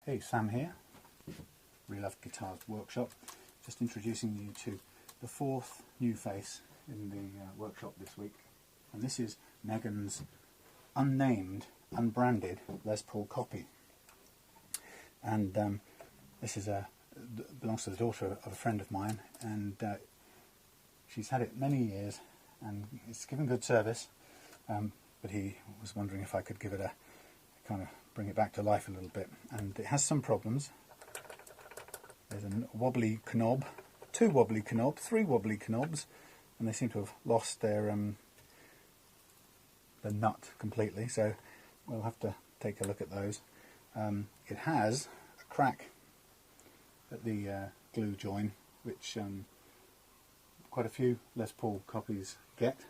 Hey, Sam here, Real Love Guitars Workshop. Just introducing you to the fourth new face in the workshop this week. And this is Megan's unnamed, unbranded Les Paul copy. And this is belongs to the daughter of a friend of mine, and she's had it many years and it's given good service, but he was wondering if I could give it a kind of bring it back to life a little bit. And it has some problems. There's a wobbly knob, two wobbly knobs, three wobbly knobs, and they seem to have lost their the nut completely, so we'll have to take a look at those. It has a crack at the glue join, which quite a few Les Paul copies get.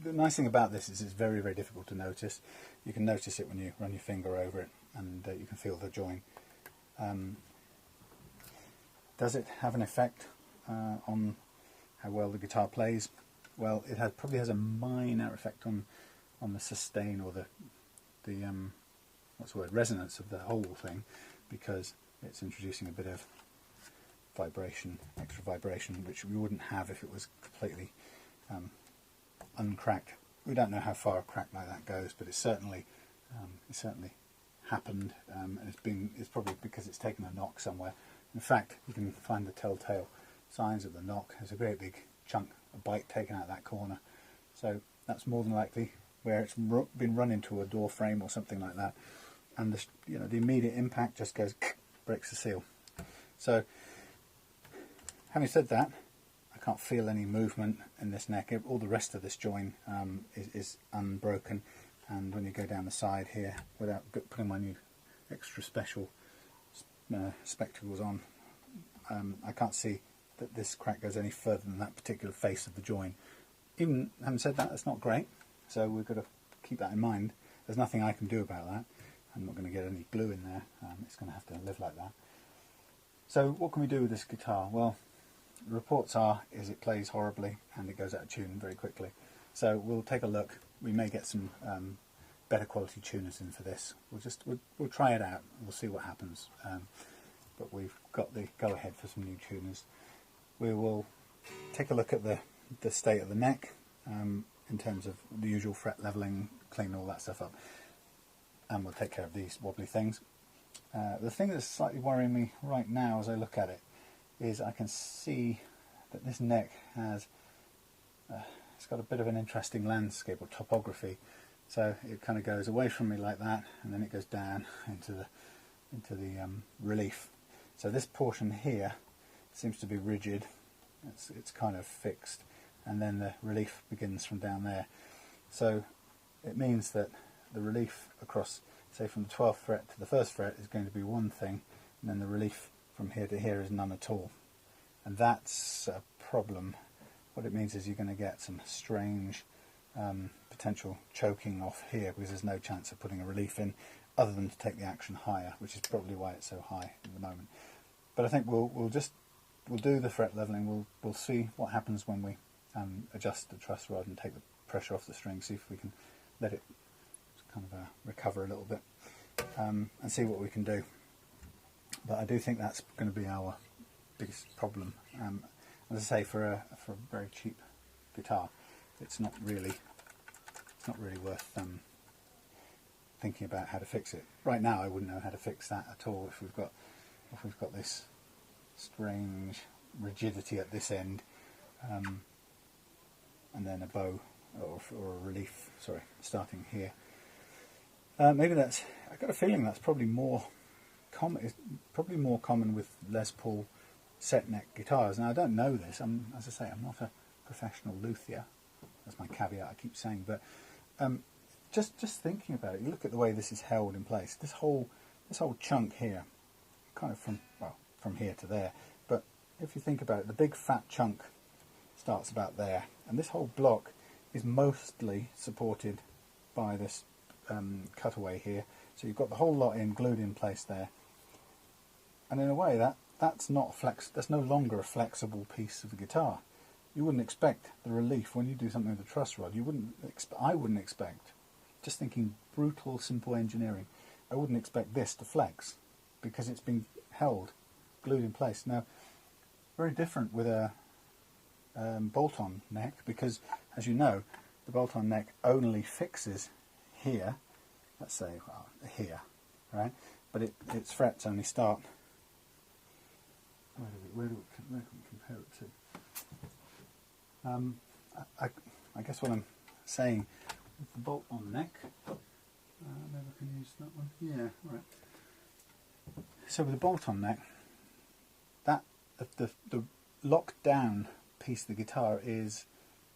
The nice thing about this is it's very, very difficult to notice. You can notice it when you run your finger over it, and you can feel the join. Does it have an effect on how well the guitar plays? Well, it probably has a minor effect on the sustain, or the what's the word, resonance of the whole thing, because it's introducing a bit of vibration, extra vibration, which we wouldn't have if it was completely uncracked. We don't know how far a crack like that goes, but it's certainly happened, and it's probably because it's taken a knock somewhere. In fact, you can find the telltale signs of the knock. There's a great big chunk, a bite taken out of that corner, so that's more than likely where it's been run into a door frame or something like that, and the immediate impact just goes breaks the seal. So, having said that, I can't feel any movement in this neck. All the rest of this join is unbroken, and when you go down the side here, without putting my new extra special spectacles on, I can't see that this crack goes any further than that particular face of the join. Even having said that, that's not great, so we've got to keep that in mind. There's nothing I can do about that. I'm not going to get any glue in there. It's going to have to live like that. So what can we do with this guitar? Well, the reports is it plays horribly and it goes out of tune very quickly. So we'll take a look. We may get some better quality tuners in for this. We'll try it out. We'll see what happens. But we've got the go-ahead for some new tuners. We will take a look at the state of the neck in terms of the usual fret leveling, clean all that stuff up, and we'll take care of these wobbly things. The thing that's slightly worrying me right now as I look at it is I can see that this neck has it's got a bit of an interesting landscape or topography. So it kind of goes away from me like that, and then it goes down into the relief. So this portion here seems to be rigid. It's kind of fixed, and then the relief begins from down there. So it means that the relief across, say, from the 12th fret to the 1st fret is going to be one thing, and then the relief from here to here is none at all. And that's a problem. What it means is you're going to get some strange potential choking off here, because there's no chance of putting a relief in other than to take the action higher, which is probably why it's so high at the moment. But I think we'll do the fret leveling. We'll see what happens when we adjust the truss rod and take the pressure off the string, see if we can let it kind of recover a little bit, and see what we can do. But I do think that's going to be our biggest problem. As I say, for a very cheap guitar, it's not really worth thinking about how to fix it. Right now, I wouldn't know how to fix that at all. If we've got this strange rigidity at this end, and then a bow or a relief, sorry, starting here. Maybe I've got a feeling that's probably more common. It's probably more common with Les Paul set neck guitars. Now I don't know this. As I say, I'm not a professional luthier. That's my caveat I keep saying. But just thinking about it, you look at the way this is held in place. This whole chunk here, kind of from here to there. But if you think about it, the big fat chunk starts about there, and this whole block is mostly supported by this cutaway here. So you've got the whole lot glued in place there, and in a way that's no longer a flexible piece of the guitar. You wouldn't expect the relief when you do something with the truss rod. I wouldn't expect just thinking brutal, simple engineering, I wouldn't expect this to flex because it's been held, glued in place. Now, very different with a bolt-on neck, because, as you know, the bolt-on neck only fixes here, let's say, well, here, right? But its frets only start, where can we compare it to? I guess what I'm saying with the bolt-on neck, maybe I can use that one, yeah, right. So with the bolt-on neck, that the locked down piece of the guitar is,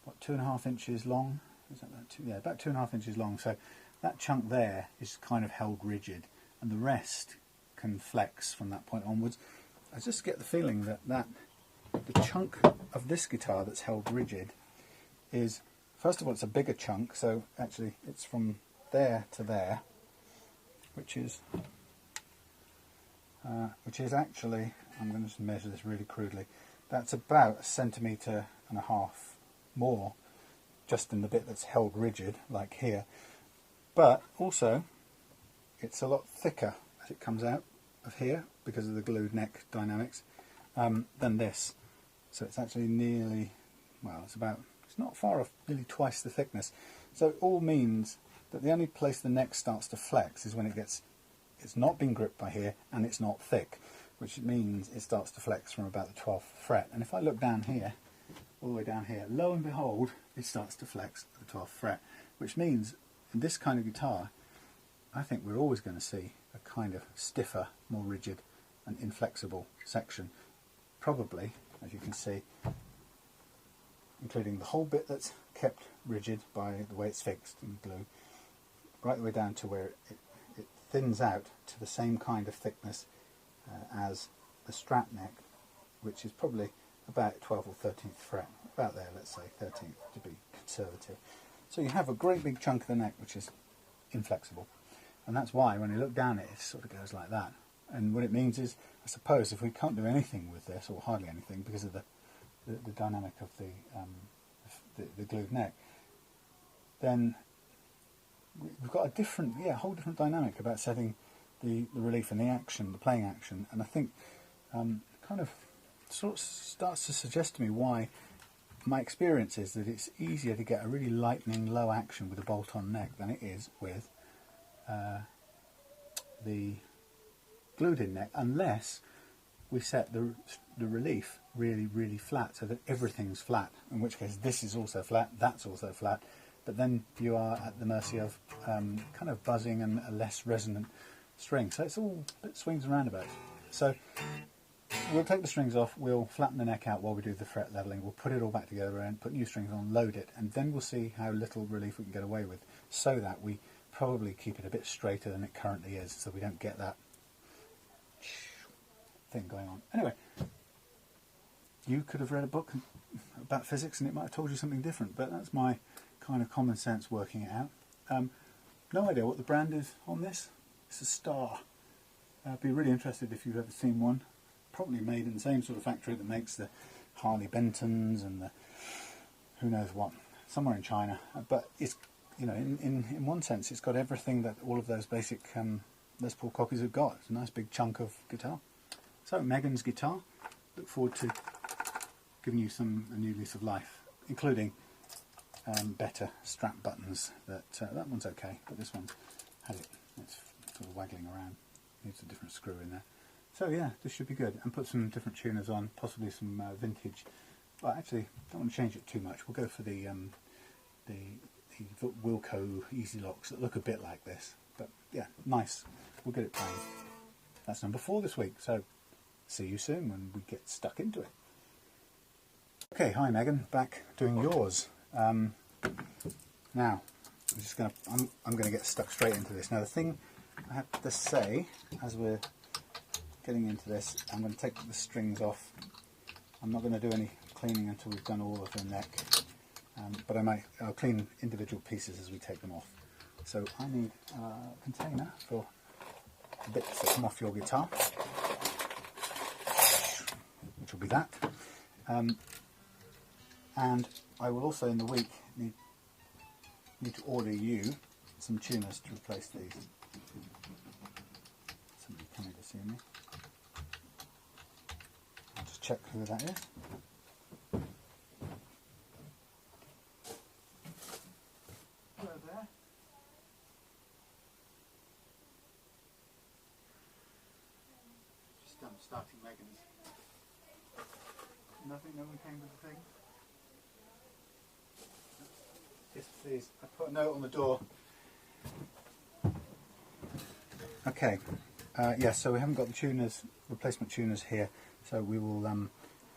what, 2.5 inches long? Is that about two? Yeah, about 2.5 inches long. So that chunk there is kind of held rigid, and the rest can flex from that point onwards. I just get the feeling that the chunk of this guitar that's held rigid is, first of all, it's a bigger chunk. So actually, it's from there to there, which is actually, I'm going to just measure this really crudely. That's about 1.5 centimetres more, just in the bit that's held rigid, like here. But also, it's a lot thicker as it comes out of here, because of the glued neck dynamics, than this. So it's actually nearly, well, it's not far off, nearly twice the thickness. So it all means that the only place the neck starts to flex is when it's not been gripped by here, and it's not thick, which means it starts to flex from about the 12th fret. And if I look down here, all the way down here, lo and behold, it starts to flex at the 12th fret, which means in this kind of guitar, I think we're always going to see a kind of stiffer, more rigid and inflexible section, probably, as you can see, including the whole bit that's kept rigid by the way it's fixed in glue, right the way down to where it thins out to the same kind of thickness as the Strat neck, which is probably about 12th or 13th fret, about there, let's say 13th to be conservative. So you have a great big chunk of the neck which is inflexible, and that's why when you look down it sort of goes like that. And what it means is, I suppose, if we can't do anything with this, or hardly anything, because of the dynamic of the glued neck, then we've got a whole different dynamic about setting the relief and the action, the playing action. And I think kind of sort of starts to suggest to me why my experience is that it's easier to get a really lightning low action with a bolt-on neck than it is with the glued-in neck, unless we set the relief really flat, so that everything's flat, in which case this is also flat, that's also flat, but then you are at the mercy of kind of buzzing and a less resonant string. So it's all a bit swings and roundabouts. So we'll take the strings off, we'll flatten the neck out while we do the fret leveling, we'll put it all back together and put new strings on, load it, and then we'll see how little relief we can get away with, so that we probably keep it a bit straighter than it currently is, so we don't get that thing going on. Anyway, you could have read a book about physics and it might have told you something different, but that's my kind of common sense working it out. No idea what the brand is on this. It's a Star. I'd be really interested if you've ever seen one. Probably made in the same sort of factory that makes the Harley Bentons and the who knows what, somewhere in China. But it's, you know, in one sense, it's got everything that all of those basic Les Paul copies have got. It's a nice big chunk of guitar. So Megan's guitar. Look forward to giving you a new lease of life, including better strap buttons. That one's okay, but this one's it's sort of waggling around. Needs a different screw in there. So yeah, this should be good. And put some different tuners on, possibly some vintage. Well, actually, don't want to change it too much. We'll go for the Wilco Easy Locks that look a bit like this. But yeah, nice. We'll get it playing. That's number 4 this week. So see you soon when we get stuck into it. Okay, hi Megan, back doing yours. Now, I'm going to get stuck straight into this. Now the thing I have to say, as we're getting into this, I'm going to take the strings off. I'm not going to do any cleaning until we've done all of the neck, but I'll clean individual pieces as we take them off. So I need a container for the bits that come off your guitar, which will be that. And I will also in the week need to order you some tuners to replace these. Somebody coming to see me. I'll just check who that is. Hello there. Just starting Megan's. Nothing, no one came with the thing? Yes, please. I put a note on the door. Okay. Yes, so we haven't got the tuners, replacement tuners here, so we will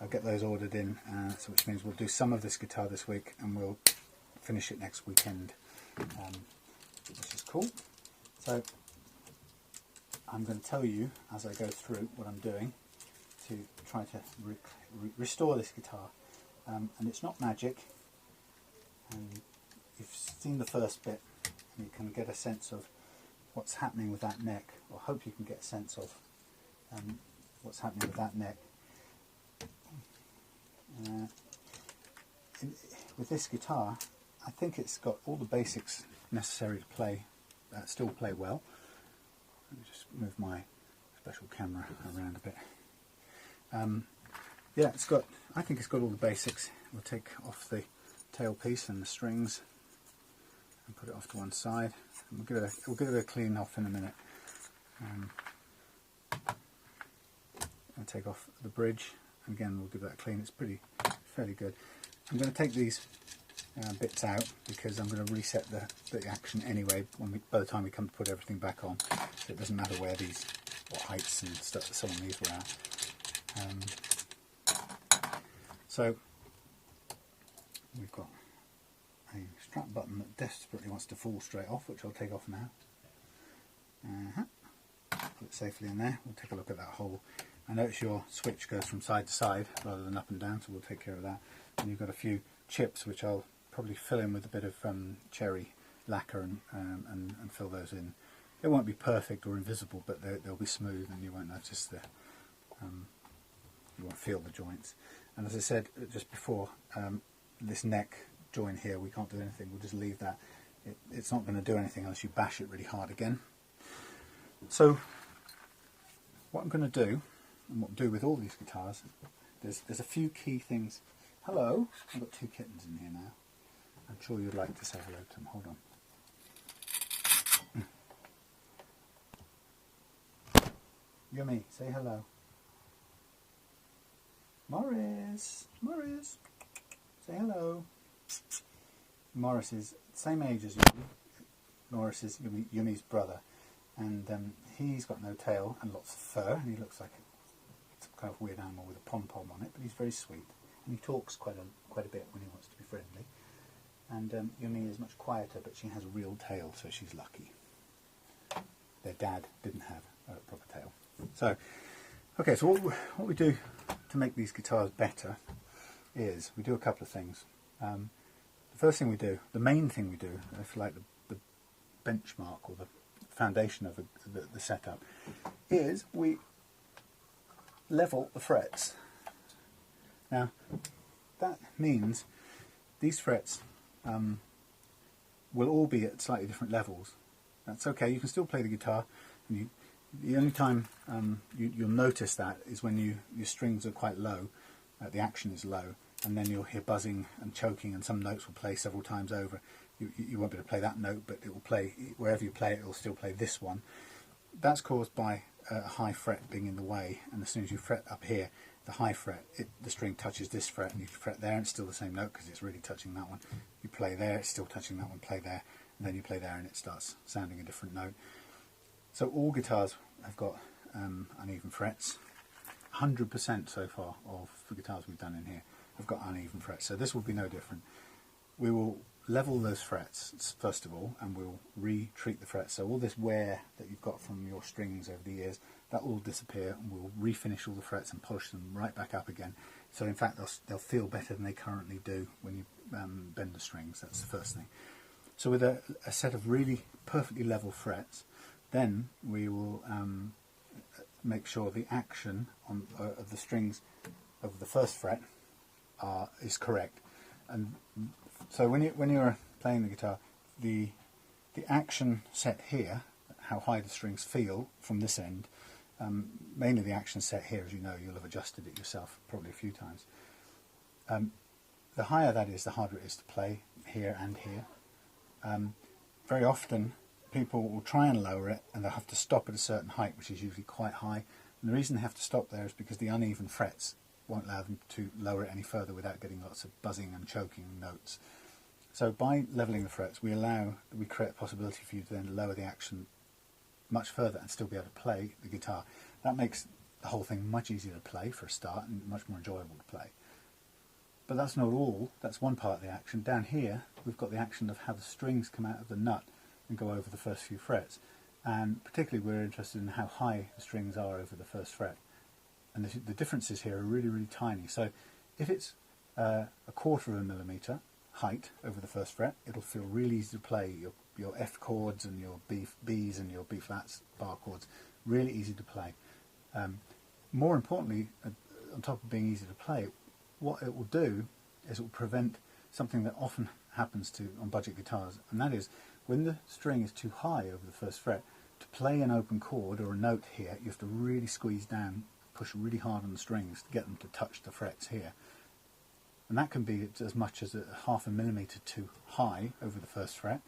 get those ordered in, so which means we'll do some of this guitar this week and we'll finish it next weekend, which is cool. So I'm going to tell you as I go through what I'm doing to try to restore this guitar, and it's not magic, and you've seen the first bit and you can get a sense of what's happening with that neck, or hope you can get a sense of what's happening with that neck. With this guitar, I think it's got all the basics necessary to play, still play well. Let me just move my special camera around a bit. Yeah, it's got. I think it's got all the basics. We'll take off the tailpiece and the strings and put it off to one side. And we'll give it a clean off in a minute. I'll take off the bridge. And again, we'll give that a clean. It's fairly good. I'm going to take these bits out because I'm going to reset the action anyway by the time we come to put everything back on. So it doesn't matter what heights and stuff, so on these were at. So we've got a strap button that desperately wants to fall straight off, which I'll take off now. Put it safely in there. We'll take a look at that hole. I notice your switch goes from side to side rather than up and down, so we'll take care of that. And you've got a few chips which I'll probably fill in with a bit of cherry lacquer and fill those in. They won't be perfect or invisible, but they'll be smooth and you won't notice you won't feel the joints. And as I said just before, this neck joint here, we can't do anything. We'll just leave that. It's not going to do anything unless you bash it really hard again. So what I'm going to do, and what I'll do with all these guitars, there's a few key things. Hello, I've got two kittens in here now. I'm sure you'd like to say hello to them. Hold on. Yummy, say hello. Morris, say hello. Morris is the same age as Yumi. Morris is Yumi's brother, and he's got no tail and lots of fur, and he looks like some kind of weird animal with a pom-pom on it, but he's very sweet, and he talks quite a bit when he wants to be friendly. And Yumi is much quieter, but she has a real tail, so she's lucky. Their dad didn't have a proper tail. So, okay, so what we do to make these guitars better is we do a couple of things. The first thing we do, the main thing we do, if you like the benchmark or the foundation of the setup, is we level the frets. Now, that means these frets will all be at slightly different levels. That's okay, you can still play the guitar, and the only time you'll notice that is when your strings are quite low, the action is low, and then you'll hear buzzing and choking, and some notes will play several times over. You won't be able to play that note, but it will play, wherever you play it, it will still play this one. That's caused by a high fret being in the way, and as soon as you fret up here, the high fret, the string touches this fret, and you fret there, and it's still the same note because it's really touching that one. You play there, it's still touching that one, play there, and then you play there and it starts sounding a different note. So all guitars have got uneven frets. 100% so far of the guitars we've done in here have got uneven frets, so this will be no different. We will level those frets first of all, and we'll re-treat the frets, so all this wear that you've got from your strings over the years, that will disappear, and we'll refinish all the frets and polish them right back up again. So in fact they'll feel better than they currently do when you bend the strings. That's the first thing. So with a set of really perfectly level frets, then we will make sure the action of the strings of the first fret is correct. And so when you're playing the guitar, the the action set here, how high the strings feel from this end, mainly the action set here, as you know, you'll have adjusted it yourself probably a few times. The higher that is, the harder it is to play here and here. Very often people will try and lower it and they'll have to stop at a certain height, which is usually quite high. And the reason they have to stop there is because the uneven frets won't allow them to lower it any further without getting lots of buzzing and choking notes. So by levelling the frets, we create a possibility for you to then lower the action much further and still be able to play the guitar. That makes the whole thing much easier to play for a start and much more enjoyable to play. But that's not all, that's one part of the action. Down here we've got the action of how the strings come out of the nut and go over the first few frets. And particularly we're interested in how high the strings are over the first fret. And the differences here are really, really tiny. So if it's a 1/4 of a millimetre height over the first fret, it'll feel really easy to play. Your F chords and your Bs and your B flats bar chords, really easy to play. More importantly, on top of being easy to play, what it will do is it will prevent something that often happens on budget guitars, and that is when the string is too high over the first fret, to play an open chord or a note here, you have to really squeeze down, push really hard on the strings to get them to touch the frets here. And that can be as much as 1/2 millimetre too high over the first fret.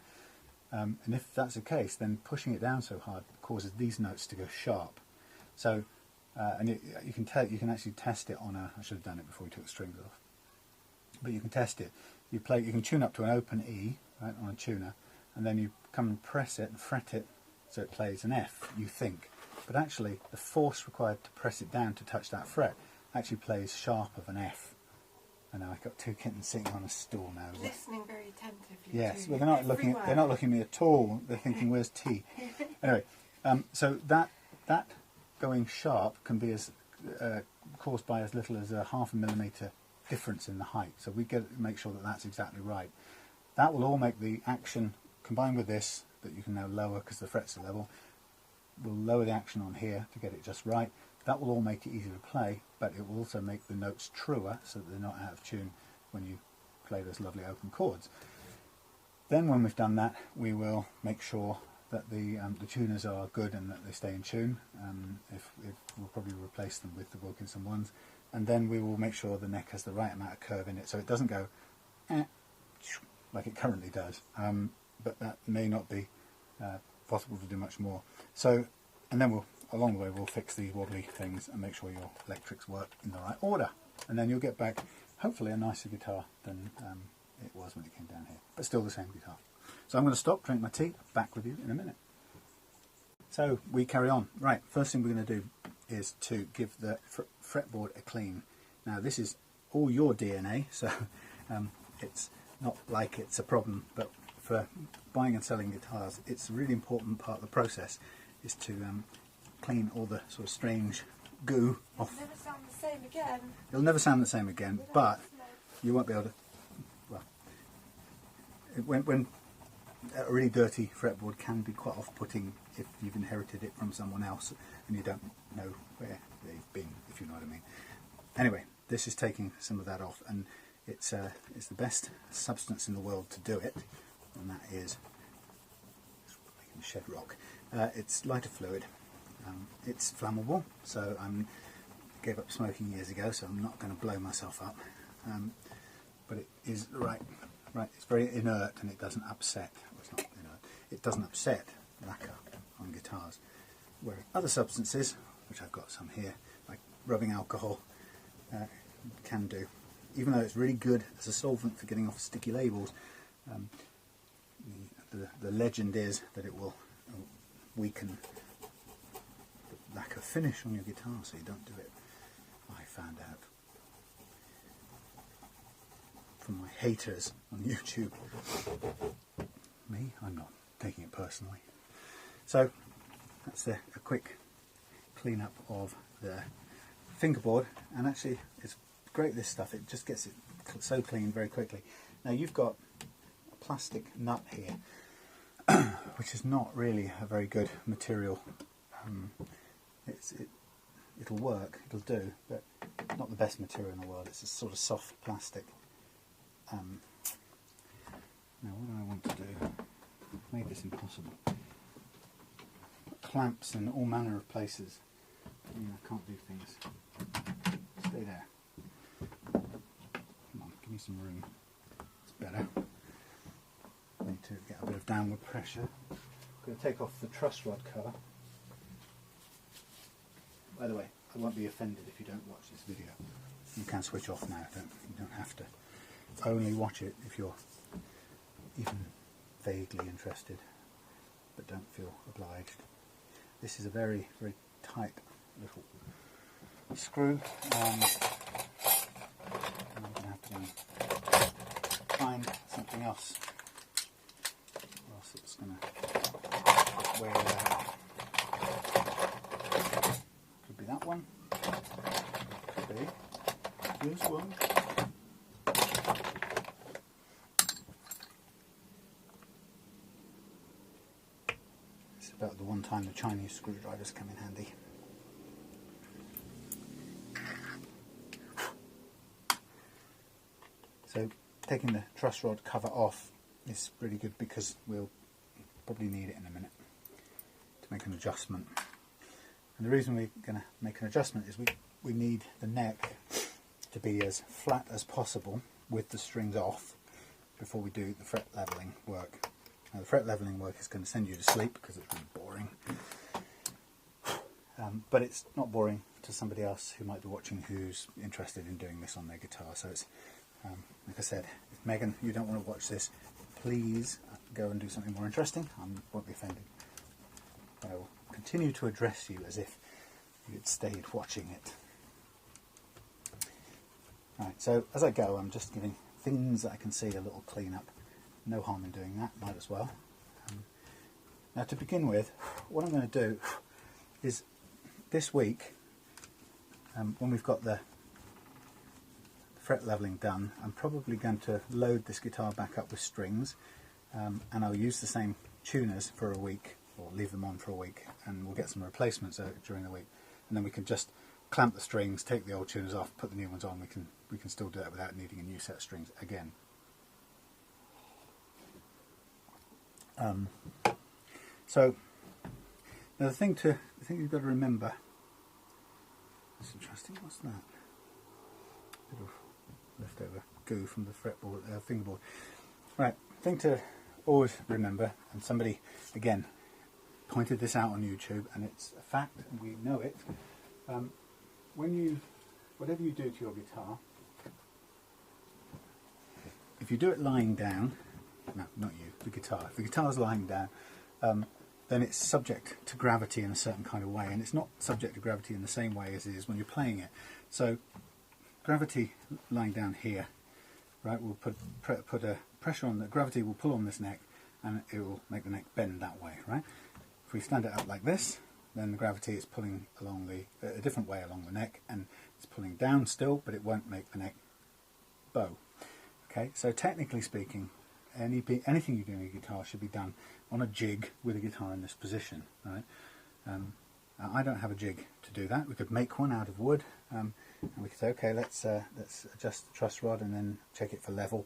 And if that's the case, then pushing it down so hard causes these notes to go sharp. So, and you can actually test it on I should have done it before we took the strings off. But you can test it. You can tune up to an open E, right, on a tuner, and then you come and press it and fret it so it plays an F, you think. But actually, the force required to press it down to touch that fret actually plays sharp of an F. I know I've got two kittens sitting on a stool now. Listening very attentively. Yes, well they're not looking at me at all. They're thinking, "Where's tea?" Anyway, so that going sharp can be caused by as little as 1/2 millimetre difference in the height. So we make sure that that's exactly right. That will all make the action, combined with this, that you can now lower because the frets are level, will lower the action on here to get it just right. That will all make it easier to play, but it will also make the notes truer so that they're not out of tune when you play those lovely open chords. Then when we've done that, we will make sure that the tuners are good and that they stay in tune. If we'll probably replace them with the Wilkinson ones, and then we will make sure the neck has the right amount of curve in it so it doesn't go like it currently does, but that may not be possible to do much more. So, and then along the way we'll fix these wobbly things and make sure your electrics work in the right order, and then you'll get back hopefully a nicer guitar than it was when it came down here, but still the same guitar. So I'm going to stop, drink my tea, back with you in a minute. So we carry on. Right, first thing we're going to do is to give the fretboard a clean. Now this is all your DNA, so it's not like it's a problem, but for buying and selling guitars, it's a really important part of the process is to clean all the sort of strange goo off. It'll never sound the same again. It'll never sound the same again, but you won't be able to, well, when a really dirty fretboard can be quite off-putting if you've inherited it from someone else and you don't know where they've been, if you know what I mean. Anyway, this is taking some of that off, and it's the best substance in the world to do it, and that is shed rock. It's lighter fluid. It's flammable, so I gave up smoking years ago, so I'm not going to blow myself up. But it is right. It's very inert and it doesn't upset. Well, it's not inert. It doesn't upset lacquer on guitars. Where other substances, which I've got some here, like rubbing alcohol, can do. Even though it's really good as a solvent for getting off sticky labels, the legend is that it will weaken the lacquer finish on your guitar, so you don't do it. I found out from my haters on YouTube. Me, I'm not taking it personally. So that's a quick clean up of the fingerboard, and actually it's great, this stuff, it just gets it so clean very quickly. Now you've got a plastic nut here which is not really a very good material. It'll work, it'll do, but not the best material in the world. It's a sort of soft plastic. Now what do I want to do? made this impossible. Clamps in all manner of places. I can't do things. Stay there. Come on, give me some room. It's better. I need to get a bit of downward pressure. I'm going to take off the truss rod cover. By the way, I won't be offended if you don't watch this video. You can switch off now, you don't have to. Only watch it if you're even vaguely interested, but don't feel obliged. This is a very, very tight little screw, and I'm going to have to find something else, or else it's going to wear out. Could be that one. Could be this one. It's about the one time the Chinese screwdrivers come in handy. So taking the truss rod cover off is really good because we'll probably need it in a minute to make an adjustment. And the reason we're going to make an adjustment is we need the neck to be as flat as possible with the strings off before we do the fret leveling work. Now the fret leveling work is going to send you to sleep because it's really boring. But it's not boring to somebody else who might be watching who's interested in doing this on their guitar. So it's, like I said, if Megan, you don't want to watch this, please go and do something more interesting. I won't be offended. But I will continue to address you as if you had stayed watching it. Right, so as I go, I'm just giving things that I can see a little clean up. No harm in doing that, might as well. Now to begin with, what I'm going to do is this week, when we've got the fret leveling done, I'm probably going to load this guitar back up with strings, and I'll use the same tuners for a week, or leave them on for a week, and we'll get some replacements during the week, and then we can just clamp the strings, take the old tuners off, put the new ones on. We can still do that without needing a new set of strings again. So now the thing you've got to remember. That's interesting. What's that? Bit of leftover goo from the fretboard, fingerboard. Right. Thing to always remember, and somebody again pointed this out on YouTube, and it's a fact, and we know it. Whatever you do to your guitar, if you do it lying down, no, not you, the guitar. If the guitar's lying down, then it's subject to gravity in a certain kind of way, and it's not subject to gravity in the same way as it is when you're playing it. So gravity lying down here, right, will put a pressure on the gravity will pull on this neck, and it will make the neck bend that way, right? If we stand it up like this, then the gravity is pulling along a different way along the neck, and it's pulling down still, but it won't make the neck bow. Okay, so technically speaking, anything you do in a guitar should be done on a jig with a guitar in this position, right? I don't have a jig to do that. We could make one out of wood, and we could say, okay, let's adjust the truss rod and then check it for level.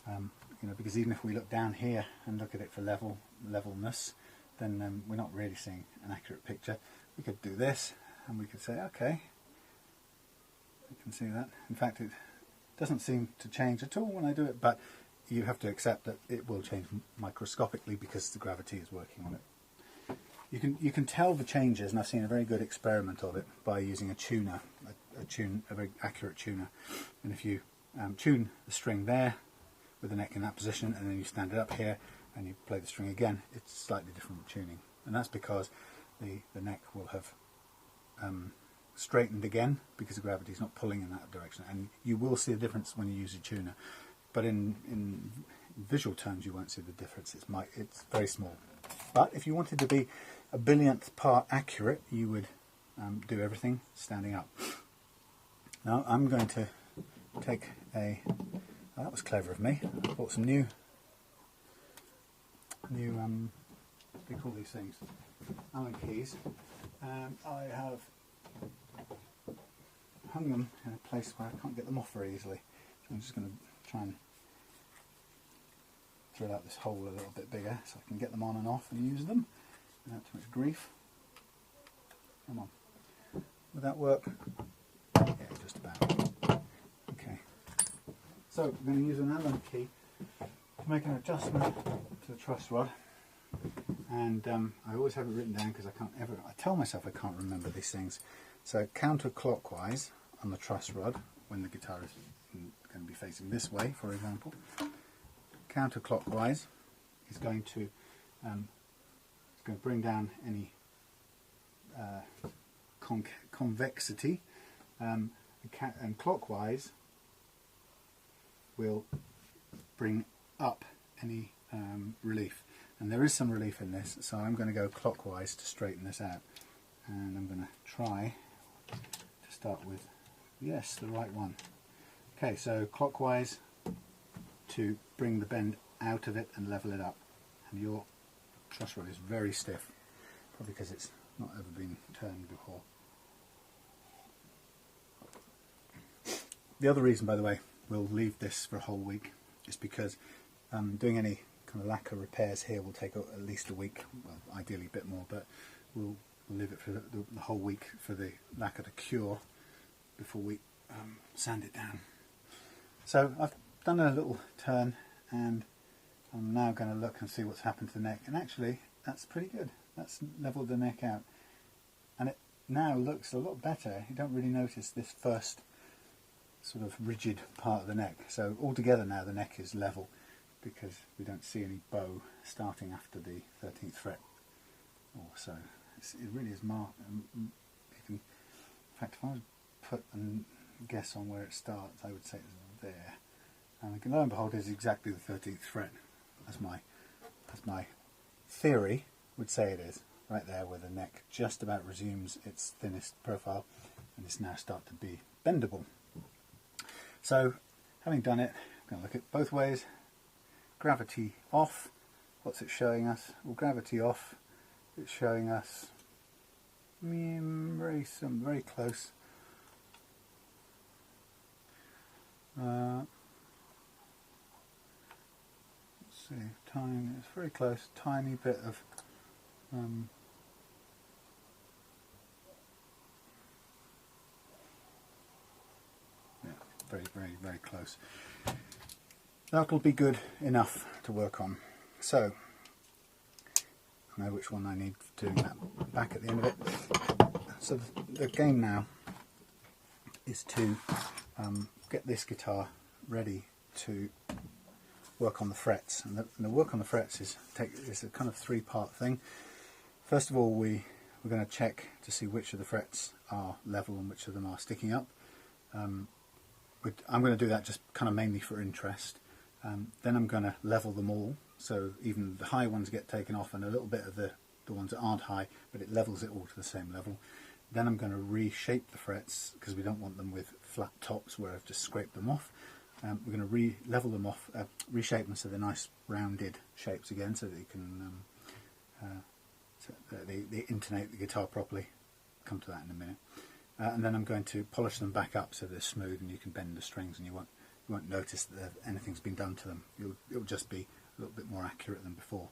You know, because even if we look down here and look at it for levelness, then we're not really seeing an accurate picture. We could do this, and we could say, okay, you can see that. In fact, it doesn't seem to change at all when I do it, but you have to accept that it will change microscopically because the gravity is working on it. You can tell the changes, and I've seen a very good experiment of it by using a tuner, a very accurate tuner. And if you tune the string there with the neck in that position, and then you stand it up here and you play the string again, it's slightly different tuning, and that's because the neck will have straightened again because the gravity is not pulling in that direction, and you will see a difference when you use a tuner, but in visual terms you won't see the difference. It's very small. But if you wanted to be a billionth part accurate, you would do everything standing up. Now I'm going to take that was clever of me. I bought some new what do they call these things? Allen keys. I have hung them in a place where I can't get them off very easily. So I'm just going to try and drill out this hole a little bit bigger so I can get them on and off and use them without too much grief. Come on. Would that work? Yeah, just about. Okay. So we're going to use an Allen key to make an adjustment to the truss rod. And I always have it written down because I tell myself I can't remember these things. So counterclockwise on the truss rod, when the guitar is going to be facing this way, for example, counterclockwise is going to bring down any convexity, and clockwise will bring up any relief. And there is some relief in this, so I'm going to go clockwise to straighten this out. And I'm going to try to start with, yes, the right one. Okay, so clockwise to bring the bend out of it and level it up. And your truss rod is very stiff, probably because it's not ever been turned before. The other reason, by the way, we'll leave this for a whole week is because doing any kind of lacquer repairs here will take at least a week, well, ideally a bit more, but we'll leave it for the whole week for the lacquer to cure before we sand it down. So I've done a little turn and I'm now going to look and see what's happened to the neck, and actually that's pretty good. That's leveled the neck out and it now looks a lot better. You don't really notice this first sort of rigid part of the neck. So altogether now the neck is level because we don't see any bow starting after the 13th fret or so. It really is marked. In fact, if I was to put a guess on where it starts, I would say it's there. And lo and behold, it's exactly the 13th fret. That's my theory would say it is. Right there where the neck just about resumes its thinnest profile and it's now start to be bendable. So, having done it, I'm going to look at both ways. Gravity off. What's it showing us? Well, gravity off. It's showing us very close. Let's see, tiny. It's very close. Tiny bit of. Very close. That'll be good enough to work on. So, I know which one I need for doing that back at the end of it. So the game now is to get this guitar ready to work on the frets. And the work on the frets is a kind of three-part thing. First of all, we're going to check to see which of the frets are level and which of them are sticking up. I'm going to do that just kind of mainly for interest. Then I'm going to level them all, so even the high ones get taken off and a little bit of the ones that aren't high, but it levels it all to the same level. Then I'm going to reshape the frets because we don't want them with flat tops where I've just scraped them off. We're going to level them off, reshape them so they're nice rounded shapes again, so that you can they intonate the guitar properly. Come to that in a minute. And then I'm going to polish them back up so they're smooth and you can bend the strings and you won't notice that anything's been done to them. It'll just be a little bit more accurate than before.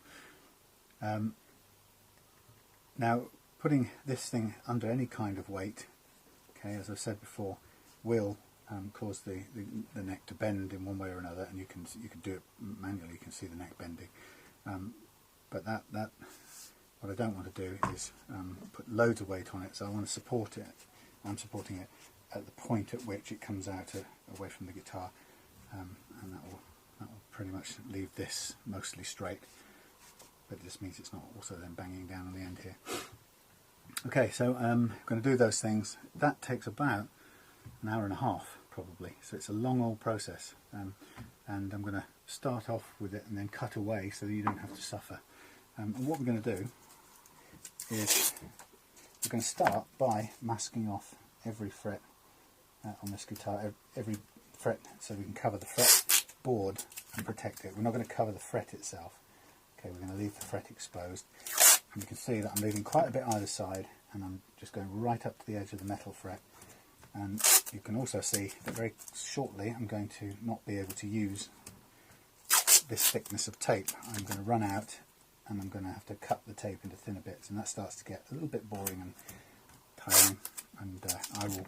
Now, putting this thing under any kind of weight, okay, as I've said before, will cause the neck to bend in one way or another, and you can do it manually. You can see the neck bending. But what I don't want to do is put loads of weight on it. So I want to support it. I'm supporting it at the point at which it comes out away from the guitar, and that will pretty much leave this mostly straight, but this means it's not also then banging down on the end here. Okay, so I'm going to do those things. That takes about an hour and a half probably, so it's a long old process, and I'm going to start off with it and then cut away so that you don't have to suffer. And what we're going to do is we're going to start by masking off every fret on this guitar, every fret, so we can cover the fret board and protect it. We're not going to cover the fret itself. Okay, we're going to leave the fret exposed. And you can see that I'm leaving quite a bit either side, and I'm just going right up to the edge of the metal fret. And you can also see that very shortly I'm going to not be able to use this thickness of tape. I'm going to run out and I'm going to have to cut the tape into thinner bits, and that starts to get a little bit boring and tiring, and I will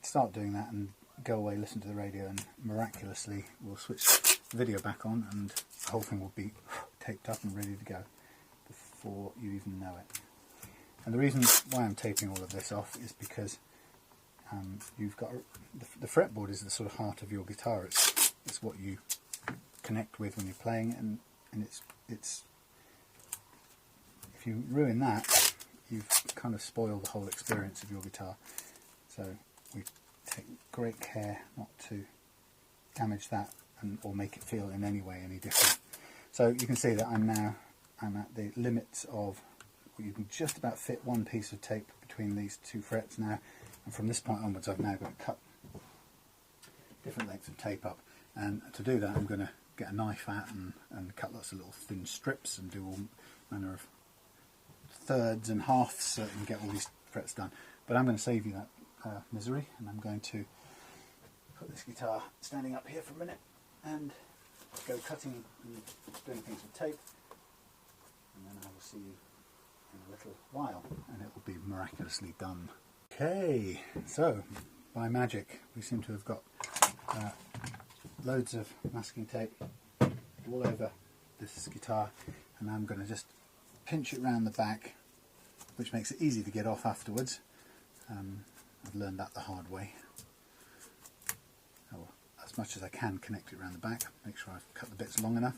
start doing that and go away, listen to the radio, and miraculously we'll switch the video back on and the whole thing will be taped up and ready to go before you even know it. And the reason why I'm taping all of this off is because you've got the fretboard is the sort of heart of your guitar. It's what you connect with when you're playing, and it's if you ruin that, you've kind of spoiled the whole experience of your guitar. So we take great care not to damage that or make it feel in any way any different. So you can see that I'm at the limits of, you can just about fit one piece of tape between these two frets now, and from this point onwards I've now got to cut different lengths of tape up, and to do that I'm going to get a knife out and cut lots of little thin strips and do all manner of thirds and halves so that you can get all these frets done. But I'm going to save you that misery, and I'm going to put this guitar standing up here for a minute and go cutting and doing things with tape, and then I will see you in a little while and it will be miraculously done. Okay, so by magic we seem to have got loads of masking tape all over this guitar, and I'm going to just pinch it round the back, which makes it easy to get off afterwards. I've learned that the hard way. Oh, as much as I can connect it around the back, make sure I've cut the bits long enough.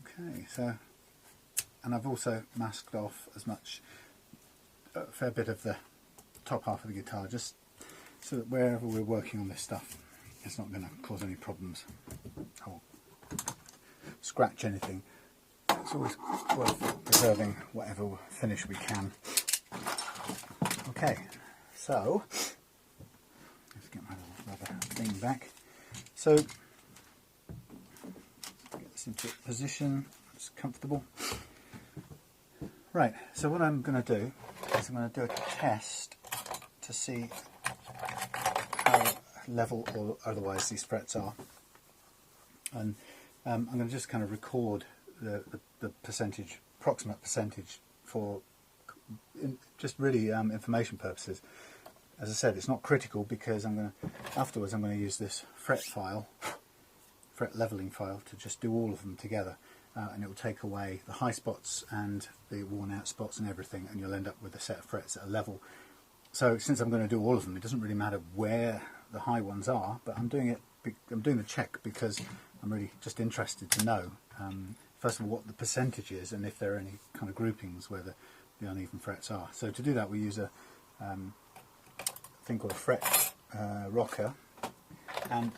Okay, so, and I've also masked off as much, a fair bit of the top half of the guitar, just so that wherever we're working on this stuff, it's not going to cause any problems or scratch anything. It's always worth preserving whatever finish we can. Okay, so let's get my little rubber thing back. So get this into position, it's comfortable. Right, so what I'm going to do is I'm going to do a test to see how level or otherwise these frets are, and I'm going to just kind of record the percentage, approximate percentage, for just really information purposes. As I said, it's not critical because afterwards I'm going to use this fret leveling file to just do all of them together, and it will take away the high spots and the worn out spots and everything, and you'll end up with a set of frets at a level. So since I'm going to do all of them, it doesn't really matter where the high ones are, but I'm doing the check because I'm really just interested to know first of all what the percentage is and if there are any kind of groupings where the uneven frets are. So to do that we use a thing called a fret rocker, and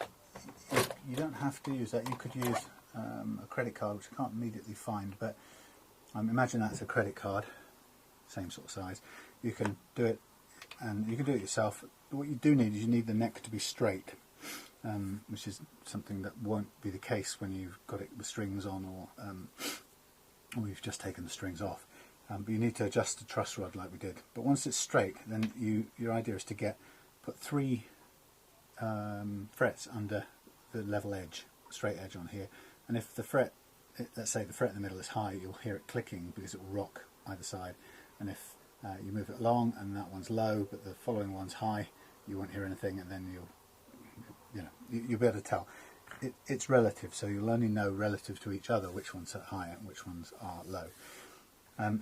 you don't have to use that. You could use a credit card, which I can't immediately find, but imagine that's a credit card, same sort of size. You can do it, and you can do it yourself. What you do need is you need the neck to be straight, which is something that won't be the case when you've got it with strings on, or you've just taken the strings off. But you need to adjust the truss rod like we did. But once it's straight, then your idea is to put 3 frets under the level edge, straight edge on here. And if the fret, let's say the fret in the middle is high, you'll hear it clicking because it will rock either side. And if you move it along and that one's low but the following one's high, you won't hear anything, and then you'll be able to tell. It's relative, so you'll only know relative to each other which ones are high and which ones are low.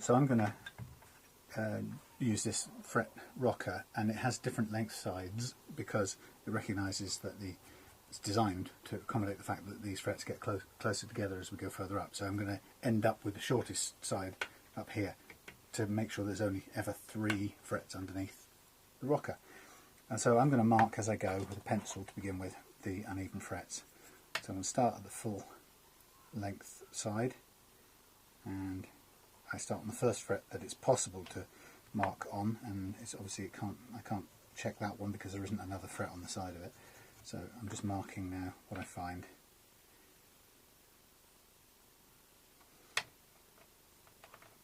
So I'm going to use this fret rocker, and it has different length sides because it recognises that it's designed to accommodate the fact that these frets get closer together as we go further up. So I'm going to end up with the shortest side up here to make sure there's only ever 3 frets underneath the rocker. And so I'm going to mark as I go with a pencil to begin with the uneven frets. So I'm going to start at the full length side, and I start on the first fret that it's possible to mark on, and it's obviously I can't check that one because there isn't another fret on the side of it. So I'm just marking now what I find.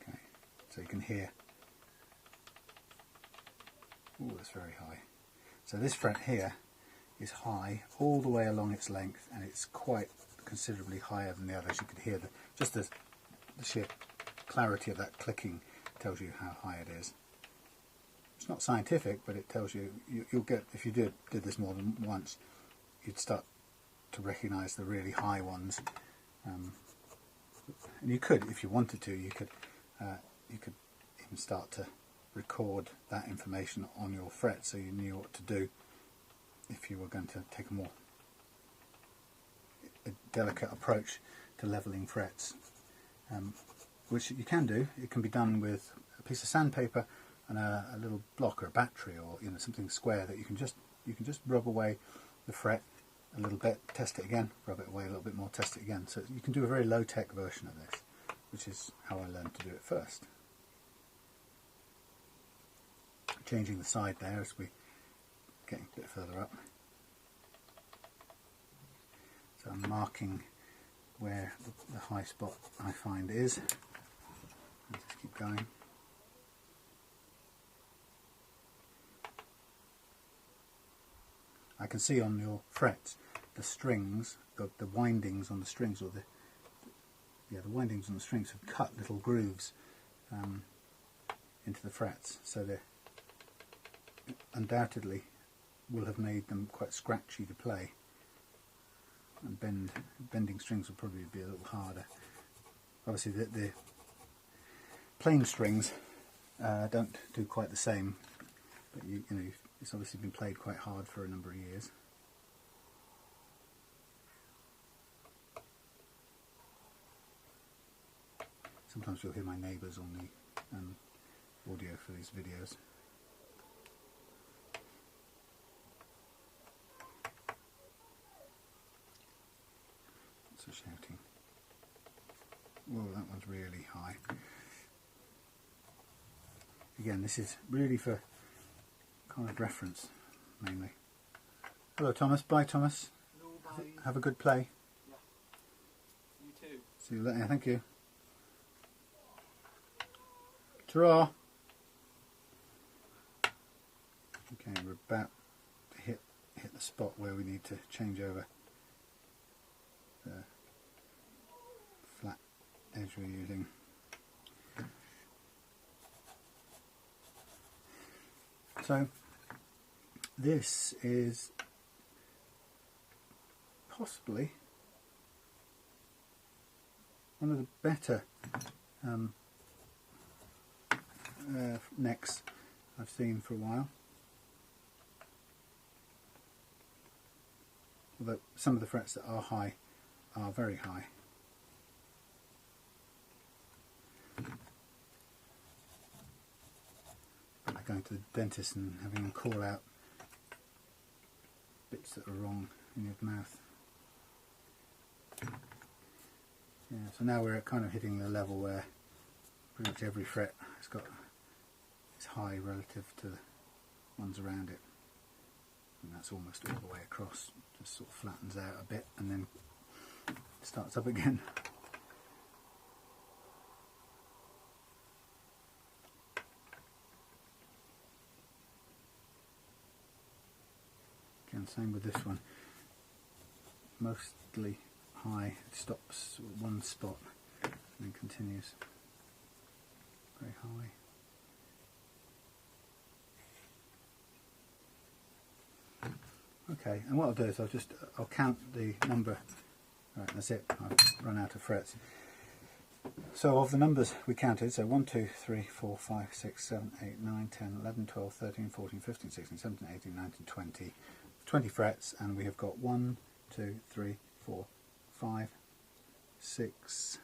Okay, so you can hear. Ooh, that's very high. So this fret here is high all the way along its length, and it's quite considerably higher than the others. You could hear just the sheer clarity of that clicking tells you how high it is. It's not scientific, but it tells you, you'll get, if you did this more than once, you'd start to recognise the really high ones. And you could, if you wanted to, you could even start to record that information on your fret, so you knew what to do if you were going to take a delicate approach to levelling frets, which you can do. It can be done with a piece of sandpaper and a little block or a battery, or something square that you can just rub away the fret a little bit, test it again, rub it away a little bit more, test it again. So you can do a very low-tech version of this, which is how I learned to do it first. Changing the side there as we're getting a bit further up. So I'm marking where the high spot I find is. I'll just keep going. I can see on your frets the strings, the windings on the strings, or the windings on the strings have cut little grooves into the frets, so they undoubtedly will have made them quite scratchy to play, and bending strings will probably be a little harder. Obviously the plain strings don't do quite the same, but it's obviously been played quite hard for a number of years. Sometimes you'll hear my neighbours on the audio for these videos. Lots of shouting. Whoa, that one's really high. Again, this is really for kind of reference, mainly. Hello, Thomas. Bye, Thomas. Hello, bye. Have a good play. Yeah. You too. See you later. Thank you. Ta-ra! Okay, we're about to hit the spot where we need to change over the flat edge we're using. So this is possibly one of the better necks I've seen for a while. Although some of the frets that are high are very high. Like going to the dentist and having them call out bits that are wrong in your mouth. Yeah, so now we're kind of hitting the level where pretty much every fret has got is high relative to the ones around it, and that's almost all the way across. Just sort of flattens out a bit and then starts up again. Again, same with this one. Mostly high. It stops at one spot and then continues very high. Okay, and what I'll do is I'll count the number. Right, that's it. I've run out of frets. So of the numbers we counted, so 1, 2, 3, 4, 5, 6, 7, 8, 9, 10, 11, 12, 13, 14, 15, 16, 17, 18, 19, 20. 20 frets, and we have got 1, 2, 3, 4, 5, 6,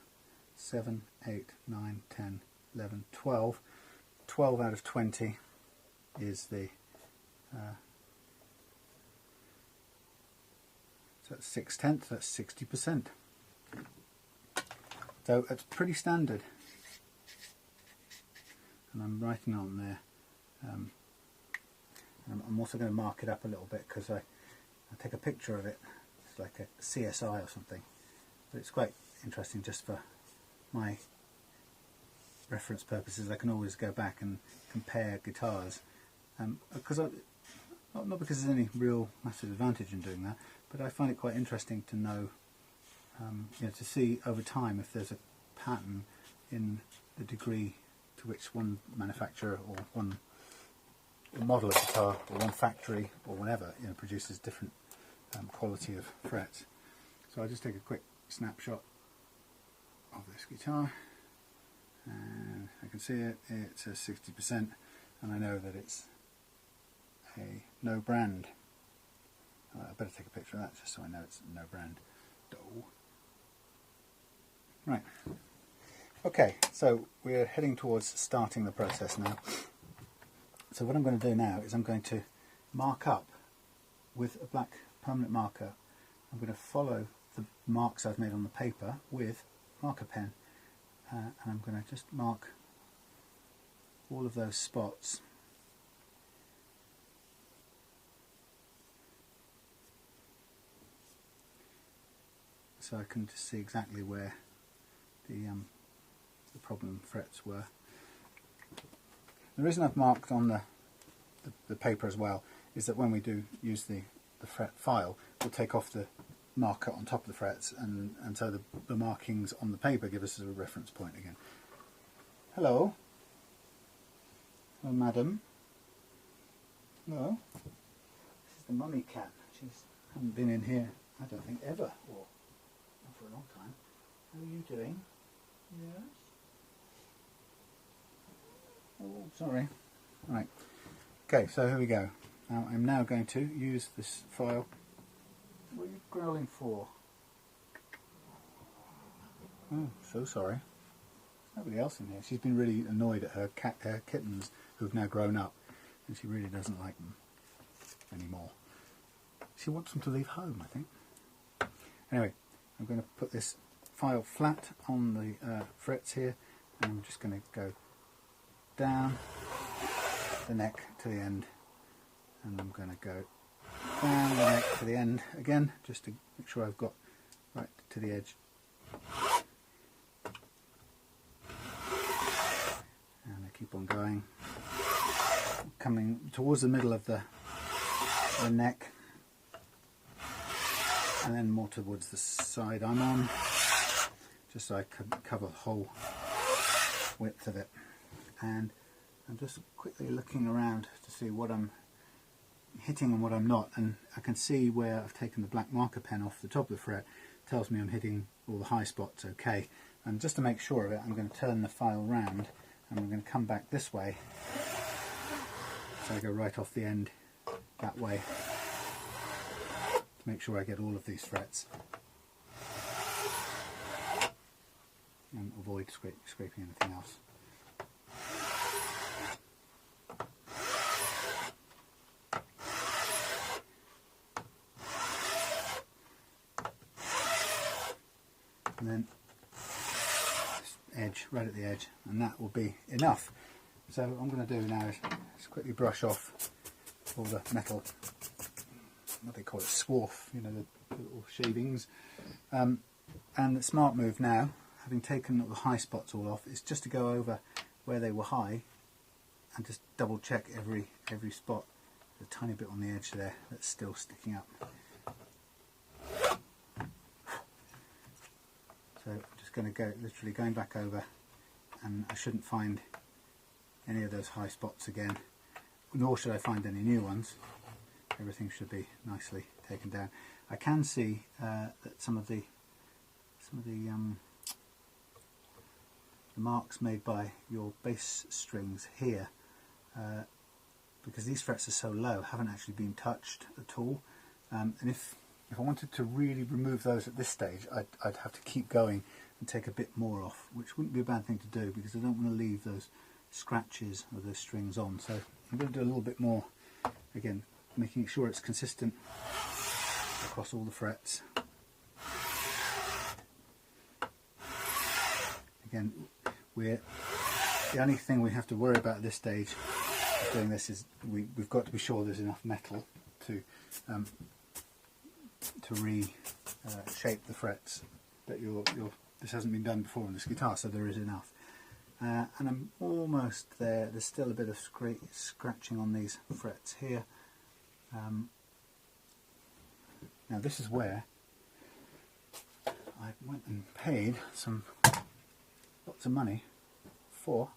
7, 8, 9, 10, 11, 12. 12 out of 20 is the so that's 6/10, that's 60%. So it's pretty standard. And I'm writing on there. I'm also going to mark it up a little bit because I take a picture of it. It's like a CSI or something. But it's quite interesting just for my reference purposes. I can always go back and compare guitars. Because not because there's any real massive advantage in doing that, but I find it quite interesting to know, to see over time if there's a pattern in the degree to which one manufacturer or one model of guitar or one factory or whatever produces different quality of frets. So I'll just take a quick snapshot of this guitar, and I can see it says 60%, and I know that it's a no brand. I better take a picture of that just so I know it's no brand. Right, okay, so we're heading towards starting the process now. So what I'm going to do now is I'm going to mark up with a black permanent marker. I'm going to follow the marks I've made on the paper with marker pen, and I'm going to just mark all of those spots. So I can just see exactly where the problem frets were. The reason I've marked on the paper as well is that when we do use the fret file, we'll take off the marker on top of the frets, and so the markings on the paper give us a reference point again. Hello. Hello, madam. Hello. This is the mummy cat. She hasn't been in here, I don't think, ever, or not for a long time. How are you doing? Yes. Oh, sorry. Right. Okay, so here we go. Now I'm now going to use this file. What are you growling for? Oh, so sorry. There's nobody else in here. She's been really annoyed at her kittens who've now grown up, and she really doesn't like them anymore. She wants them to leave home, I think. Anyway, I'm going to put this file flat on the frets here, and I'm just going to go down the neck to the end, and I'm going to go down the neck to the end again, just to make sure I've got right to the edge. And I keep on going, coming towards the middle of the neck, and then more towards the side I'm on, just so I can cover the whole width of it. And I'm just quickly looking around to see what I'm hitting and what I'm not, and I can see where I've taken the black marker pen off the top of the fret. It tells me I'm hitting all the high spots okay, and just to make sure of it, I'm going to turn the file round and I'm going to come back this way, so I go right off the end that way to make sure I get all of these frets and avoid scraping anything else. And then edge, right at the edge, and that will be enough. So what I'm going to do now is just quickly brush off all the metal, what they call it, swarf, the little shavings. And the smart move now, having taken all the high spots all off, is just to go over where they were high and just double check every spot. There's a tiny bit on the edge there that's still sticking up. So I'm just going to go, literally going back over, and I shouldn't find any of those high spots again, nor should I find any new ones. Everything should be nicely taken down. I can see that some of the marks made by your bass strings here, because these frets are so low, haven't actually been touched at all. And if I wanted to really remove those at this stage, I'd have to keep going and take a bit more off, which wouldn't be a bad thing to do, because I don't want to leave those scratches of those strings on. So I'm going to do a little bit more, again, making sure it's consistent across all the frets. Again, the only thing we have to worry about at this stage of doing this is we've got to be sure there's enough metal to reshape the frets. That this hasn't been done before on this guitar, so there is enough. And I'm almost there. There's still a bit of scratching on these frets here. Now this is where I went and paid lots of money for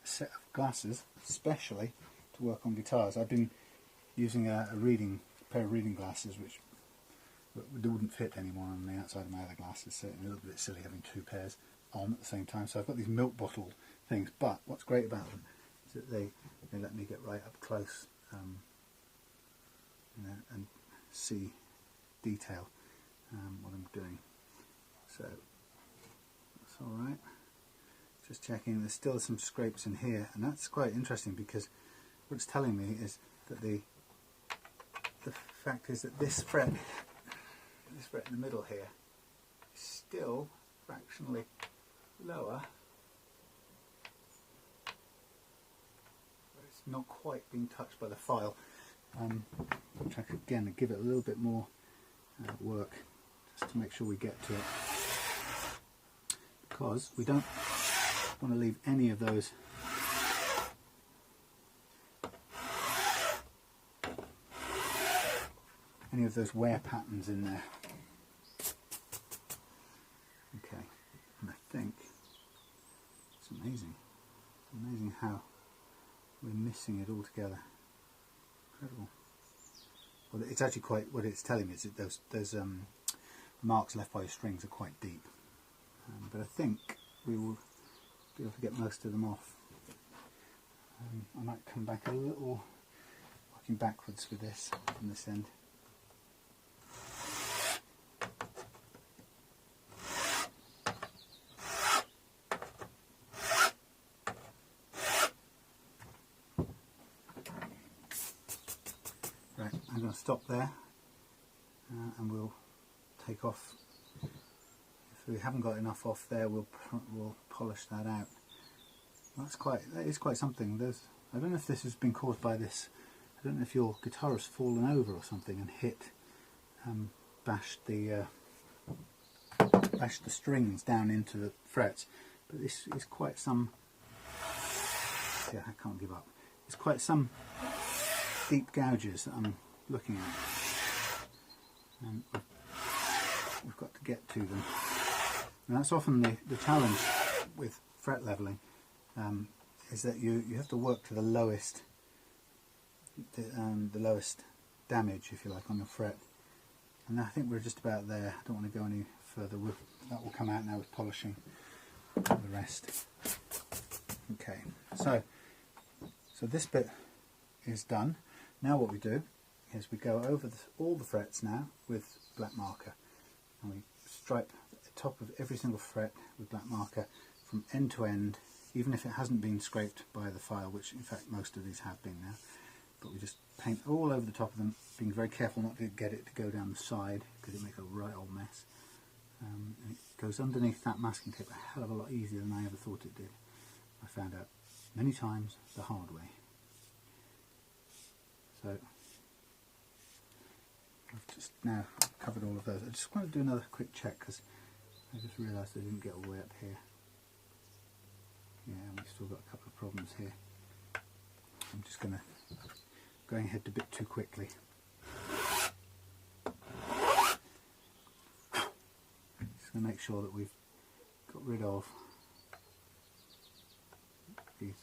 a set of glasses, especially to work on guitars. I've been using a pair of reading glasses which wouldn't fit anymore on the outside of my other glasses, so it's a little bit silly having two pairs on at the same time. So I've got these milk bottle things, but what's great about them is that they let me get right up close and see detail what I'm doing. So that's alright. Just checking, there's still some scrapes in here, and that's quite interesting because what it's telling me is that the fact is that this fret in the middle here is still fractionally lower. It's not quite being touched by the file. Which I could again give it a little bit more work just to make sure we get to it, because we don't want to leave any of those wear patterns in there. Okay, and I think it's amazing. It's amazing how we're missing it all together. Incredible. Well, it's actually quite, what it's telling me is that those marks left by your strings are quite deep. But I think we will be able to get most of them off. I might come back a little, working backwards with this from this end. Right, I'm going to stop there and we'll take off. If we haven't got enough off there, we'll polish that out. That is quite something. I don't know if this has been caused by this. I don't know if your guitar has fallen over or something and bashed the strings down into the frets. But this is quite some. Yeah, I can't give up. It's quite some deep gouges that I'm looking at. And we've got to get to them. And that's often the challenge with fret leveling, is that you have to work to the lowest damage, if you like, on your fret. And I think we're just about there. I don't want to go any further. That will come out now with polishing the rest. Okay, so this bit is done. Now what we do is we go over all the frets now with black marker, and we stripe the top of every single fret with black marker from end to end, even if it hasn't been scraped by the file, which in fact most of these have been now. But we just paint all over the top of them, being very careful not to get it to go down the side because it makes a right old mess. And it goes underneath that masking tape a hell of a lot easier than I ever thought it did. I found out many times the hard way. So I've just now covered all of those. I just want to do another quick check because I just realised I didn't get all the way up here. Yeah, we've still got a couple of problems here. I'm just going ahead a bit too quickly. Just going to make sure that we've got rid of these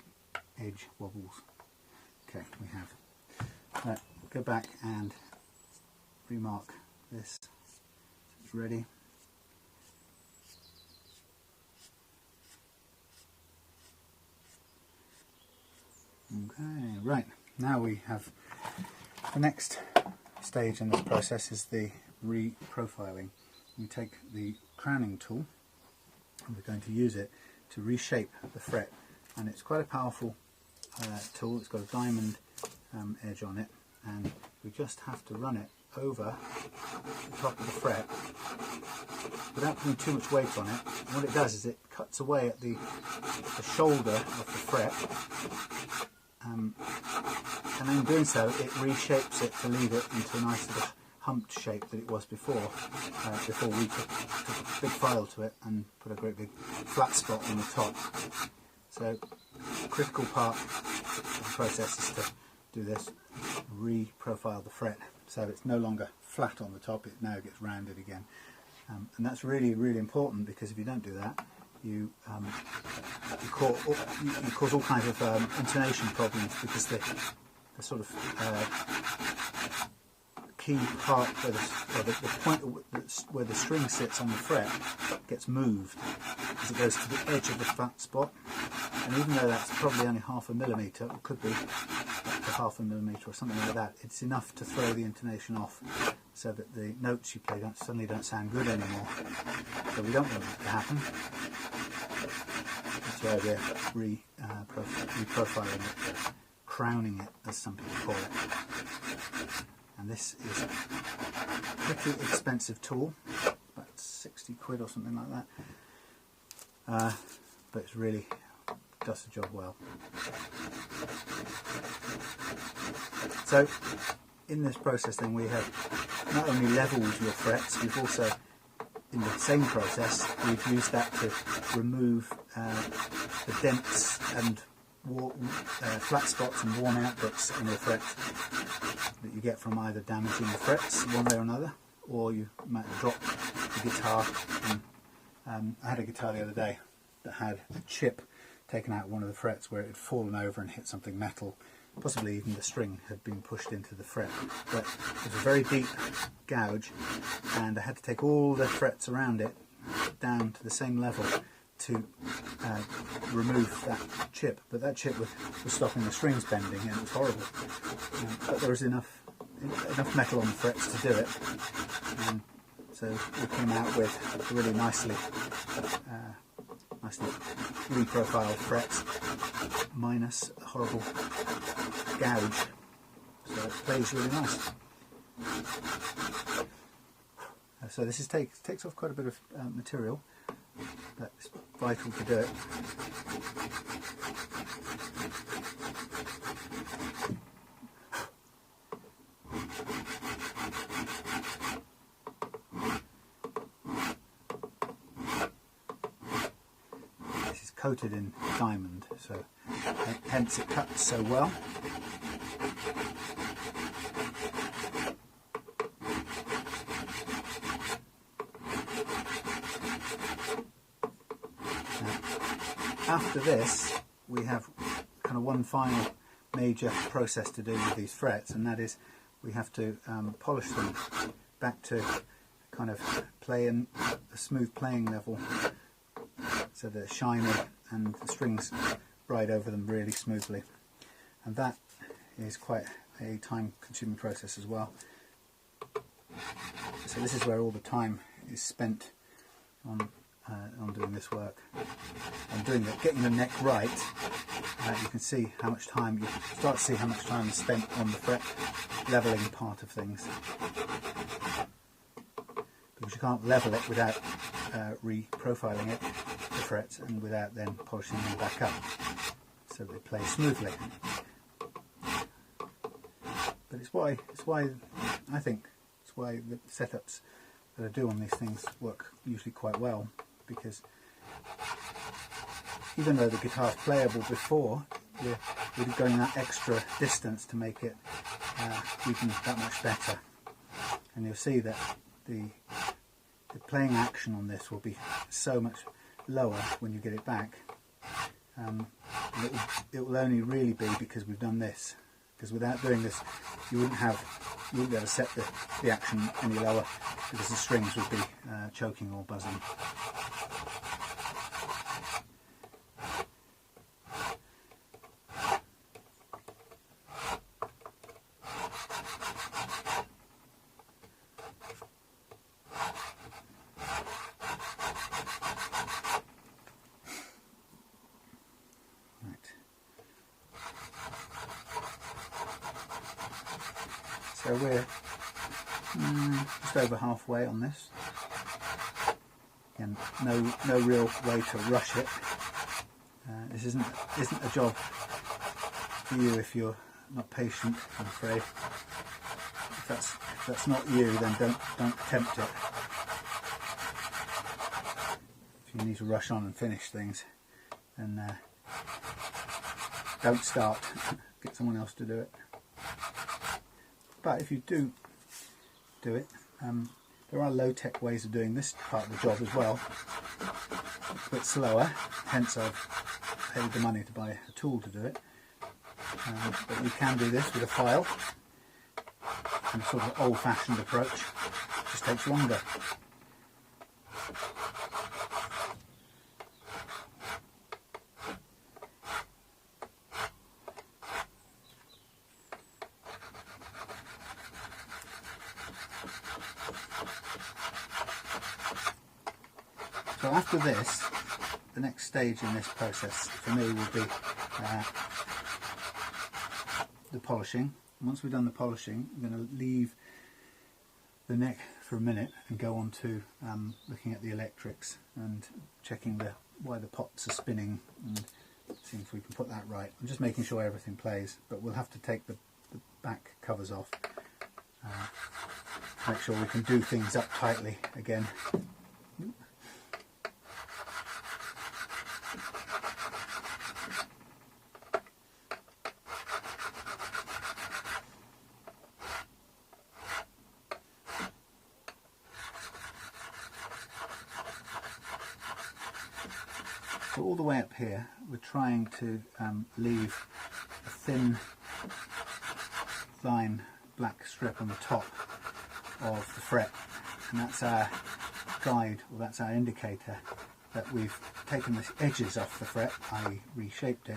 edge wobbles. Okay, we have. Right, go back and remark this. It's ready. Okay, right, now we have the next stage in this process is the reprofiling. We take the crowning tool and we're going to use it to reshape the fret, and it's quite a powerful tool. It's got a diamond edge on it, and we just have to run it over the top of the fret without putting too much weight on it. And what it does is it cuts away at the shoulder of the fret, and in doing so it reshapes it to leave it into a nice sort of humped shape that it was before, before we took a big file to it and put a great big flat spot on the top. So the critical part of the process is to do this re-profile the fret so it's no longer flat on the top, it now gets rounded again. And that's really, really important, because if you don't do that, you cause all kinds of intonation problems, because the sort of key part where the point where the string sits on the fret gets moved as it goes to the edge of the flat spot. And even though that's probably only 1/2 millimetre, it could be up to 1/2 millimetre or something like that, it's enough to throw the intonation off, so that the notes you play suddenly don't sound good anymore. So we don't want that to happen. That's why we're reprofiling it, crowning it, as some people call it. And this is a pretty expensive tool, about 60 quid or something like that. But it's really does the job well. So in this process then, we have not only levelled your frets, we've also, in the same process, we've used that to remove the dents and flat spots and worn out bits in your frets that you get from either damaging the frets one way or another, or you might drop the guitar. And, I had a guitar the other day that had a chip taken out one of the frets where it had fallen over and hit something metal. Possibly even the string had been pushed into the fret. But it was a very deep gouge, and I had to take all the frets around it down to the same level to remove that chip. But that chip was stopping the strings bending, and it was horrible. But there was enough metal on the frets to do it. So we came out with really nicely reprofiled frets, minus a horrible gouge. So it plays really nice. So this takes off quite a bit of material. That's vital to do it. This is coated in diamond, so hence it cuts so well. After this, we have kind of one final major process to do with these frets, and that is we have to polish them back to kind of a smooth playing level, so they're shiny and the strings ride over them really smoothly. And that is quite a time-consuming process as well. So this is where all the time is spent on doing this work. On doing that, getting the neck right, you can see how much time, you start to see how much time is spent on the fret levelling part of things. Because you can't level it without reprofiling it, the frets, and without then polishing them back up so they play smoothly. But it's why I think it's why the setups that I do on these things work usually quite well, because even though the guitar's playable before, you're going that extra distance to make it even that much better. And you'll see that the playing action on this will be so much lower when you get it back. It will only really be because we've done this. Because without doing this, you wouldn't be able to set the action any lower, because the strings would be choking or buzzing. So we're just over halfway on this, and no real way to rush it. This isn't a job for you if you're not patient, I'm afraid. If that's not you, then don't attempt it. If you need to rush on and finish things, then don't start. Get someone else to do it. But if you do it, there are low-tech ways of doing this part of the job as well. A bit slower, hence I've paid the money to buy a tool to do it. But you can do this with a file, and a sort of old-fashioned approach. It just takes longer. So after this, the next stage in this process for me will be the polishing. And once we've done the polishing, I'm going to leave the neck for a minute and go on to looking at the electrics and checking why the pots are spinning and seeing if we can put that right. I'm just making sure everything plays, but we'll have to take the back covers off to make sure we can do things up tightly again. So all the way up here, we're trying to leave a thin line black strip on the top of the fret, and that's our guide, or that's our indicator that we've taken the edges off the fret, i.e. reshaped it,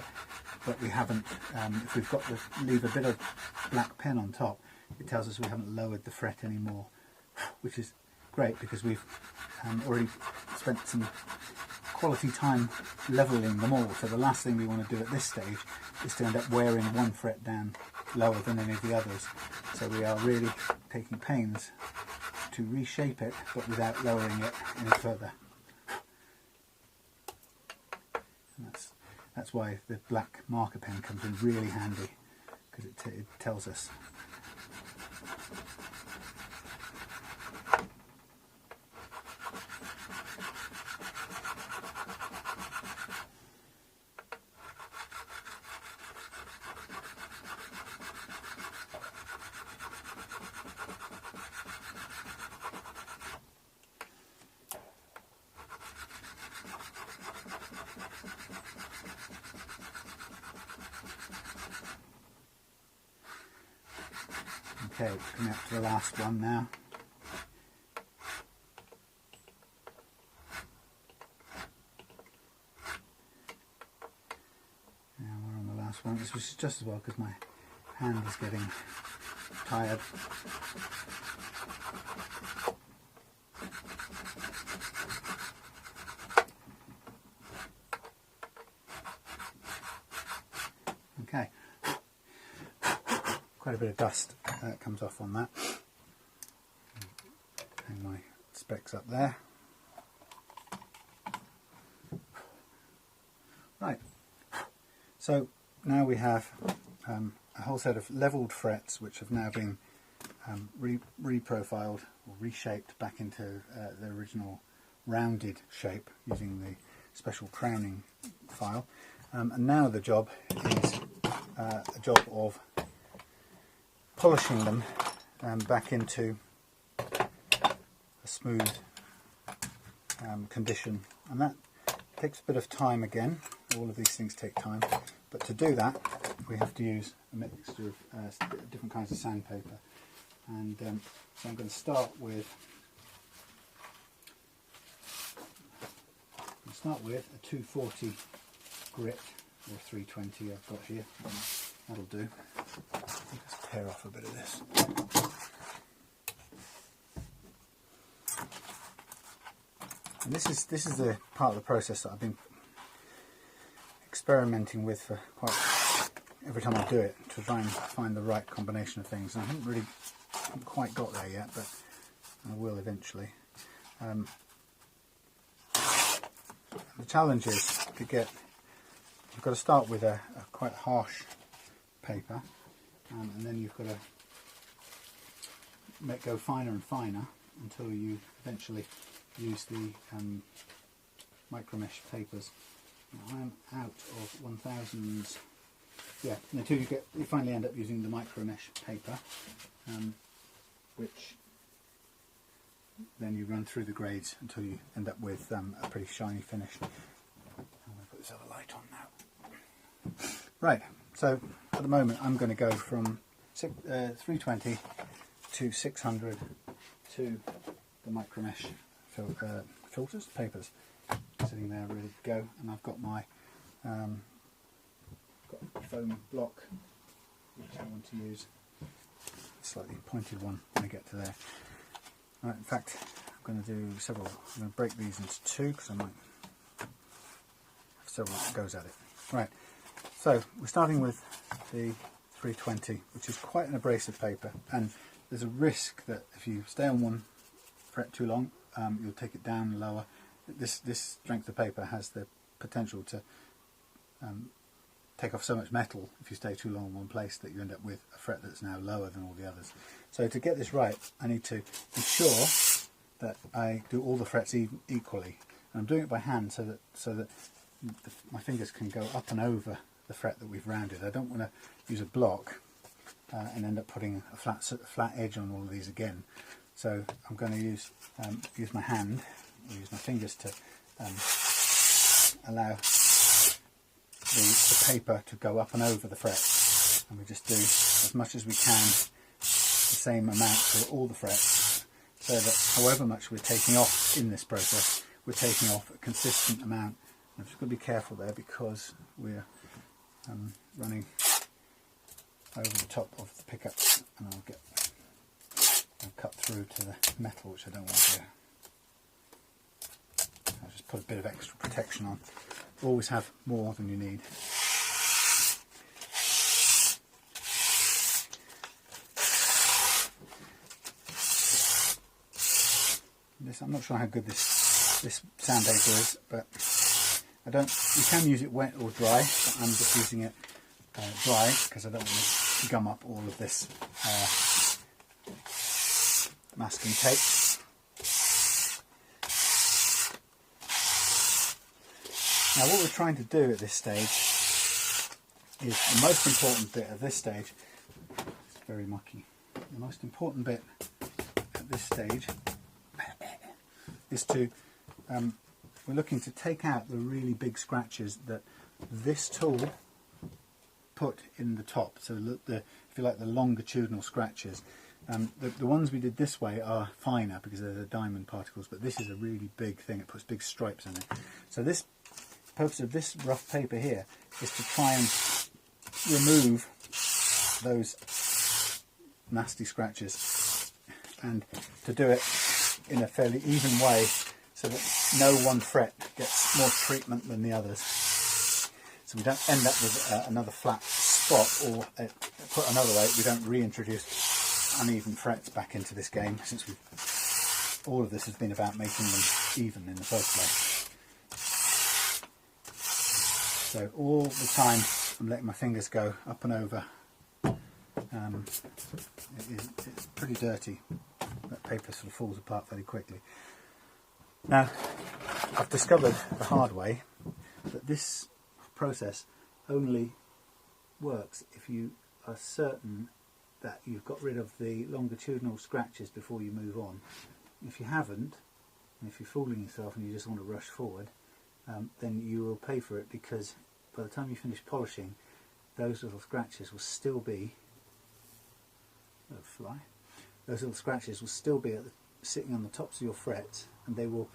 but we haven't, if we've got to leave a bit of black pen on top, it tells us we haven't lowered the fret anymore, which is great because we've already spent some quality time levelling them all. So the last thing we want to do at this stage is to end up wearing one fret down lower than any of the others. So we are really taking pains to reshape it, but without lowering it any further. And that's why the black marker pen comes in really handy, because it tells us. Okay, coming up to the last one now. Now we're on the last one. This was just as well because my hand is getting tired. Okay. Quite a bit of dust comes off on that. Hang my specs up there. Right, so now we have a whole set of levelled frets which have now been reprofiled or reshaped back into the original rounded shape using the special crowning file. And now the job is a job of polishing them back into a smooth condition, and that takes a bit of time again. All of these things take time, but to do that we have to use a mixture of different kinds of sandpaper, and so I'm going to start with a 240 grit, or 320 I've got here. That'll do. Let's tear off a bit of this. And this is the part of the process that I've been experimenting with for every time I do it, to try and find the right combination of things. And I haven't quite got there yet, but I will eventually. The challenge is to get. You've got to start with a quite harsh paper, and then you've got to go finer and finer until you eventually use the micro mesh papers. Now, I'm out of 1000s yeah, until you finally end up using the micro mesh paper, which then you run through the grades until you end up with a pretty shiny finish. I'm going to put this other light on now. Right, so at the moment I'm going to go from 320 to 600 to the micro mesh filters, papers, sitting there ready to go, and I've got my foam block which I want to use, a slightly pointed one when I get to there. Right, in fact I'm going to do several. I'm going to break these into two because I might have several that goes at it. Right, so we're starting with the 320, which is quite an abrasive paper, and there's a risk that if you stay on one fret too long, you'll take it down lower. This strength of paper has the potential to take off so much metal if you stay too long in one place that you end up with a fret that's now lower than all the others. So to get this right, I need to ensure that I do all the frets equally, and I'm doing it by hand so that my fingers can go up and over the fret that we've rounded. I don't want to use a block and end up putting a flat edge on all of these again. So I'm going to use my hand, or use my fingers to allow the paper to go up and over the fret, and we just do as much as we can, the same amount for all the frets, so that however much we're taking off in this process, we're taking off a consistent amount. I'm just going to be careful there because we're running over the top of the pickup, and I'll cut through to the metal, which I don't want to do. I'll just put a bit of extra protection on. Always have more than you need. I'm not sure how good this sandpaper is, but you can use it wet or dry, but I'm just using it dry because I don't want to gum up all of this masking tape. Now what we're trying to do at this stage is the most important bit at this stage. It's very mucky. The most important bit at this stage is to we're looking to take out the really big scratches that this tool put in the top. So if you like, the longitudinal scratches. The ones we did this way are finer because they're the diamond particles, but this is a really big thing. It puts big stripes in it. So the purpose of this rough paper here is to try and remove those nasty scratches, and to do it in a fairly even way so that no one fret gets more treatment than the others, so we don't end up with another flat spot, or put another way, we don't reintroduce uneven frets back into this game, since all of this has been about making them even in the first place. So all the time I'm letting my fingers go up and over. It's pretty dirty. That paper sort of falls apart very quickly. Now, I've discovered the hard way that this process only works if you are certain that you've got rid of the longitudinal scratches before you move on. If you haven't, and if you're fooling yourself and you just want to rush forward, then you will pay for it, because by the time you finish polishing, those little scratches will still be those little scratches will still be sitting on the tops of your frets, and they will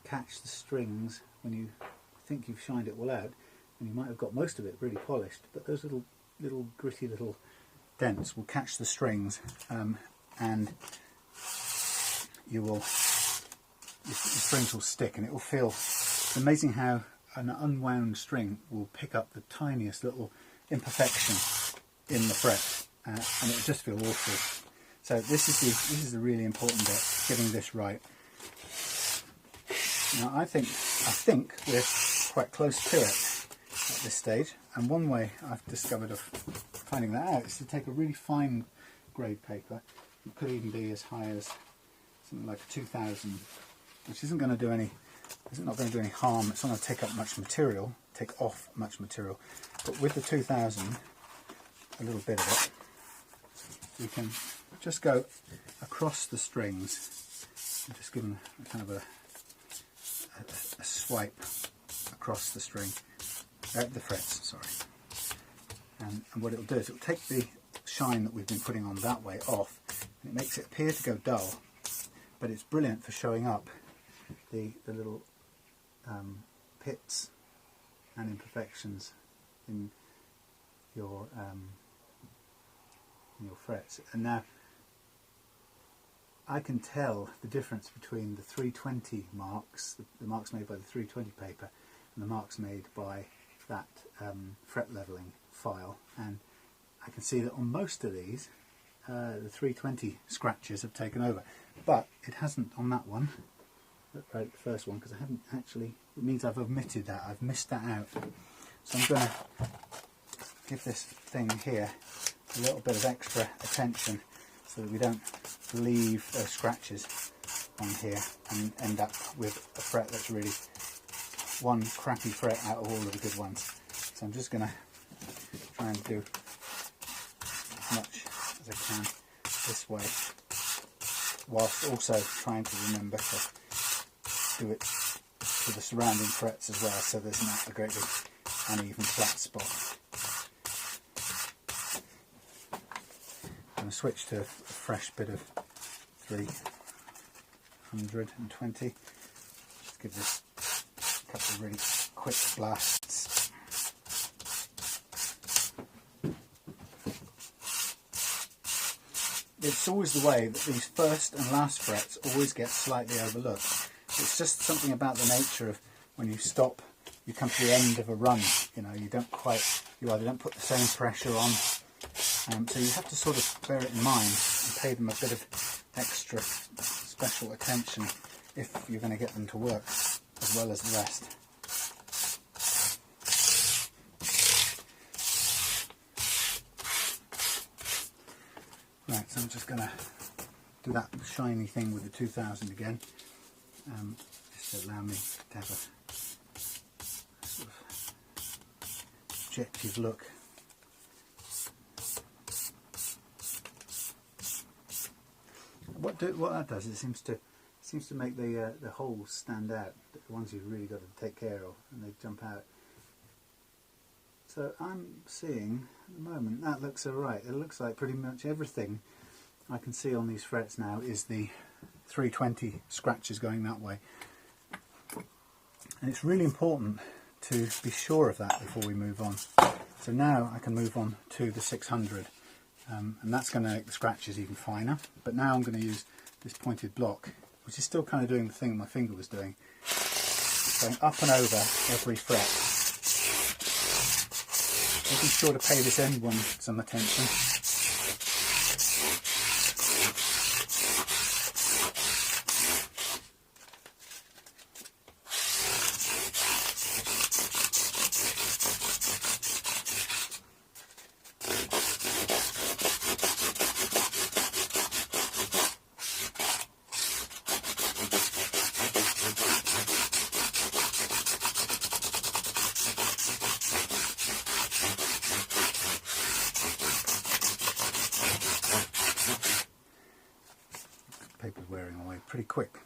catch the strings when you think you've shined it all out, and you might have got most of it really polished, but those little gritty little dents will catch the strings, and your strings will stick, and it will feel. It's amazing how an unwound string will pick up the tiniest little imperfection in the fret, and it will just feel awful. So this is the really important bit, getting this right. Now I think we're quite close to it at this stage, and one way I've discovered of finding that out is to take a really fine grade paper. It could even be as high as something like 2000, which isn't going to do any. It's not going to do any harm. It's not going to take off much material, but with the 2000, a little bit of it. You can just go across the strings and just give them a kind of a swipe across the string, the frets, sorry. And what it'll do is it'll take the shine that we've been putting on that way off, and it makes it appear to go dull, but it's brilliant for showing up the little pits and imperfections in your frets. And now I can tell the difference between the 320 marks, the marks made by the 320 paper, and the marks made by that fret leveling file, and I can see that on most of these the 320 scratches have taken over, but it hasn't on that one, right, the first one, because I haven't actually, it means I've omitted that, I've missed that out. So I'm going to give this thing here a little bit of extra attention so that we don't leave those scratches on here and end up with a fret that's really one crappy fret out of all of the good ones. So I'm just going to try and do as much as I can this way, whilst also trying to remember to do it to the surrounding frets as well, so there's not a great big uneven flat spot. I'm going to switch to a fresh bit of 320. Just give this a couple of really quick blasts. It's always the way that these first and last frets always get slightly overlooked. It's just something about the nature of when you stop, you come to the end of a run, you know, you either don't put the same pressure on, so you have to sort of bear it in mind and pay them a bit of extra special attention if you're going to get them to work as well as the rest. Right, so I'm just going to do that shiny thing with the 2000 again, just to allow me to have a sort of objective look. What that does is it seems to make the holes stand out, the ones you've really got to take care of, and they jump out. So I'm seeing at the moment that looks alright. It looks like pretty much everything I can see on these frets now is the 320 scratches going that way. And it's really important to be sure of that before we move on. So now I can move on to the 600. And that's going to make the scratches even finer. But now I'm going to use this pointed block, which is still kind of doing the thing my finger was doing, going up and over every fret. Making sure to pay this end one some attention. Paper's wearing away pretty quick.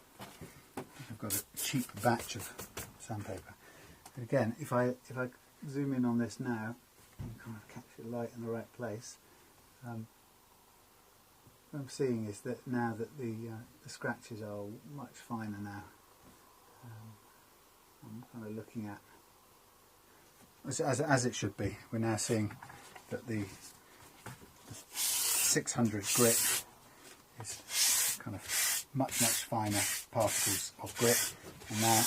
I've got a cheap batch of sandpaper. But again, if I zoom in on this now and kind of catch the light in the right place, what I'm seeing is that now that the scratches are much finer now. I'm kind of looking at as it should be. We're now seeing that the 600 grit is kind of much finer particles of grit, and now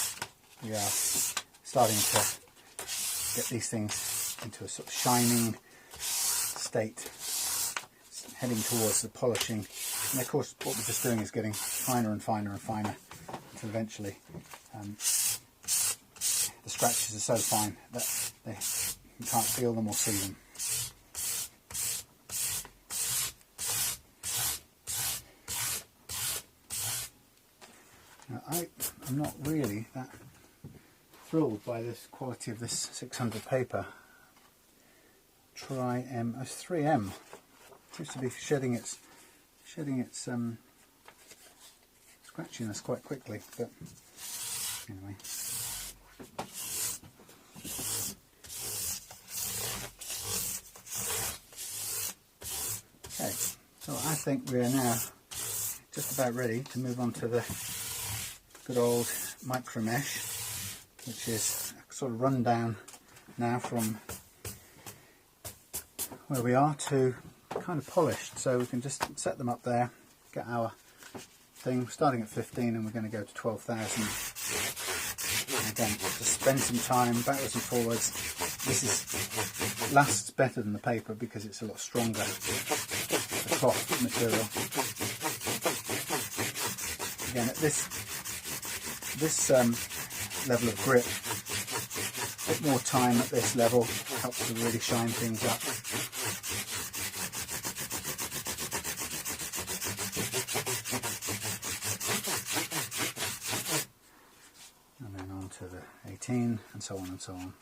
we are starting to get these things into a sort of shining state, heading towards the polishing. And of course what we're just doing is getting finer and finer and finer until eventually the scratches are so fine that you can't feel them or see them. Now, I'm not really that thrilled by this quality of this 600 paper. Tri-M, it's 3M. Seems to be shedding its scratchiness quite quickly, but anyway. Okay, so I think we're now just about ready to move on to the good old micro mesh, which is a sort of rundown now from where we are to kind of polished. So we can just set them up there, get our thing starting at 15, and we're going to go to 12,000. Again, just spend some time backwards and forwards. This lasts better than the paper because it's a lot stronger, the cloth material. Again, at this level of grip, a bit more time at this level helps to really shine things up. And then on to the 18, and so on and so on.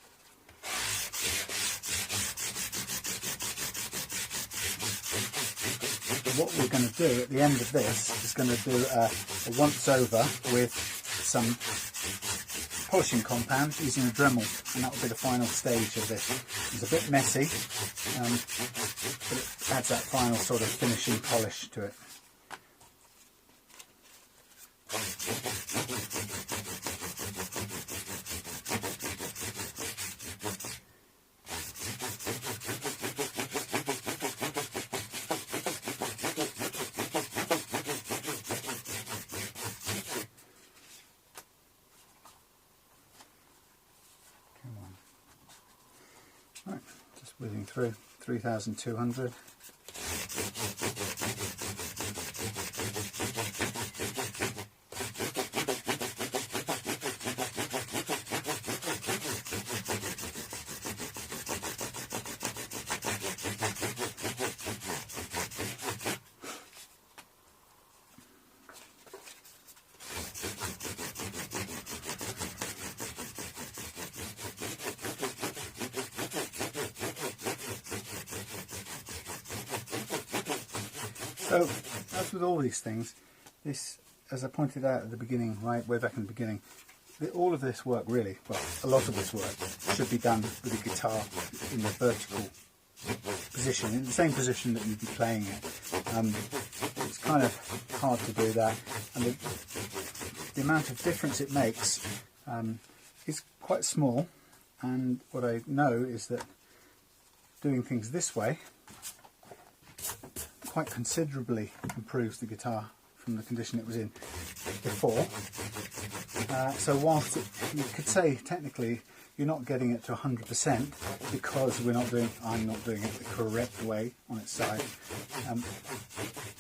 What we're going to do at the end of this is going to do a once over with some polishing compound using a Dremel, and that will be the final stage of this. It's a bit messy, but it adds that final sort of finishing polish to it. Right, just whizzing through 3,200. So, as with all these things, this, as I pointed out at the beginning, right, way back in the beginning, all of this work really, well, a lot of this work should be done with the guitar in the vertical position, in the same position that you'd be playing it. It's kind of hard to do that, and the amount of difference it makes is quite small, and what I know is that doing things this way quite considerably improves the guitar from the condition it was in before. So whilst you could say technically you're not getting it to 100% because I'm not doing it the correct way on its side,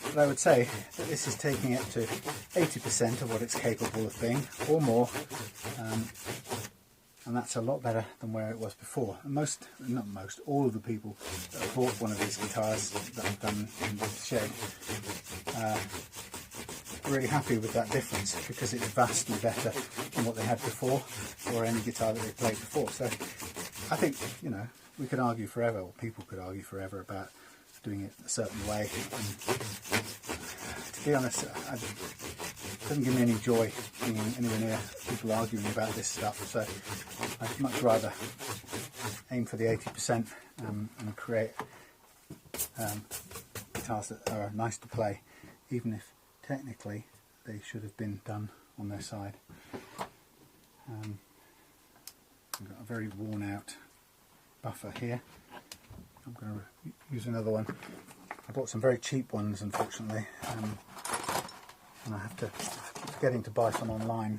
but I would say that this is taking it to 80% of what it's capable of being, or more, and that's a lot better than where it was before. And all of the people that have bought one of these guitars that I've done in the shed are really happy with that difference, because it's vastly better than what they had before, or any guitar that they played before. So I think, you know, we could argue forever, or people could argue forever about doing it a certain way. And to be honest, it doesn't give me any joy being anywhere near people arguing about this stuff, so I'd much rather aim for the 80% and create guitars that are nice to play, even if technically they should have been done on their side. I've got a very worn out buffer here. I'm going to use another one. I bought some very cheap ones, unfortunately, and I have to keep forgetting to buy some online.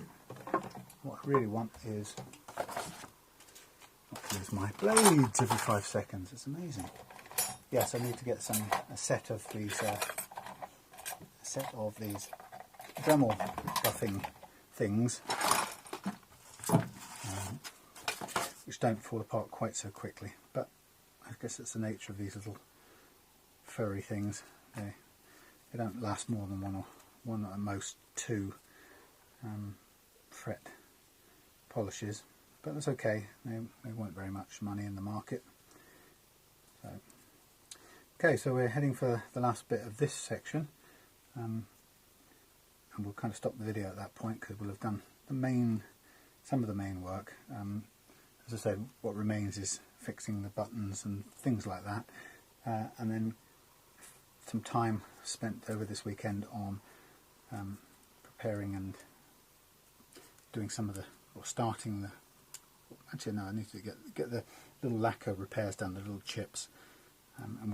What I really want is not to lose my blades every 5 seconds. It's amazing. Yes, I need to get a set of these Dremel buffing things, which don't fall apart quite so quickly. But I guess it's the nature of these little furry things. They don't last more than one at most two fret polishes, but that's okay. They weren't very much money in the market, so Okay, so we're heading for the last bit of this section, and we'll kind of stop the video at that point because we'll have done some of the main work. As I said, what remains is fixing the buttons and things like that, and then some time spent over this weekend on preparing and doing some of the, or starting the, actually no, I need to get the little lacquer repairs done, the little chips, and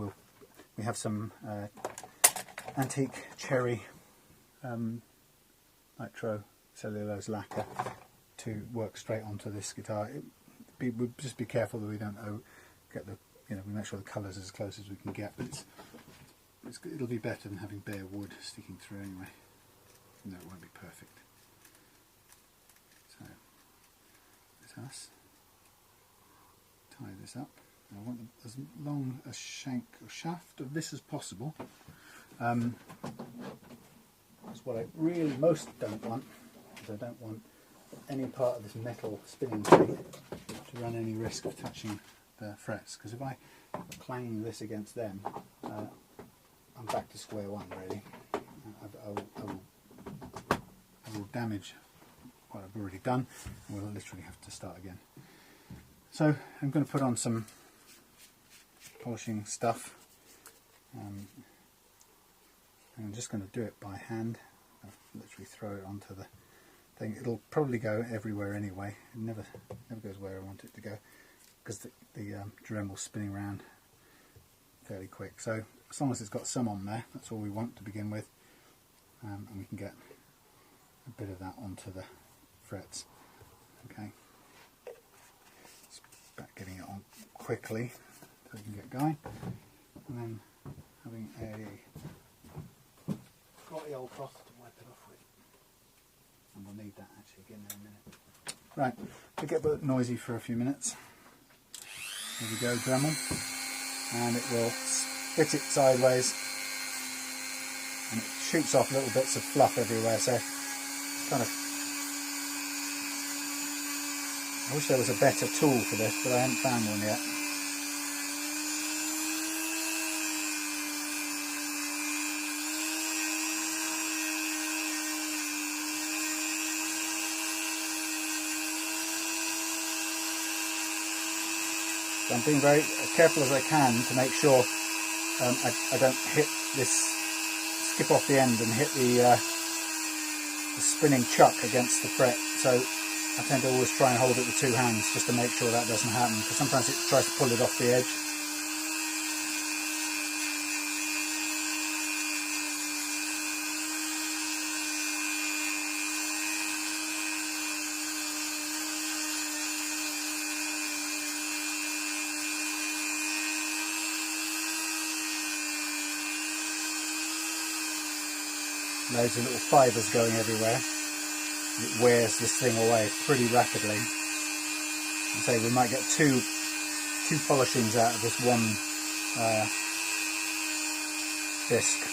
we have some antique cherry nitro cellulose lacquer to work straight onto this guitar. We'll just be careful that we don't get the, we make sure the colours are as close as we can get, but it'll be better than having bare wood sticking through anyway. No, it won't be perfect. So let us tie this up. I want as long a shank or shaft of this as possible. That's what I really most don't want, because I don't want any part of this metal spinning plate to run any risk of touching the frets, because if I clang this against them, I'm back to square one really. I will damage what I've already done, and we'll literally have to start again. So I'm going to put on some polishing stuff. I'm just going to do it by hand. I'll literally throw it onto the thing. It'll probably go everywhere anyway. It never goes where I want it to go, because the Dremel's spinning around fairly quick. So as long as it's got some on there, that's all we want to begin with, and we can get a bit of that onto the frets. Okay, it's about getting it on quickly so we can get going, and then having a grotty old cloth to wipe it off with, and we'll need that actually again in a minute. Right, to get a bit noisy for a few minutes. Here we go, Dremel, and it will spit it sideways, and it shoots off little bits of fluff everywhere, so kind of, I wish there was a better tool for this, but I haven't found one yet. So I'm being very careful as I can to make sure I don't hit this, skip off the end and hit the spinning chuck against the fret. So I tend to always try and hold it with two hands just to make sure that doesn't happen, because sometimes it tries to pull it off the edge. Loads of little fibres going everywhere. It wears this thing away pretty rapidly. And so we might get two polishings out of this one disc.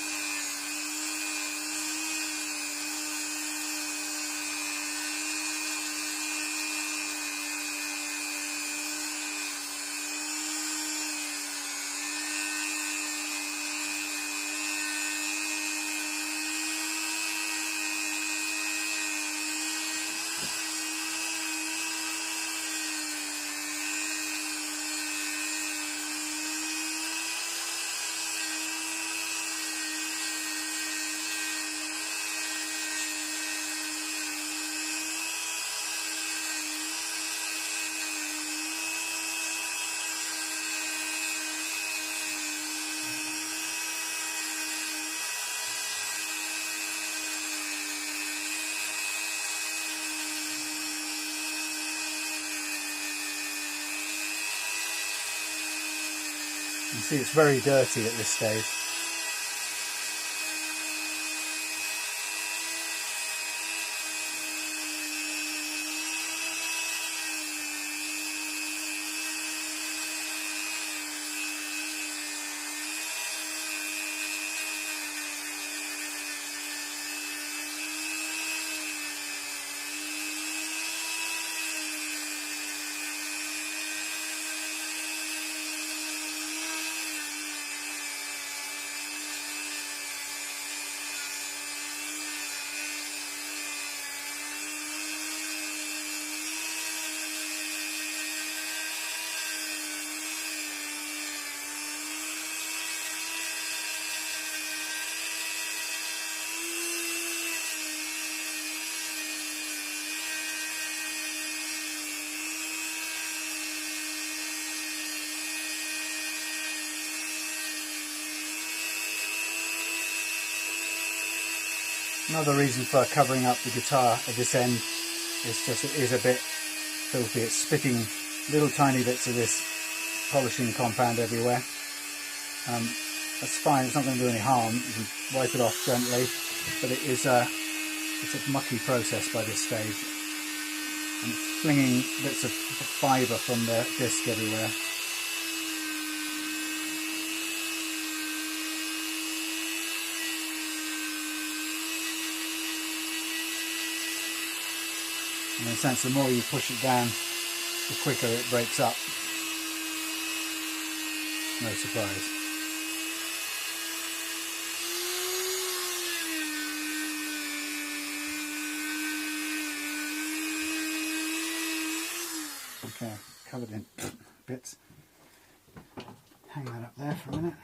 You see it's very dirty at this stage. Another reason for covering up the guitar at this end is just it is a bit filthy. It's spitting little tiny bits of this polishing compound everywhere. That's fine, it's not going to do any harm. You can wipe it off gently, but it's a mucky process by this stage. And it's flinging bits of fibre from the disc everywhere. And in a sense, the more you push it down, the quicker it breaks up. No surprise. Okay, covered in bits. Hang that up there for a minute.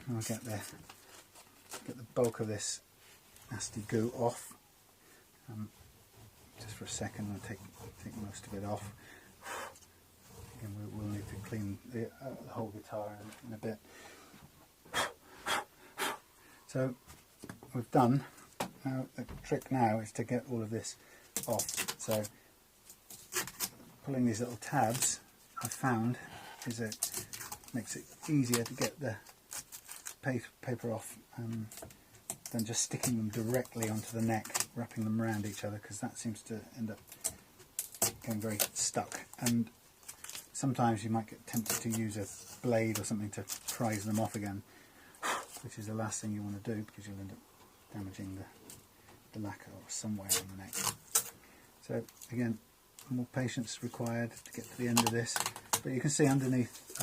I'll get the bulk of this nasty goo off. Just for a second, I'll take most of it off. Again, we'll need to clean the whole guitar in a bit. So we've done. Now the trick now is to get all of this off. So pulling these little tabs, I found, makes it easier to get the paper off than just sticking them directly onto the neck, wrapping them around each other, because that seems to end up getting very stuck. And sometimes you might get tempted to use a blade or something to prise them off again, which is the last thing you want to do, because you'll end up damaging the lacquer or somewhere on the neck. So again, more patience required to get to the end of this, but you can see underneath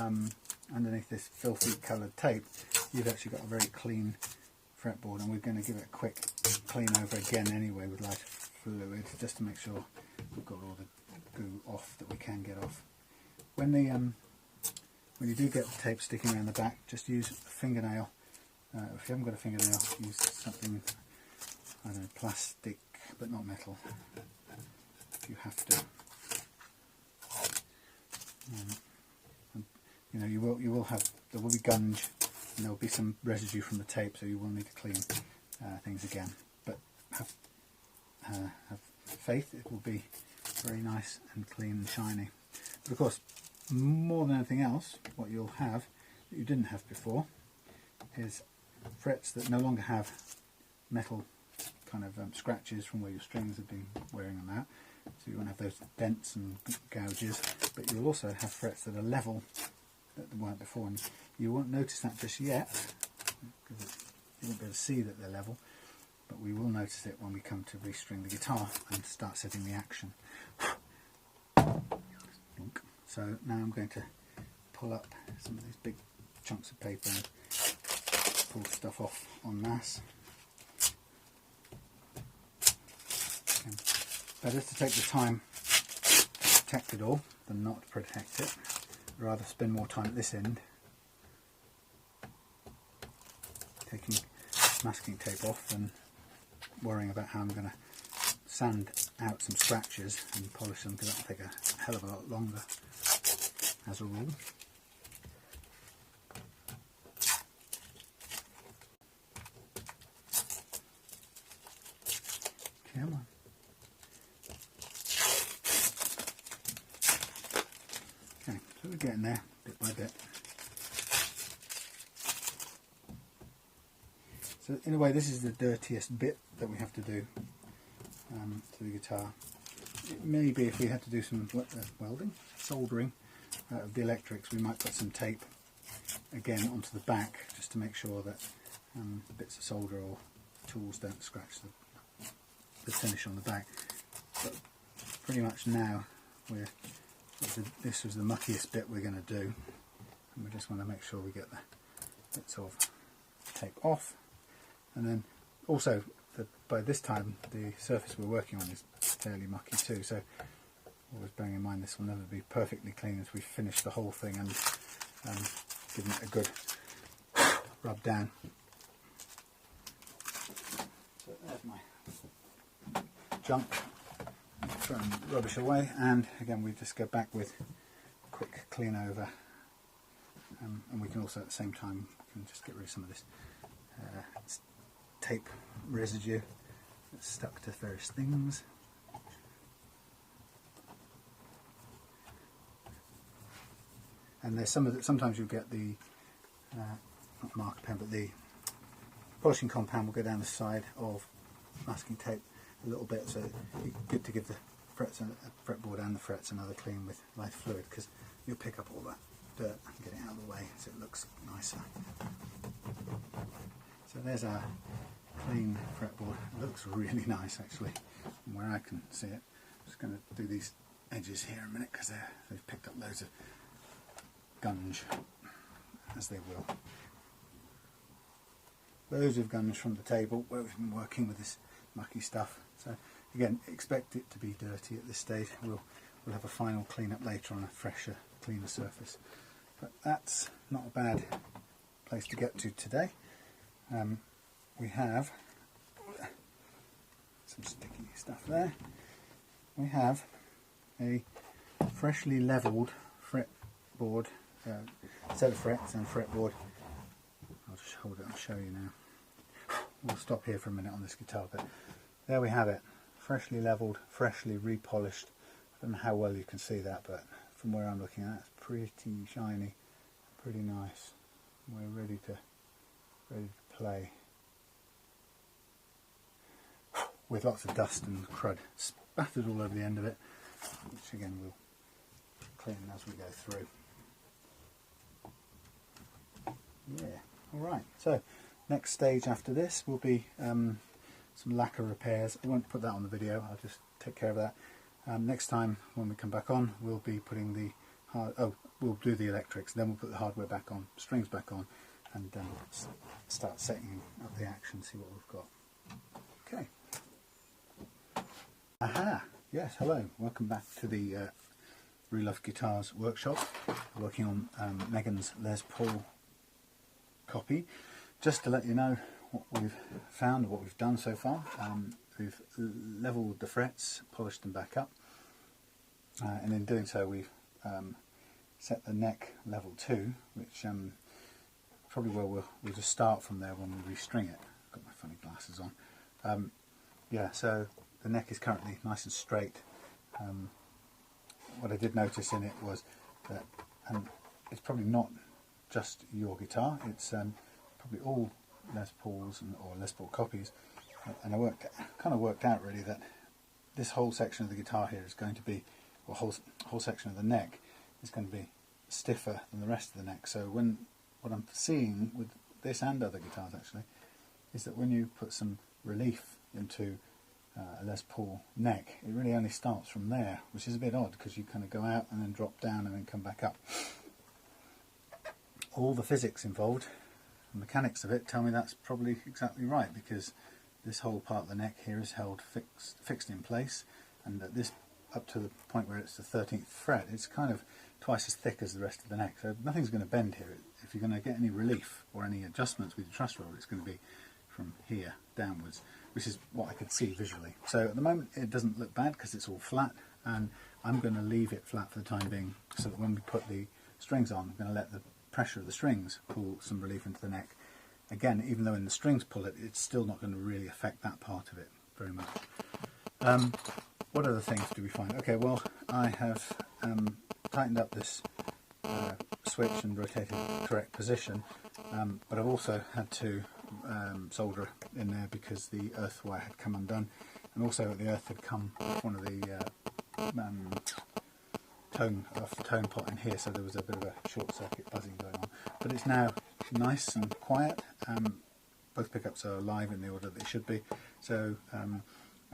this filthy coloured tape, you've actually got a very clean fretboard, and we're going to give it a quick clean over again anyway with lighter fluid, just to make sure we've got all the goo off that we can get off. When you do get the tape sticking around the back, just use a fingernail. If you haven't got a fingernail, use something, I don't know, plastic but not metal, if you have to. You know, there will be gunge, and there will be some residue from the tape, so you will need to clean things again. But have faith, it will be very nice and clean and shiny. But of course, more than anything else, what you'll have that you didn't have before is frets that no longer have metal kind of scratches from where your strings have been wearing them out. So you won't have those dents and gouges, but you'll also have frets that are level that they weren't before, and you won't notice that just yet because you won't be able to see that they're level, but we will notice it when we come to restring the guitar and start setting the action. So now I'm going to pull up some of these big chunks of paper and pull stuff off en masse. Better to take the time to protect it all than not to protect it. I'd rather spend more time at this end taking masking tape off than worrying about how I'm going to sand out some scratches and polish them, because that'll take a hell of a lot longer as a rule. Come on. Okay, so we're getting there bit by bit. So in a way, this is the dirtiest bit that we have to do to the guitar. It may be if we had to do some welding, soldering of the electrics, we might put some tape again onto the back just to make sure that bits of solder or tools don't scratch the finish on the back. But pretty much now this was the muckiest bit we're going to do, and we just want to make sure we get the bits of tape off. And then also, by this time the surface we're working on is fairly mucky too, so always bearing in mind this will never be perfectly clean as we finish the whole thing and giving it a good rub down. So there's my junk, throwing rubbish away, and again we just go back with a quick clean over, and we can also at the same time just get rid of some of this tape residue It's stuck to various things. And there's sometimes you'll get the, not marker pen, but the polishing compound will go down the side of masking tape a little bit, so it's good to give the frets and fretboard and the frets another clean with light fluid, because you'll pick up all that dirt and get it out of the way so it looks nicer. So there's our clean fretboard. It looks really nice actually from where I can see it. I'm just going to do these edges here a minute because they've picked up loads of gunge, as they will. Loads of gunge from the table where we've been working with this mucky stuff. So again, expect it to be dirty at this stage. We'll have a final clean up later on a fresher, cleaner surface. But that's not a bad place to get to today. We have some sticky stuff there. We have a freshly levelled fretboard, set of frets and fretboard. I'll just hold it and show you now. We'll stop here for a minute on this guitar, but there we have it. Freshly levelled, freshly repolished. I don't know how well you can see that, but from where I'm looking at, it's pretty shiny, pretty nice. We're ready to play. With lots of dust and crud spattered all over the end of it, which again we'll clean as we go through. Yeah, alright, so next stage after this will be some lacquer repairs. I won't put that on the video, I'll just take care of that. Next time when we come back on, we'll be putting the we'll do the electrics, then we'll put the hardware back on, strings back on, and start setting up the action, see what we've got. Okay. Aha! Yes, hello. Welcome back to the Real Guitars workshop. Working on Megan's Les Paul copy. Just to let you know what we've found, what we've done so far. We've levelled the frets, polished them back up, and in doing so we've set the neck level 2, which probably we'll just start from there when we restring it. I've got my funny glasses on. Yeah, so the neck is currently nice and straight. What I did notice in it was that, and it's probably not just your guitar, it's probably all Les Pauls or Les Paul copies, and I kind of worked out really that this whole section of the guitar here is going to be, or whole section of the neck is going to be stiffer than the rest of the neck. So what I'm seeing with this and other guitars actually is that when you put some relief into a Les Paul neck, it really only starts from there, which is a bit odd because you kind of go out and then drop down and then come back up. All the physics involved, the mechanics of it, tell me that's probably exactly right, because this whole part of the neck here is held fixed in place, and at this, up to the point where it's the 13th fret, it's kind of twice as thick as the rest of the neck, so nothing's going to bend here. If you're going to get any relief or any adjustments with your truss roll, it's going to be from here downwards, which is what I could see visually. So at the moment it doesn't look bad because it's all flat, and I'm going to leave it flat for the time being, so that when we put the strings on, I'm going to let the pressure of the strings pull some relief into the neck. Again, even though when the strings pull it, it's still not going to really affect that part of it very much. What other things do we find? Okay, well, I have tightened up this switch and rotated the correct position, but I've also had to solder in there because the earth wire had come undone, and also the earth had come off one of the tone pot in here, so there was a bit of a short circuit buzzing going on. But it's now nice and quiet. Both pickups are live in the order they should be, so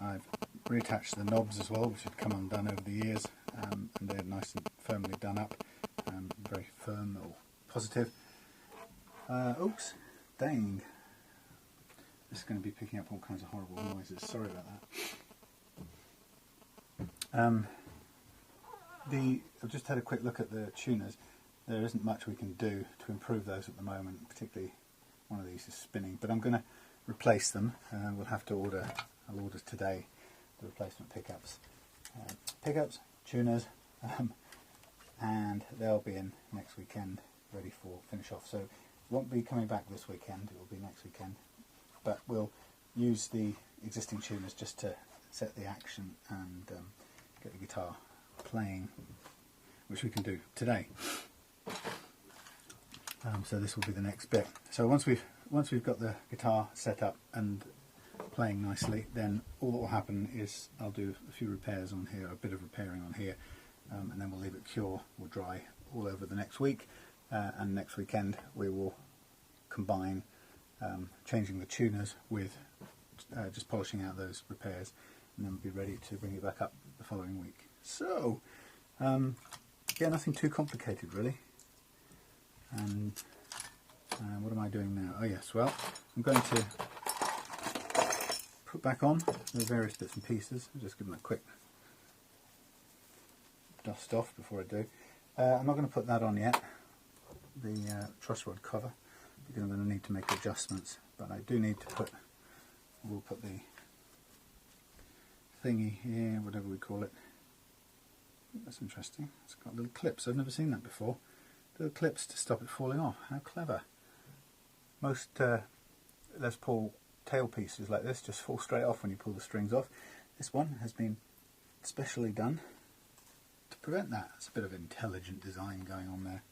I've reattached the knobs as well, which had come undone over the years, and they're nice and firmly done up, very firm or positive. Oops, dang. This is going to be picking up all kinds of horrible noises, sorry about that. I've just had a quick look at the tuners. There isn't much we can do to improve those at the moment, particularly one of these is spinning, but I'm going to replace them. We'll have to I'll order today the replacement pickups. Tuners, and they'll be in next weekend, ready for finish off. So it won't be coming back this weekend, it will be next weekend. But we'll use the existing tuners just to set the action and get the guitar playing, which we can do today. So this will be the next bit. So once we've got the guitar set up and playing nicely, then all that will happen is I'll do a few repairs on here, a bit of repairing on here, and then we'll leave it cure or dry all over the next week, and next weekend we will combine changing the tuners with just polishing out those repairs, and then we'll be ready to bring it back up the following week. So yeah, nothing too complicated really. And what am I doing now? Oh yes, well, I'm going to put back on the various bits and pieces. I'll just give them a quick dust off before I do. I'm not going to put that on yet, the truss rod cover, because I'm going to need to make adjustments, but I do need to put, we'll put the thingy here, whatever we call it. That's interesting. It's got little clips. I've never seen that before. Little clips to stop it falling off. How clever. Most Les Paul tail pieces like this just fall straight off when you pull the strings off. This one has been specially done to prevent that. It's a bit of intelligent design going on there.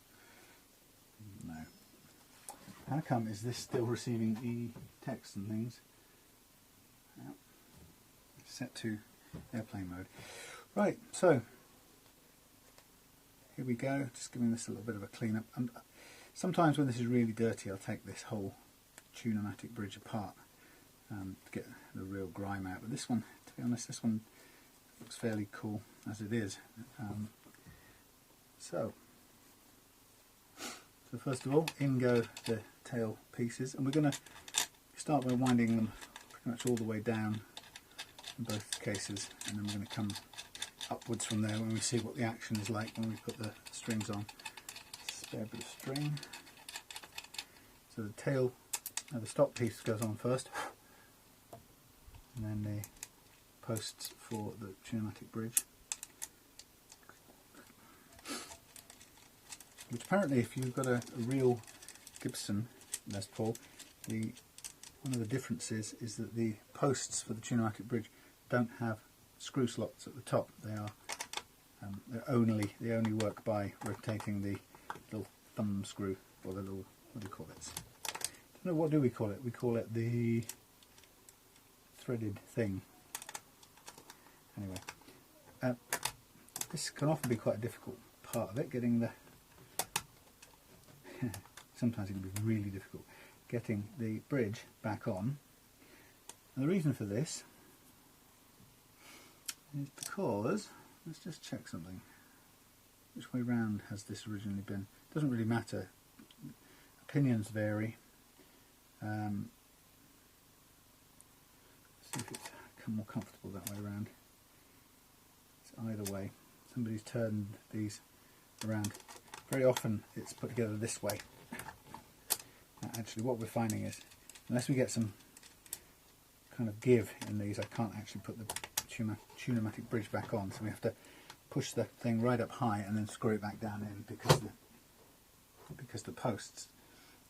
No. How come is this still receiving e-text and things? Well, set to airplane mode. Right, so here we go, just giving this a little bit of a clean up. And sometimes when this is really dirty, I'll take this whole Tune-o-matic bridge apart to get the real grime out. But this one, to be honest, this one looks fairly cool as it is. So first of all, in go the tail pieces, and we're going to start by winding them pretty much all the way down in both cases, and then we're going to come upwards from there when we see what the action is like when we put the strings on. Spare bit of string. So the tail, the stop piece goes on first, and then the posts for the Tune-o-matic bridge. Which apparently, if you've got a real Gibson Les Paul, one of the differences is that the posts for the Tune-o-matic bridge don't have screw slots at the top. They are they only work by rotating the little thumb screw, or the little, what do you call it? I don't know, what do we call it? We call it the threaded thing. Anyway, this can often be quite a difficult part of it, getting the sometimes it can be really difficult getting the bridge back on. And the reason for this is because, let's just check something. Which way round has this originally been? It doesn't really matter. Opinions vary. See if it's more comfortable that way around. It's either way. Somebody's turned these around. Very often it's put together this way. Actually, what we're finding is, unless we get some kind of give in these, I can't actually put the Tune-o-matic bridge back on, so we have to push the thing right up high and then screw it back down in, because the posts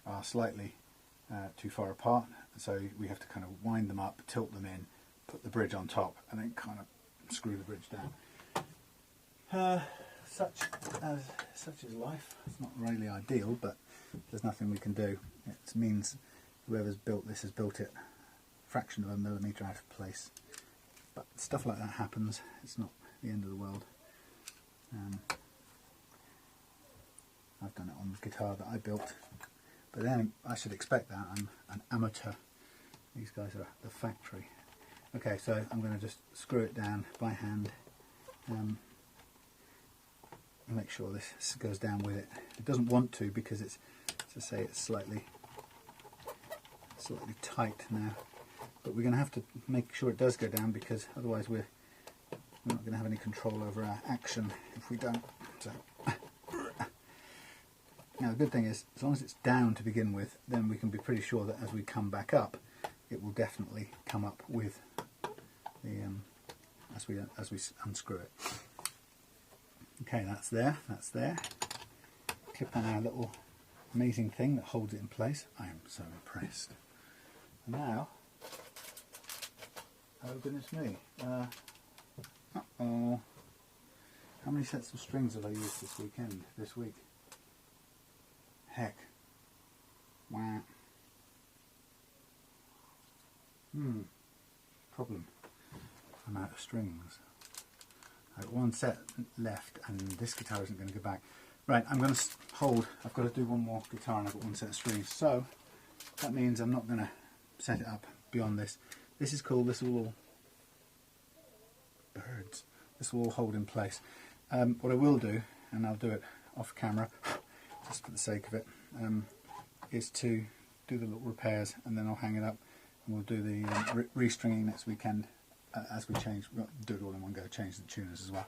are slightly too far apart, so we have to kind of wind them up, tilt them in, put the bridge on top, and then kind of screw the bridge down. Such is life. It's not really ideal, but there's nothing we can do. It means whoever's built this has built it a fraction of a millimetre out of place. But stuff like that happens. It's not the end of the world. I've done it on the guitar that I built, but then I should expect that. I'm an amateur. These guys are the factory. Okay, so I'm going to just screw it down by hand. Make sure this goes down with it. It doesn't want to, because it's, as I say, it's slightly tight now. But we're going to have to make sure it does go down, because otherwise we're not going to have any control over our action if we don't. So now the good thing is, as long as it's down to begin with, then we can be pretty sure that as we come back up, it will definitely come up with the as we unscrew it. Okay, that's there, that's there. Clip on our little amazing thing that holds it in place. I am so impressed. And now, Oh goodness me. Uh-oh. How many sets of strings have I used this week? Heck. Wow. Problem. I'm out of strings. I've got one set left and this guitar isn't going to go back. Right, I'm going to hold. I've got to do one more guitar and I've got one set of strings. So that means I'm not going to set it up beyond this. This is cool. This will all... birds. This will all hold in place. What I will do, and I'll do it off camera, just for the sake of it, is to do the little repairs and then I'll hang it up and we'll do the restringing next weekend as we change. We'll do it all in one go, change the tuners as well.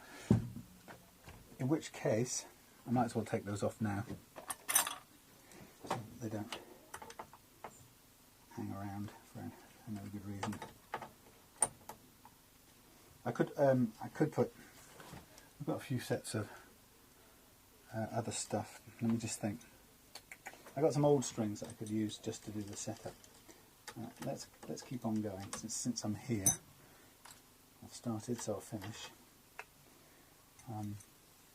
In which case, I might as well take those off now so they don't hang around for no good reason. I could put... I've got a few sets of other stuff. Let me just think. I've got some old strings that I could use just to do the setup. Let's keep on going since I'm here. I've started, so I'll finish.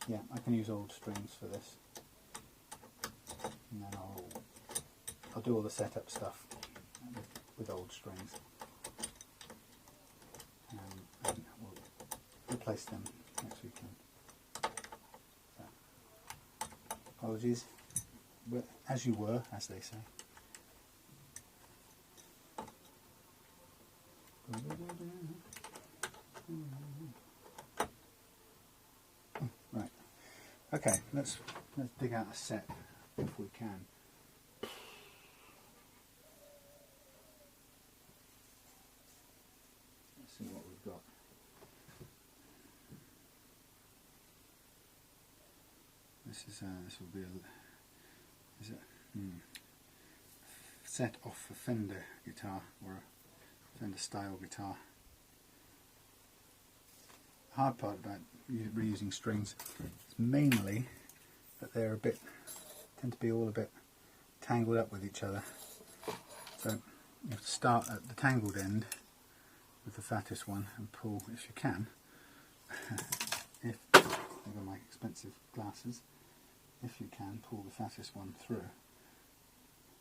Yeah, I can use old strings for this, and then I'll do all the setup stuff with old strings, and we'll replace them next weekend. So, apologies, but as you were, as they say. Right. Okay, let's dig out a set if we can. Let's see what we've got. This will be a set off a Fender guitar or a Fender style guitar. The hard part about reusing strings is mainly that they're tend to be all a bit tangled up with each other. So you have to start at the tangled end with the fattest one and pull, if you can, if I've got my expensive glasses, if you can pull the fattest one through,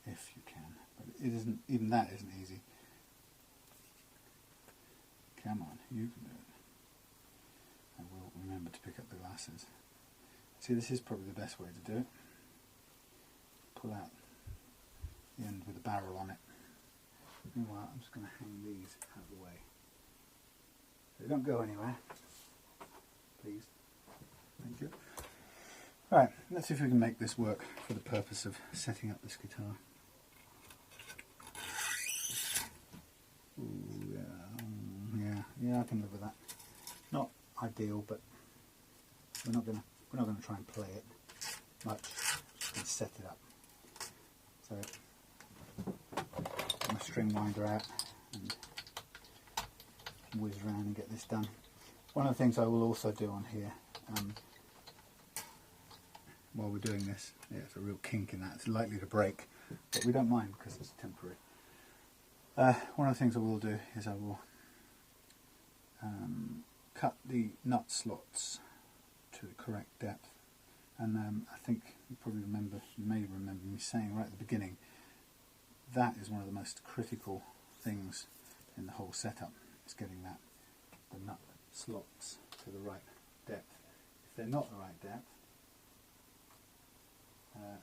if you can, but it isn't, even that isn't easy. Come on, you can do it. I will remember to pick up the glasses. See, this is probably the best way to do it. Pull out the end with a barrel on it. Meanwhile, I'm just going to hang these out of the way. They don't go anywhere. Please. Thank you. Right, let's see if we can make this work for the purpose of setting up this guitar. Ooh, yeah, I can live with that. Not ideal, but we're not going to try and play it much. Just going to set it up. So, get my string winder out and whiz around and get this done. One of the things I will also do on here, while we're doing this, yeah, it's a real kink in that. It's likely to break, but we don't mind because it's temporary. One of the things I will do is I will cut the nut slots to the correct depth, and I think you may remember me saying right at the beginning, that is one of the most critical things in the whole setup, is getting the nut slots to the right depth. If they're not the right depth,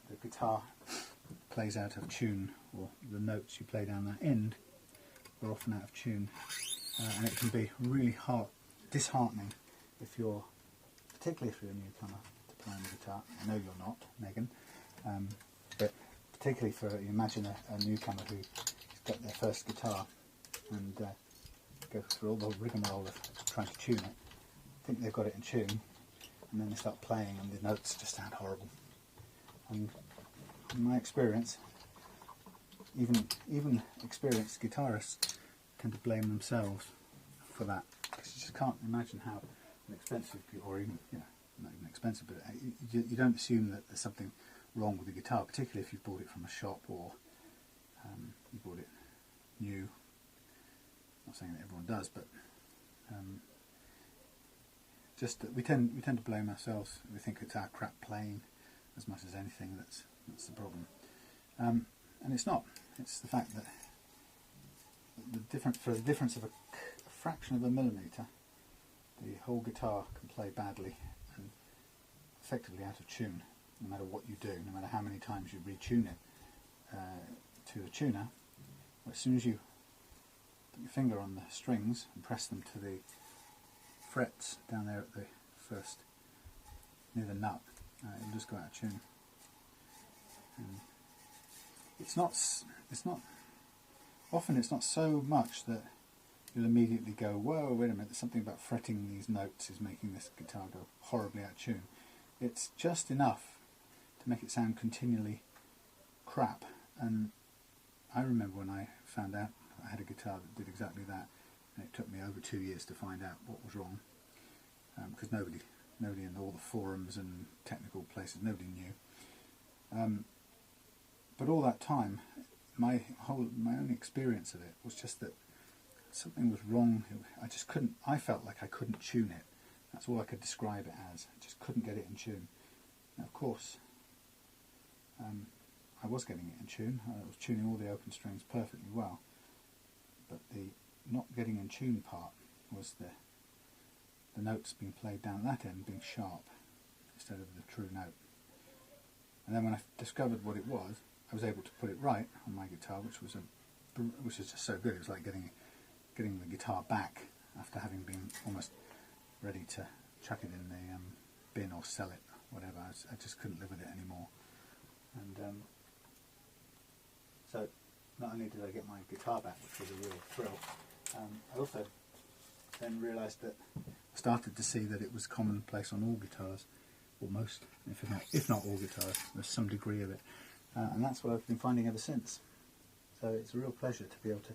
the guitar plays out of tune, or the notes you play down that end are often out of tune, and it can be really disheartening if you're, particularly if you're a newcomer to playing the guitar. I know you're not, Megan, but particularly for, you imagine a newcomer who's got their first guitar and go through all the rigmarole of trying to tune it, think they've got it in tune, and then they start playing and the notes just sound horrible. And in my experience, even experienced guitarists tend to blame themselves for that, because you just can't imagine how an expensive, or even, not even expensive, but you don't assume that there's something wrong with the guitar, particularly if you've bought it from a shop or you bought it new. Not saying that everyone does, but just that we tend to blame ourselves. We think it's our crap playing as much as anything that's the problem, and it's not. It's the fact that for the difference of a fraction of a millimetre, the whole guitar can play badly and effectively out of tune, no matter what you do, no matter how many times you retune it to a tuner. As soon as you put your finger on the strings and press them to the frets down there at the first, near the nut, it'll just go out of tune. And often it's not so much that you'll immediately go, whoa, wait a minute, there's something about fretting these notes is making this guitar go horribly out of tune. It's just enough to make it sound continually crap. And I remember when I found out I had a guitar that did exactly that, and it took me over 2 years to find out what was wrong, because nobody in all the forums and technical places, nobody knew. But all that time, my only experience of it was just that something was wrong. I felt like I couldn't tune it. That's all I could describe it as. I just couldn't get it in tune. Now, of course, I was getting it in tune. I was tuning all the open strings perfectly well, but the not getting in tune part was the notes being played down at that end being sharp instead of the true note. And then when I discovered what it was, I was able to put it right on my guitar, which was just so good. It was like getting the guitar back after having been almost ready to chuck it in the bin or sell it, whatever. I just couldn't live with it anymore. And so not only did I get my guitar back, which was a real thrill, I also then realised that I started to see that it was commonplace on all guitars, or most, if not all guitars. There's some degree of it, and that's what I've been finding ever since. So it's a real pleasure to be able to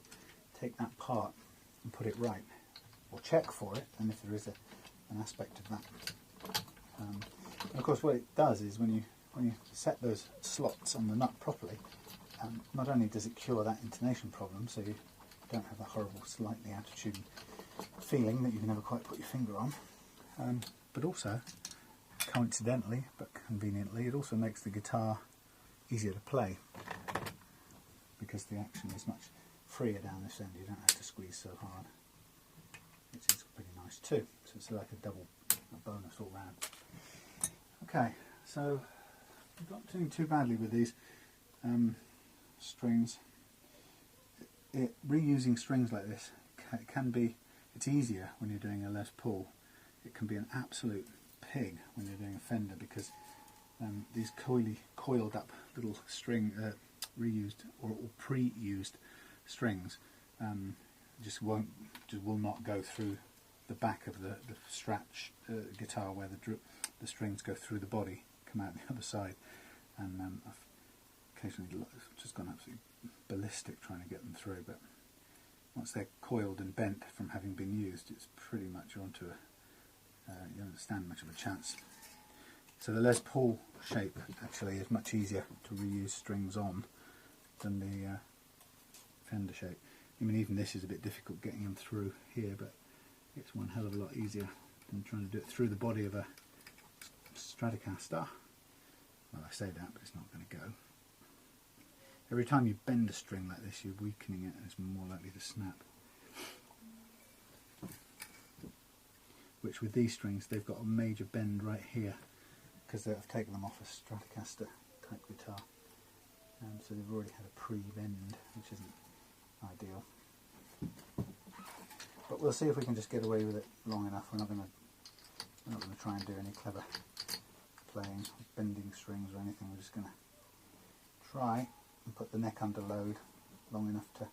take that part and put it right, or check for it, and if there is an aspect of that. And of course, what it does is when you set those slots on the nut properly, not only does it cure that intonation problem, so you don't have that horrible, slightly out of tune feeling that you can never quite put your finger on, but also, coincidentally but conveniently, it also makes the guitar easier to play, because the action is much freer down this end. You don't have to squeeze so hard, which is pretty nice too. So it's like a bonus all round. Okay, so I'm not doing too badly with these strings. Reusing strings like this it's easier when you're doing a Les Paul. It can be an absolute pig when you're doing a Fender, because these coiled up little string, reused or pre-used strings, will not go through the back of the Strat guitar, where the strings go through the body, come out the other side, and I've occasionally just gone absolutely ballistic trying to get them through. But once they're coiled and bent from having been used, it's pretty much onto you don't stand much of a chance. So the Les Paul shape actually is much easier to reuse strings on than the Fender shape. I mean, even this is a bit difficult getting them through here, but it's one hell of a lot easier than trying to do it through the body of a Stratocaster. Well, I say that, but it's not going to go. Every time you bend a string like this, you're weakening it, and it's more likely to snap. Which with these strings, they've got a major bend right here, because I've taken them off a Stratocaster type guitar. So they've already had a pre-bend, which isn't ideal. But we'll see if we can just get away with it long enough. We're not going to try and do any clever playing, bending strings or anything. We're just going to try and put the neck under load long enough to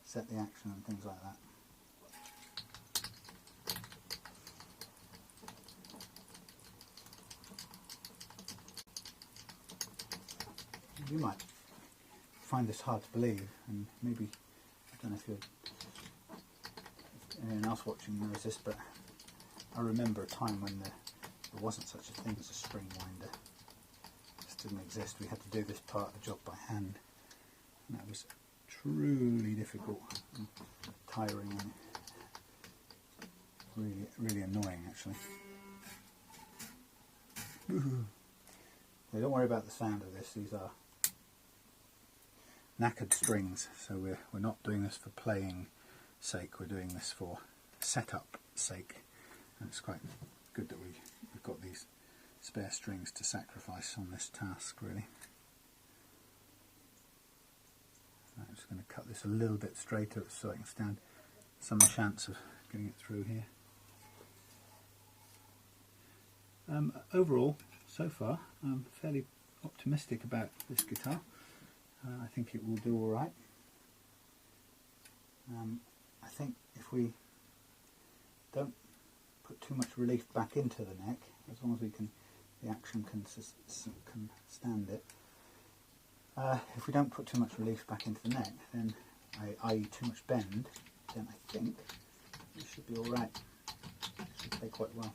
set the action and things like that. You might find this hard to believe, and maybe, I don't know if anyone else watching knows this, but I remember a time when there wasn't such a thing as a string winder. It just didn't exist. We had to do this part of the job by hand, and that was truly difficult and tiring, and really annoying actually. So don't worry about the sound of this. These are knackered strings, so we're not doing this for playing sake. We're doing this for setup sake, and it's quite good that we've got these spare strings to sacrifice on this task, really. I'm just going to cut this a little bit straighter so I can stand some chance of getting it through here. Overall, so far, I'm fairly optimistic about this guitar. I think it will do all right. I think if we don't put too much relief back into the neck, as long as the action can stand it. If we don't put too much relief back into the neck, then i.e. too much bend, then I think it should be all right. It should play quite well.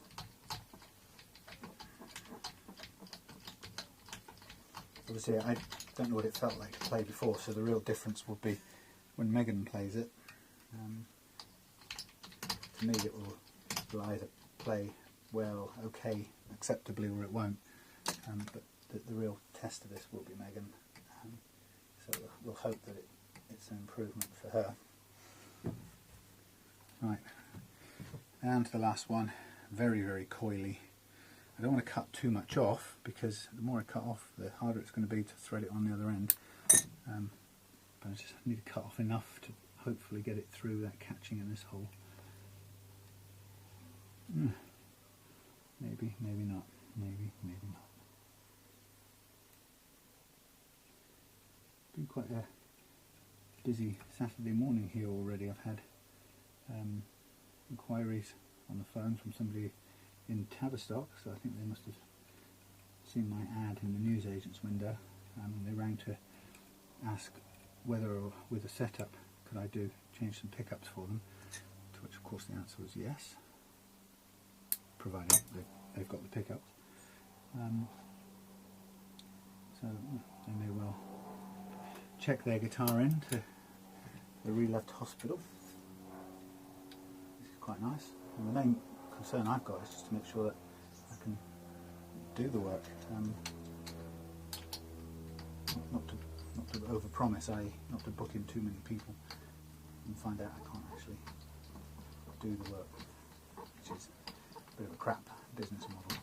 Obviously, I don't know what it felt like to play before, so the real difference will be when Megan plays it. To me, it will either play well, okay, acceptably, or it won't. But the real test of this will be Megan. So we'll hope that it's an improvement for her. Right, and the last one, very, very coily. I don't want to cut too much off, because the more I cut off, the harder it's going to be to thread it on the other end. But I just need to cut off enough to hopefully get it through without catching in this hole. Maybe, maybe not. Maybe, maybe not. Been quite a busy Saturday morning here already. I've had inquiries on the phone from somebody in Tavistock, so I think they must have seen my ad in the newsagent's window. They rang to ask whether, or with a setup, could I change some pickups for them, to which of course the answer was yes, provided they've got the pickups. So they may well check their guitar in to the Releft Hospital. This is quite nice. And the main concern I've got is just to make sure that I can do the work. Not to overpromise, not to book in too many people and find out I can't actually do the work, which is a bit of a crap business model.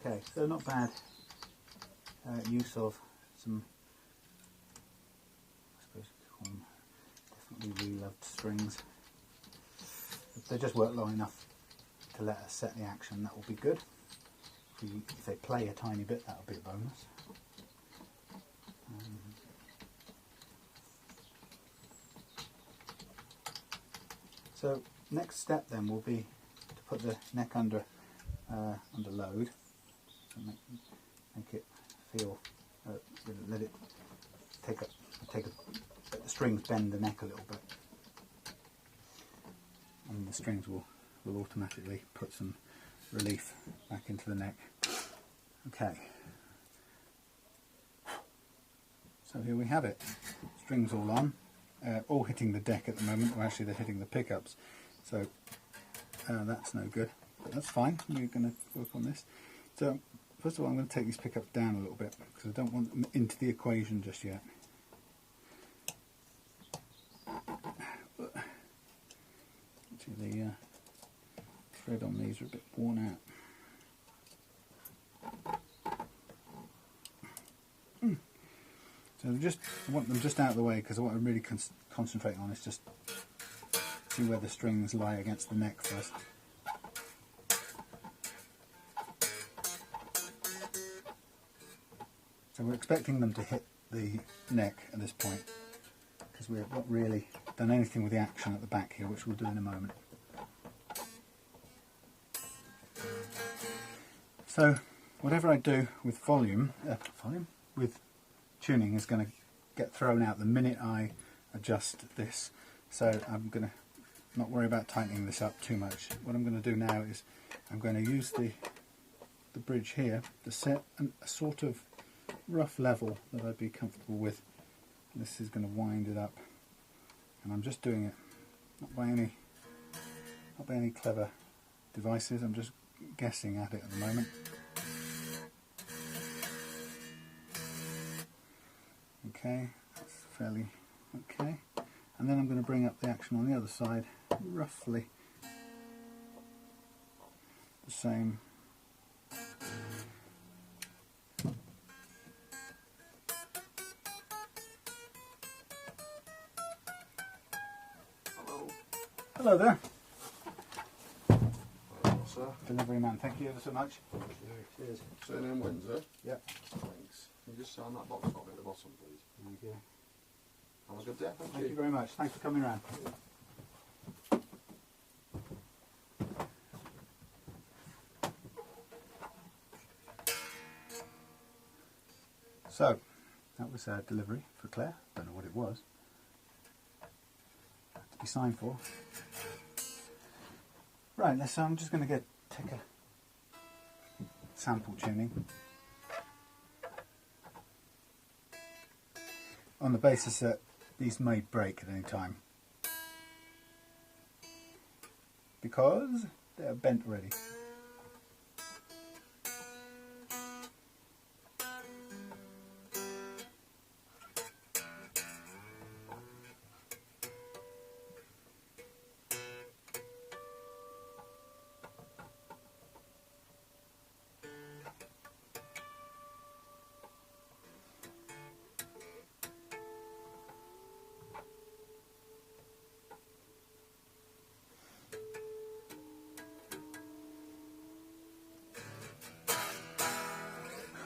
Okay, so not bad use of some, I suppose you could call them definitely Releft strings. If they just work long enough to let us set the action, that will be good. If they play a tiny bit, that will be a bonus. So next step then will be to put the neck under load, so make it feel, let it let the strings bend the neck a little bit, and the strings will automatically put some relief back into the neck. Okay, so here we have it. Strings all on, all hitting the deck at the moment. Well, actually they're hitting the pickups, so that's no good, but that's fine. We're going to work on this. So first of all, I'm going to take these pickups down a little bit because I don't want them into the equation just yet. Actually, the thread on these are a bit worn out. So I want them just out of the way, because what I'm really concentrating on is just see where the strings lie against the neck first. So we're expecting them to hit the neck at this point, because we've not really done anything with the action at the back here, which we'll do in a moment. So whatever I do with with tuning is going to get thrown out the minute I adjust this. So I'm going to not worry about tightening this up too much. What I'm going to do now is I'm going to use the bridge here to set a sort of rough level that I'd be comfortable with This is going to wind it up, and I'm just doing it not by any clever devices. I'm just guessing at it at the moment. Okay, that's fairly okay. And then I'm going to bring up the action on the other side, roughly the same. Hello. Hello there. Hello, sir. Delivery man, thank you ever so much. Cheers. Surname Windsor. Yep. Thanks. Can you just sign that box for me at the bottom, please? Thank you. Have a good day. Thank you very much. Thanks for coming around. So, that was our delivery for Claire. Don't know what it was. Had to be signed for. Right, so I'm just going to take a sample tuning on the basis that these may break at any time because they're bent already.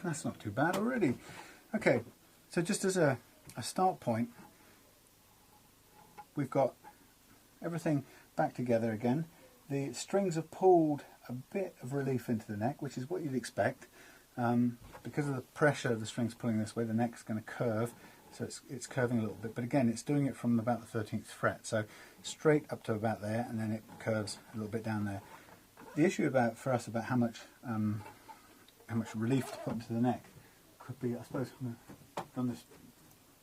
That's not too bad already. Okay, so just as a start point, we've got everything back together again. The strings have pulled a bit of relief into the neck, which is what you'd expect. Because of the pressure of the strings pulling this way, the neck's going to curve, so it's curving a little bit. But again, it's doing it from about the 13th fret, so straight up to about there, and then it curves a little bit down there. The issue for us about how much relief to put into the neck could be, I suppose, I've done this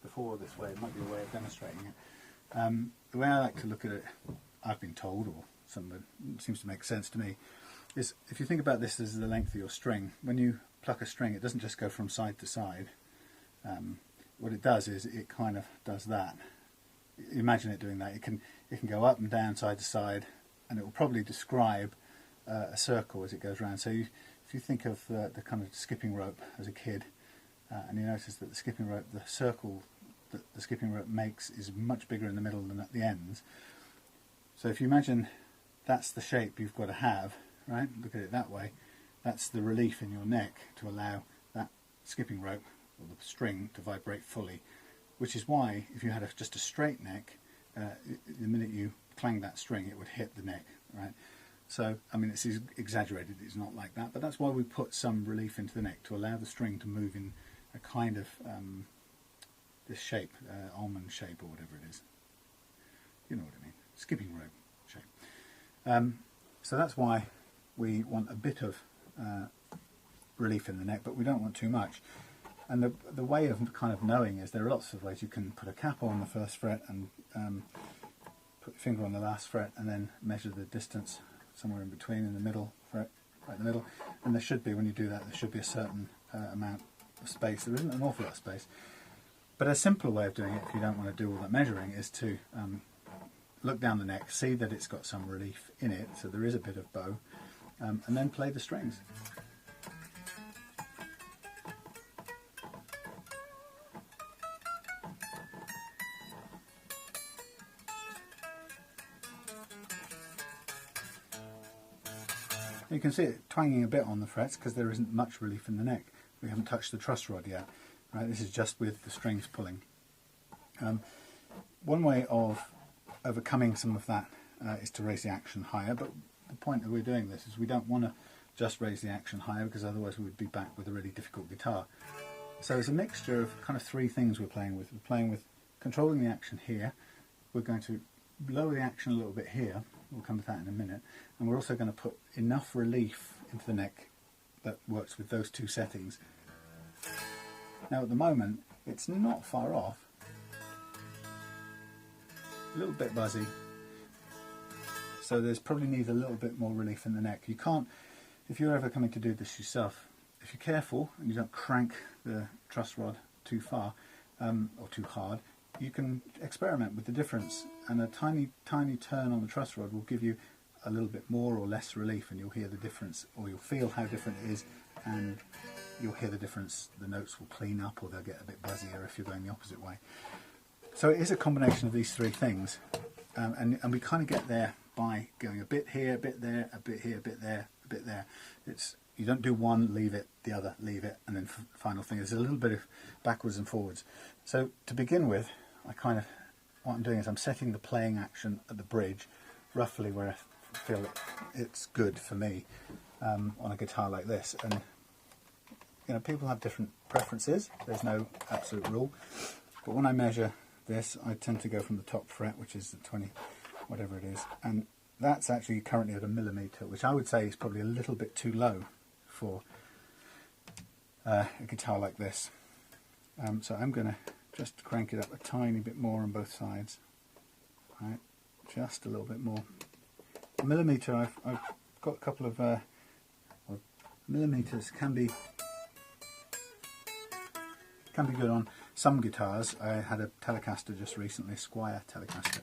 before this way, it might be a way of demonstrating it. The way I like to look at it, I've been told, or something that seems to make sense to me, is if you think about this as the length of your string, when you pluck a string, it doesn't just go from side to side. What it does is it kind of does that. Imagine it doing that. It can go up and down, side to side, and it will probably describe a circle as it goes around. So if you think of the kind of skipping rope as a kid, and you notice that the skipping rope, the circle that the skipping rope makes is much bigger in the middle than at the ends. So if you imagine that's the shape you've got to have, right? Look at it that way. That's the relief in your neck to allow that skipping rope or the string to vibrate fully. Which is why if you had just a straight neck, the minute you clang that string, it would hit the neck, right? So, I mean, it's exaggerated, it's not like that, but that's why we put some relief into the neck, to allow the string to move in a kind of this shape, almond shape or whatever it is. You know what I mean, skipping rope shape. So that's why we want a bit of relief in the neck, but we don't want too much. And the way of kind of knowing is there are lots of ways. You can put a cap on the first fret and put your finger on the last fret and then measure the distance somewhere in between, in the middle, right in the middle, and there should be, when you do that, there should be a certain amount of space. There isn't an awful lot of space, but a simpler way of doing it, if you don't want to do all that measuring, is to look down the neck, see that it's got some relief in it, so there is a bit of bow, and then play the strings. You can see it twanging a bit on the frets because there isn't much relief in the neck. We haven't touched the truss rod yet. Right? This is just with the strings pulling. One way of overcoming some of that is to raise the action higher, but the point that we're doing this is we don't want to just raise the action higher, because otherwise we would be back with a really difficult guitar. So it's a mixture of kind of three things we're playing with. We're playing with controlling the action here. We're going to lower the action a little bit here. We'll come to that in a minute. And we're also going to put enough relief into the neck that works with those two settings. Now at the moment, it's not far off, a little bit buzzy. So there's probably needs a little bit more relief in the neck. You can't, if you're ever coming to do this yourself, if you're careful and you don't crank the truss rod too far or too hard, you can experiment with the difference, and a tiny turn on the truss rod will give you a little bit more or less relief, and you'll hear the difference, or you'll feel how different it is, and you'll hear the difference. The notes will clean up, or they'll get a bit buzzier if you're going the opposite way. So it is a combination of these three things, and we kind of get there by going a bit here, a bit there, a bit here, a bit there, a bit there. You don't do one, leave it, the other, leave it, and then final thing. There's a little bit of backwards and forwards. So to begin with, what I'm doing is I'm setting the playing action at the bridge, roughly where I feel it's good for me on a guitar like this. And you know, people have different preferences. There's no absolute rule. But when I measure this, I tend to go from the top fret, which is the 20, whatever it is, and that's actually currently at 1 millimeter, which I would say is probably a little bit too low for a guitar like this. So I'm going to just crank it up a tiny bit more on both sides. Right, just a little bit more. 1 millimeter, I've got a couple of well, millimeters can be good on some guitars. I had a Telecaster just recently, Squire Telecaster,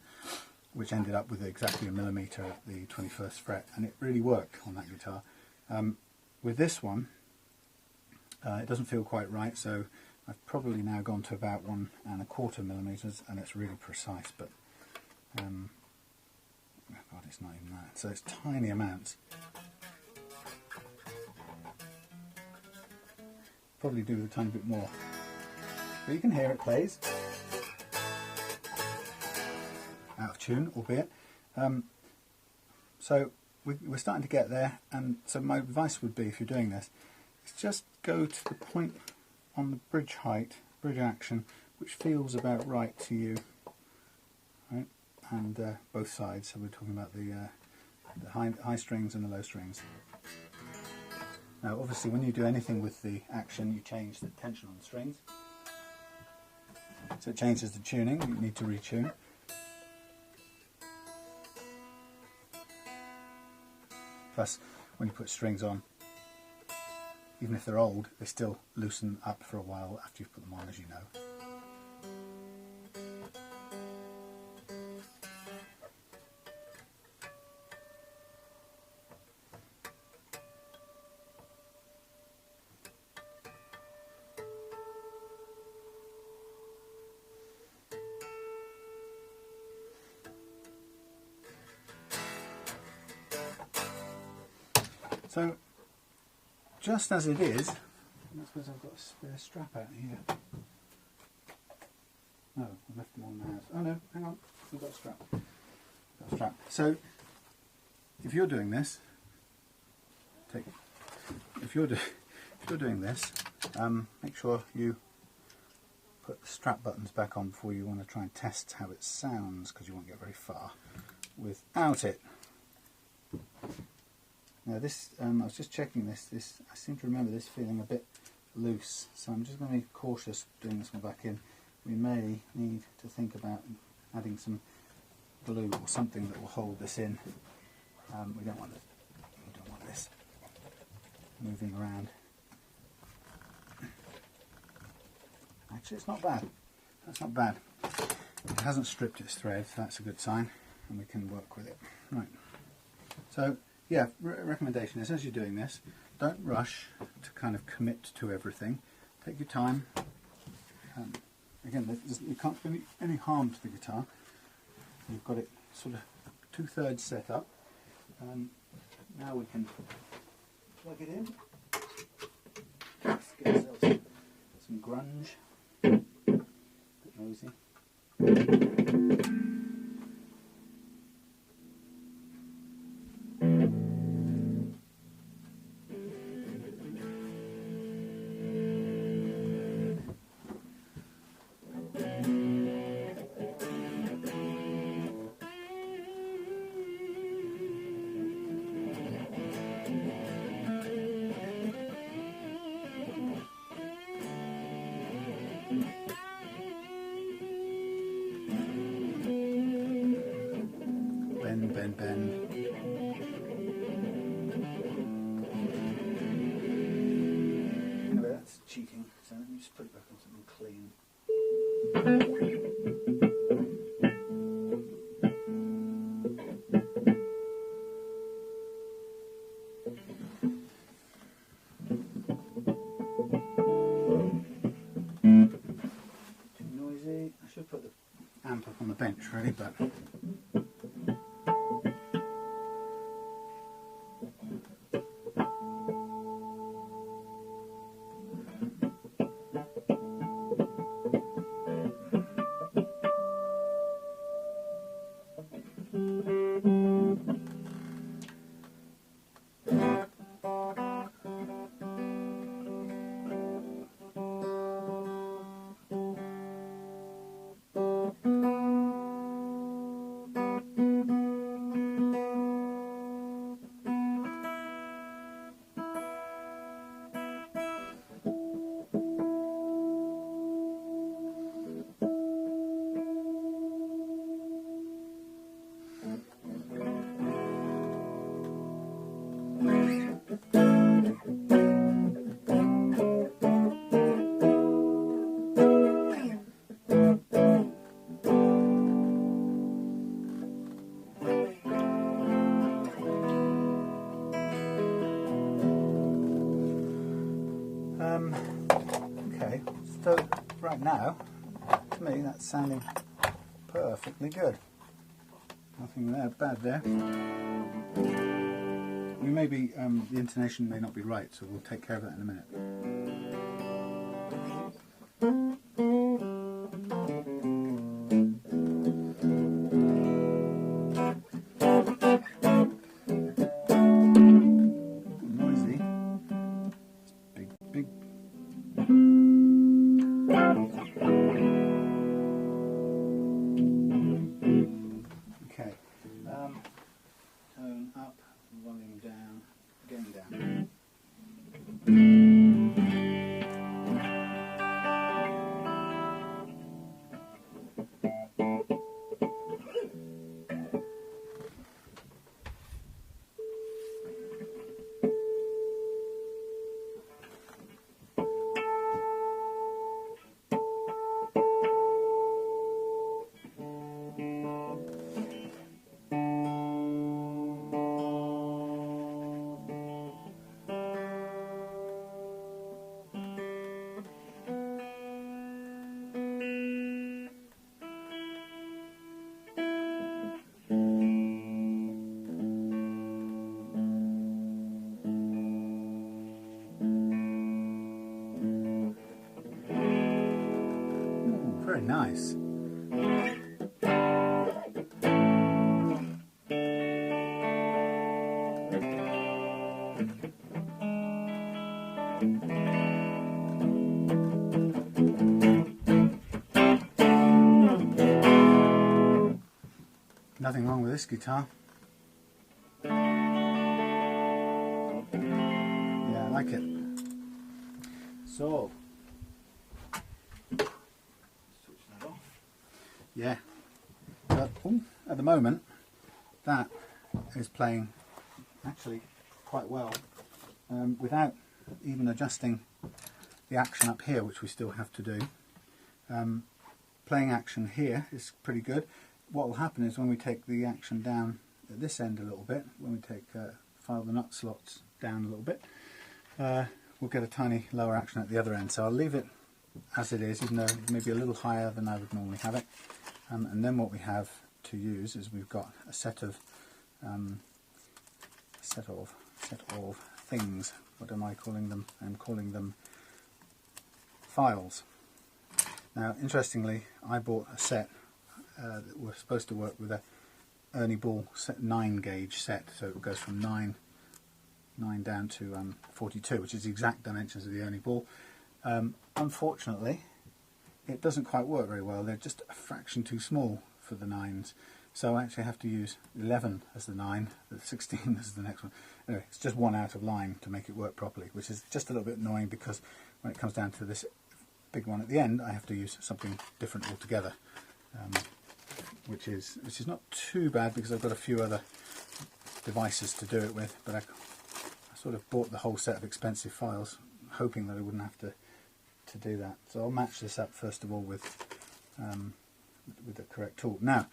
which ended up with exactly 1 millimeter at the 21st fret, and it really worked on that guitar. With this one, it doesn't feel quite right, so I've probably now gone to about 1¼ millimeters, and it's really precise, but oh God, it's not even that. So it's tiny amounts. Probably do with a tiny bit more. But you can hear it plays. Out of tune, albeit. So we're starting to get there, and so my advice would be, if you're doing this, is just go to the point on the bridge height, bridge action, which feels about right to you, right? And both sides. So we're talking about the high strings and the low strings. Now, obviously, when you do anything with the action, you change the tension on the strings. So it changes the tuning. You need to retune. Plus, when you put strings on, even if they're old, they still loosen up for a while after you've put them on, as you know. So, just as it is, I suppose I've got a spare strap out here. No, I left them on the house. Oh no, hang on, we've got a strap. Got a strap. So, if you're doing this, if you're doing this, make sure you put the strap buttons back on before you want to try and test how it sounds, because you won't get very far without it. Now this, I was just checking this, I seem to remember this feeling a bit loose, so I'm just going to be cautious doing this one back in. We may need to think about adding some glue or something that will hold this in. We don't want this moving around. Actually, it's not bad. That's not bad. It hasn't stripped its thread, so that's a good sign, and we can work with it. Right. So, yeah, recommendation is, as you're doing this, don't rush to kind of commit to everything. Take your time. Again, you can't do any harm to the guitar. You've got it sort of 2/3 set up. Now we can plug it in. Let's get ourselves some grunge. A bit noisy. bend. Anyway, that's cheating, so let me just put it back on something clean. Too noisy. I should put the amp up on the bench really, but okay, so right now, to me that's sounding perfectly good. Nothing there bad there. We may be, the intonation may not be right, so we'll take care of that in a minute. Noisy. Big, big. Okay. Tone up, volume down, again down. Very nice. Nothing wrong with this guitar. Yeah, I like it. So, switch that off. Yeah, but at the moment that is playing actually quite well without even adjusting the action up here, which we still have to do. Playing action here is pretty good. What will happen is when we take the action down at this end a little bit, when we take file the nut slots down a little bit, we'll get a tiny lower action at the other end. So I'll leave it as it is, even though it may be a little higher than I would normally have it. And then what we have to use is we've got a set of things. What am I calling them? I'm calling them files. Now, interestingly, I bought a set that was supposed to work with a Ernie Ball 9 gauge set, so it goes from 9 down to 42, which is the exact dimensions of the Ernie Ball. Unfortunately, it doesn't quite work very well. They're just a fraction too small for the 9s, so I actually have to use 11 as the 9, the 16 as the next one. Anyway, it's just one out of line to make it work properly, which is just a little bit annoying because when it comes down to this big one at the end, I have to use something different altogether, which is not too bad because I've got a few other devices to do it with, but I sort of bought the whole set of expensive files hoping that I wouldn't have to do that. So I'll match this up first of all with the correct tool. Now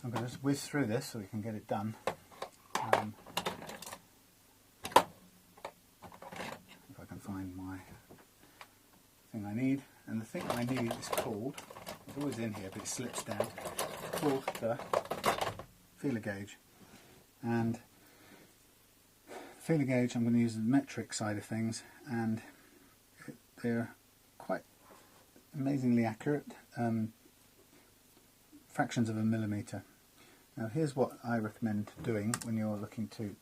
I'm going to just whiz through this so we can get it done. If I can find my thing I need, and the thing I need is called, it's always in here but it slips down, it's called the feeler gauge. And feeler gauge, I'm going to use the metric side of things, and they're quite amazingly accurate, fractions of a millimetre. Now here's what I recommend doing when you're looking to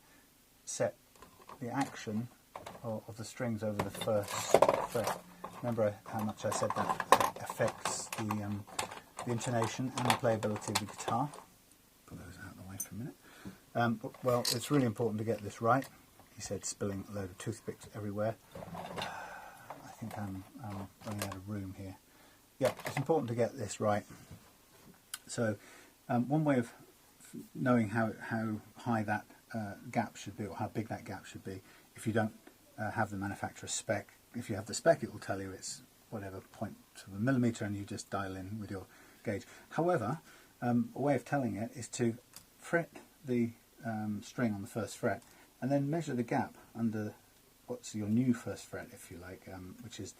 set the action of the strings over the first fret. Remember how much I said that affects the intonation and the playability of the guitar. Put those out of the way for a minute. Well, it's really important to get this right. He said spilling a load of toothpicks everywhere. I think I'm running out of room here. Yeah, it's important to get this right. So one way of knowing how high that gap should be, or how big that gap should be, if you don't have the manufacturer's spec. If you have the spec, it will tell you it's whatever point of a millimetre, and you just dial in with your gauge. However, a way of telling it is to fret the string on the first fret and then measure the gap under what's your new first fret, if you like, which is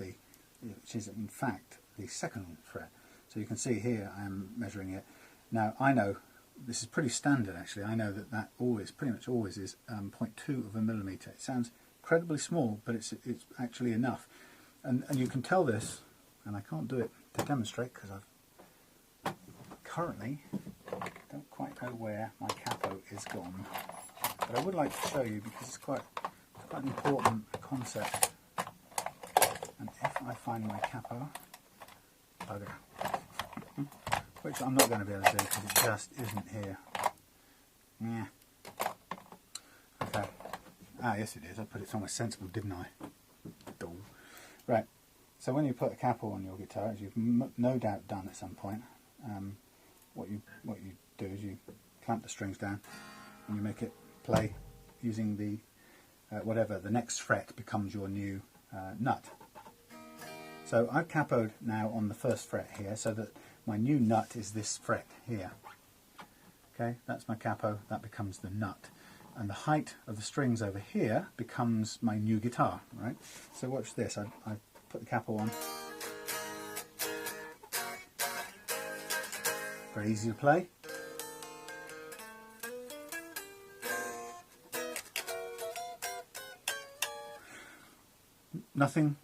in fact the second fret. So you can see here I am measuring it. Now I know this is pretty standard actually. I know that always, pretty much always, is 0.2 of a millimetre. It sounds incredibly small, but it's actually enough. And you can tell this, and I can't do it to demonstrate because I've currently don't quite know where my capo is gone. But I would like to show you because it's quite an important concept. And if I find my capo, bugger, which I'm not going to be able to do because it just isn't here. Yeah. Okay. Ah, yes it is. I put it somewhere sensible, didn't I? Dull. Right. So when you put a capo on your guitar, as you've no doubt done at some point, what you do is you clamp the strings down and you make it play using the whatever the next fret becomes your new nut. So I've capoed now on the first fret here, so that my new nut is this fret here. Okay, that's my capo, that becomes the nut. And the height of the strings over here becomes my new guitar, right? So watch this, I put the capo on. Very easy to play. Nothing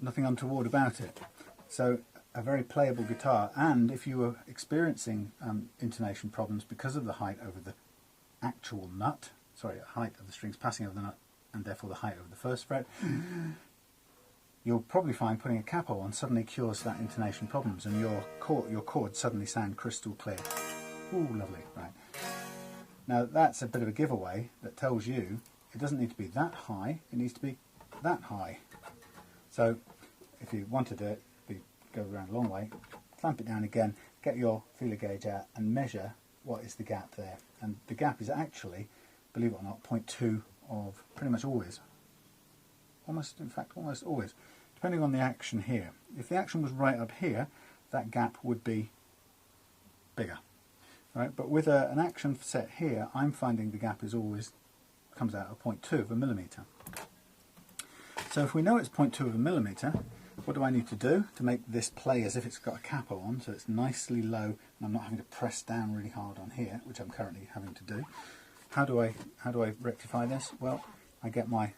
untoward about it. So a very playable guitar, and if you were experiencing intonation problems because of the height over the actual nut, sorry, height of the strings passing over the nut, and therefore the height of the first fret, you'll probably find putting a capo on suddenly cures that intonation problems, and your chords suddenly sound crystal clear. Ooh, lovely, right. Now that's a bit of a giveaway that tells you it doesn't need to be that high, it needs to be that high. So if you want to do it, go around a long way, clamp it down again, get your feeler gauge out and measure what is the gap there. And the gap is actually, believe it or not, 0.2 of pretty much always. Almost always. Depending on the action here. If the action was right up here, that gap would be bigger. Right? But with an action set here, I'm finding the gap is always comes out at 0.2 of a millimetre. So if we know it's 0.2 of a millimetre, what do I need to do to make this play as if it's got a capo on, so it's nicely low and I'm not having to press down really hard on here, which I'm currently having to do. How do I rectify this? Well, I get my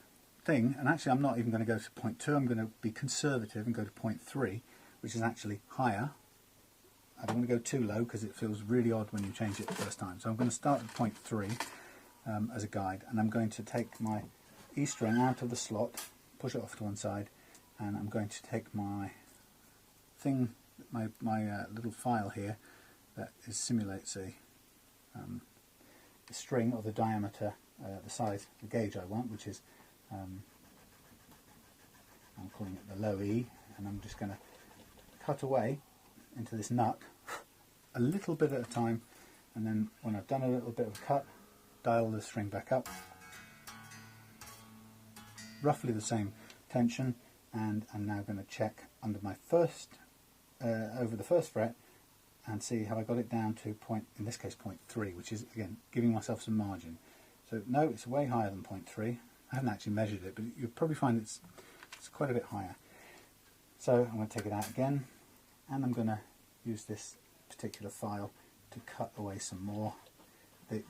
thing, and actually I'm not even going to go to 0.2, I'm going to be conservative and go to 0.3, which is actually higher. I don't want to go too low because it feels really odd when you change it the first time. So I'm going to start at 0.3 as a guide, and I'm going to take my E string out of the slot, push it off to one side, and I'm going to take my thing, my little file here that simulates a string of the diameter, the size, the gauge I want, which is, I'm calling it the low E, and I'm just going to cut away into this nut a little bit at a time, and then when I've done a little bit of a cut, dial the string back up, roughly the same tension, and I'm now going to check under my first, over the first fret, and see how I got it down to point, in this case 0.3, which is again giving myself some margin. So no, it's way higher than 0.3. I haven't actually measured it, but you'll probably find it's quite a bit higher. So I'm going to take it out again, and I'm going to use this particular file to cut away some more.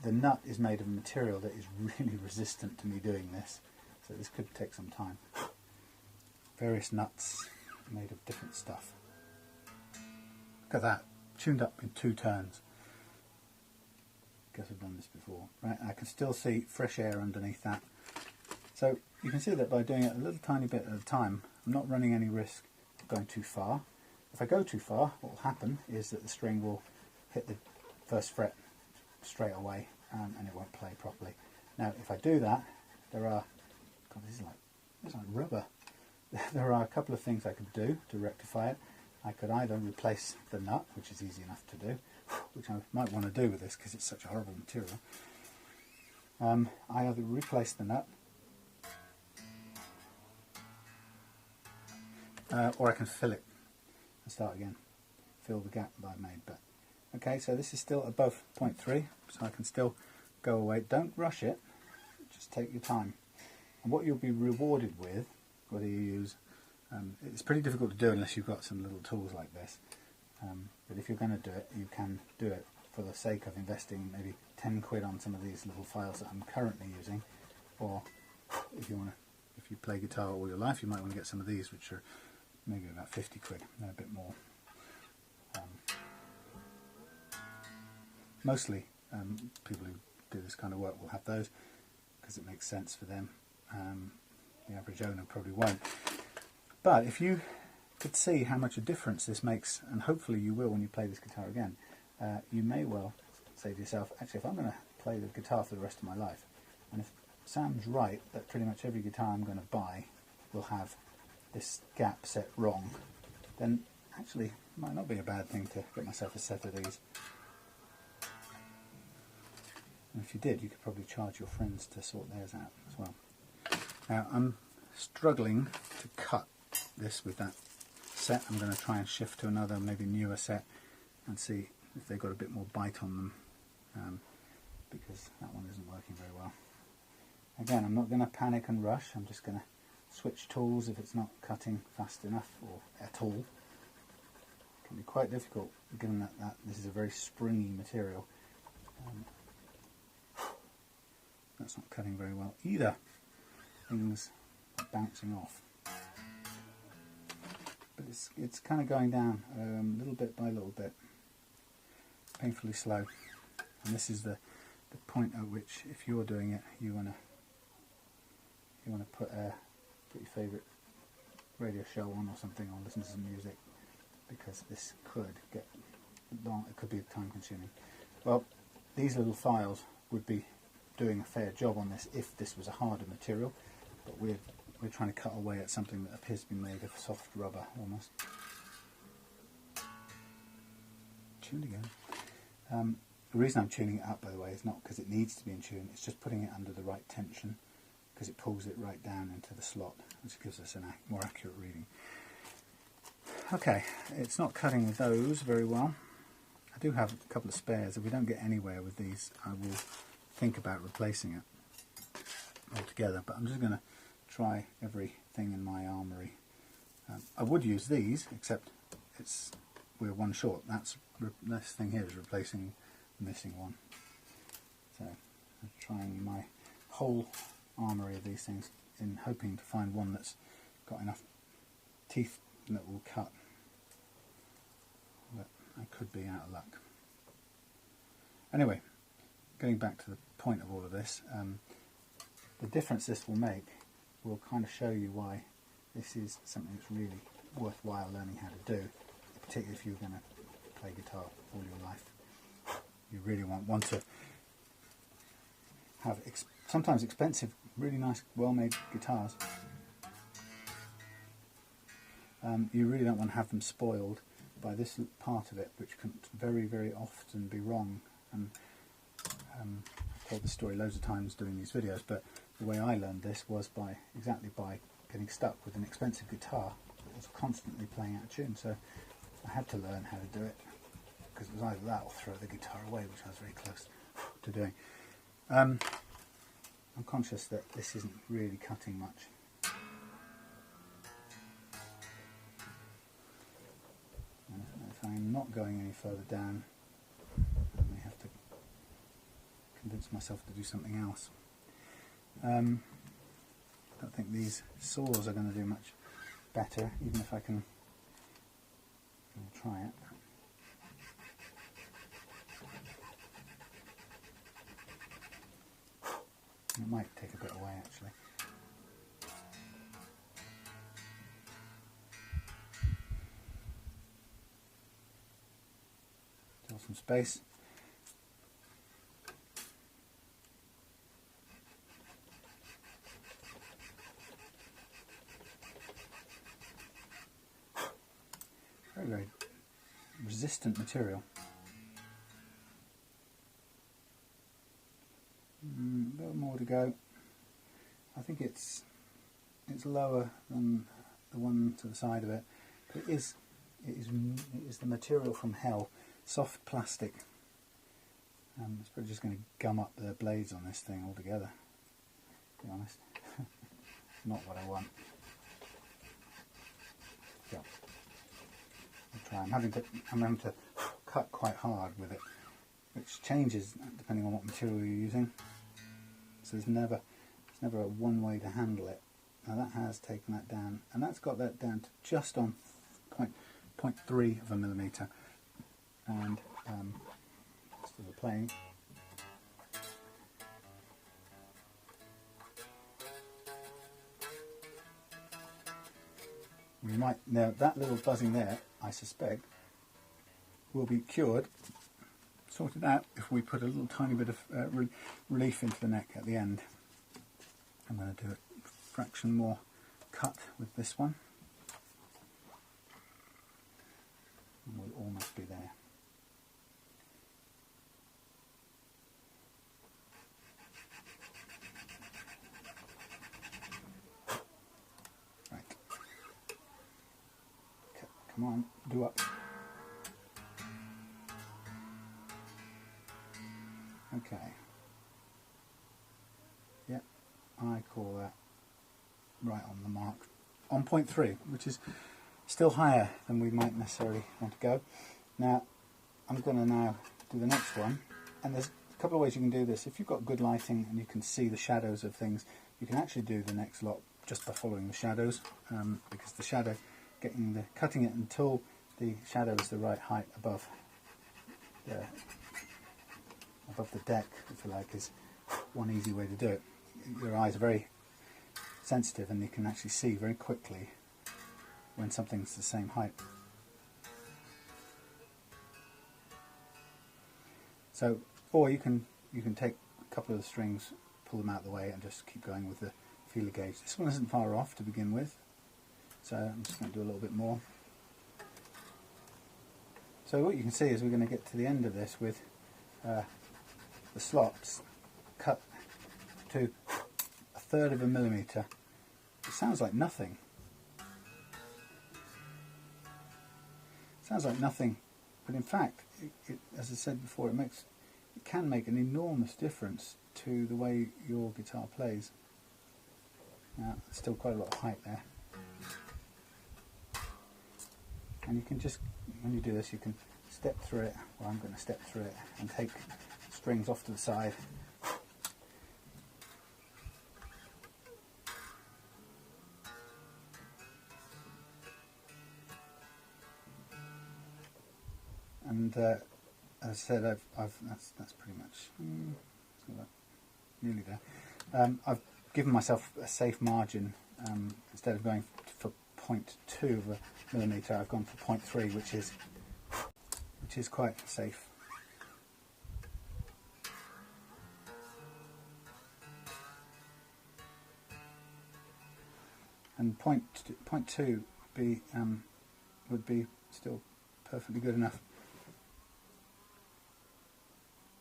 The nut is made of a material that is really resistant to me doing this, so this could take some time. Various nuts made of different stuff. Look at that, tuned up in 2 turns. Guess I've done this before. Right, I can still see fresh air underneath that. So you can see that by doing it a little tiny bit at a time, I'm not running any risk of going too far. If I go too far, what will happen is that the string will hit the first fret straight away, and it won't play properly. Now if I do that, there are, God, this is like rubber. There are a couple of things I could do to rectify it. I could either replace the nut, which is easy enough to do, which I might want to do with this because it's such a horrible material. I either replace the nut, or I can fill it and start again, fill the gap that I made. But okay, so this is still above 0.3, so I can still go away. Don't rush it, just take your time. And what you'll be rewarded with, whether you use, it's pretty difficult to do unless you've got some little tools like this, but if you're going to do it, you can do it for the sake of investing maybe 10 quid on some of these little files that I'm currently using, or if you play guitar all your life, you might want to get some of these, which are maybe about 50 quid, they're a bit more. Mostly people who do this kind of work will have those because it makes sense for them. The average owner probably won't. But if you could see how much a difference this makes, and hopefully you will when you play this guitar again, you may well say to yourself, actually if I'm going to play the guitar for the rest of my life, and if Sam's right that pretty much every guitar I'm going to buy will have this gap set wrong, then actually it might not be a bad thing to get myself a set of these. And if you did, you could probably charge your friends to sort theirs out as well. Now I'm struggling to cut this with that set. I'm going to try and shift to another, maybe newer set, and see if they've got a bit more bite on them, because that one isn't working very well. Again, I'm not going to panic and rush. I'm just going to switch tools if it's not cutting fast enough or at all. It can be quite difficult given that this is a very springy material. That's not cutting very well either. Things bouncing off. But it's kind of going down little bit by little bit, painfully slow. And this is the point at which, if you're doing it, you want to put your favourite radio show on or something, or listen to some music, because this could get long. It could be time consuming. Well, these little files would be doing a fair job on this if this was a harder material, but we're trying to cut away at something that appears to be made of soft rubber almost. Tuned again. The reason I'm tuning it up, by the way, is not because it needs to be in tune, it's just putting it under the right tension, because it pulls it right down into the slot, which gives us a more accurate reading. Okay, it's not cutting with those very well. I do have a couple of spares. If we don't get anywhere with these, I will think about replacing it altogether, but I'm just going to try everything in my armoury. I would use these, except we're one short. This thing here is replacing the missing one. So I'm trying my whole armoury of these things, in hoping to find one that's got enough teeth that will cut. But I could be out of luck. Anyway, going back to the point of all of this, the difference this will make will kind of show you why this is something that's really worthwhile learning how to do, particularly if you're going to play guitar all your life. You really want to have sometimes expensive, really nice, well-made guitars. You really don't want to have them spoiled by this part of it, which can very, very often be wrong. And told this story loads of times doing these videos, but the way I learned this was exactly by getting stuck with an expensive guitar that was constantly playing out of tune. So I had to learn how to do it, because it was either that or throw the guitar away, which I was very close to doing. I'm conscious that this isn't really cutting much. And if I'm not going any further down, I may have to convince myself to do something else. I don't think these saws are going to do much better, even if I can try it. It might take a bit away, actually. Still some space. Very, very resistant material. A little more to go. I think it's lower than the one to the side of it, but it is the material from hell, soft plastic. It's probably just going to gum up the blades on this thing altogether, to be honest. Not what I want. So I'll try. I'm having to cut quite hard with it, which changes depending on what material you're using. So there's never a one way to handle it. Now that has taken that down, and that's got that down to just on 0.3 of a millimetre. And still playing. You might now that little buzzing there, I suspect, will be cured, sorted out if we put a little tiny bit of relief into the neck at the end. I'm going to do a fraction more cut with this one, and we'll almost be there. Right. Come on, do up. Okay. Yep, I call that right on the mark. On 0.3, which is still higher than we might necessarily want to go. Now, I'm going to now do the next one, and there's a couple of ways you can do this. If you've got good lighting and you can see the shadows of things, you can actually do the next lot just by following the shadows, because the shadow, cutting it until the shadow is the right height above the deck, if you like, is one easy way to do it. Your eyes are very sensitive and you can actually see very quickly when something's the same height. So, or you can take a couple of the strings, pull them out of the way, and just keep going with the feeler gauge. This one isn't far off to begin with, so I'm just going to do a little bit more. So what you can see is we're going to get to the end of this with the slots cut to 1/3 of a millimetre. It sounds like nothing. Sounds like nothing, but in fact, as I said before, it can make an enormous difference to the way your guitar plays. Now, there's still quite a lot of height there, and you can just, when you do this, you can step through it. Well, I'm going to step through it and take strings off to the side. And as I said, that's pretty much nearly there. I've given myself a safe margin. Instead of going for 0.2 of a millimetre, I've gone for 0.3, which is quite safe. And 0.2 would be still perfectly good enough.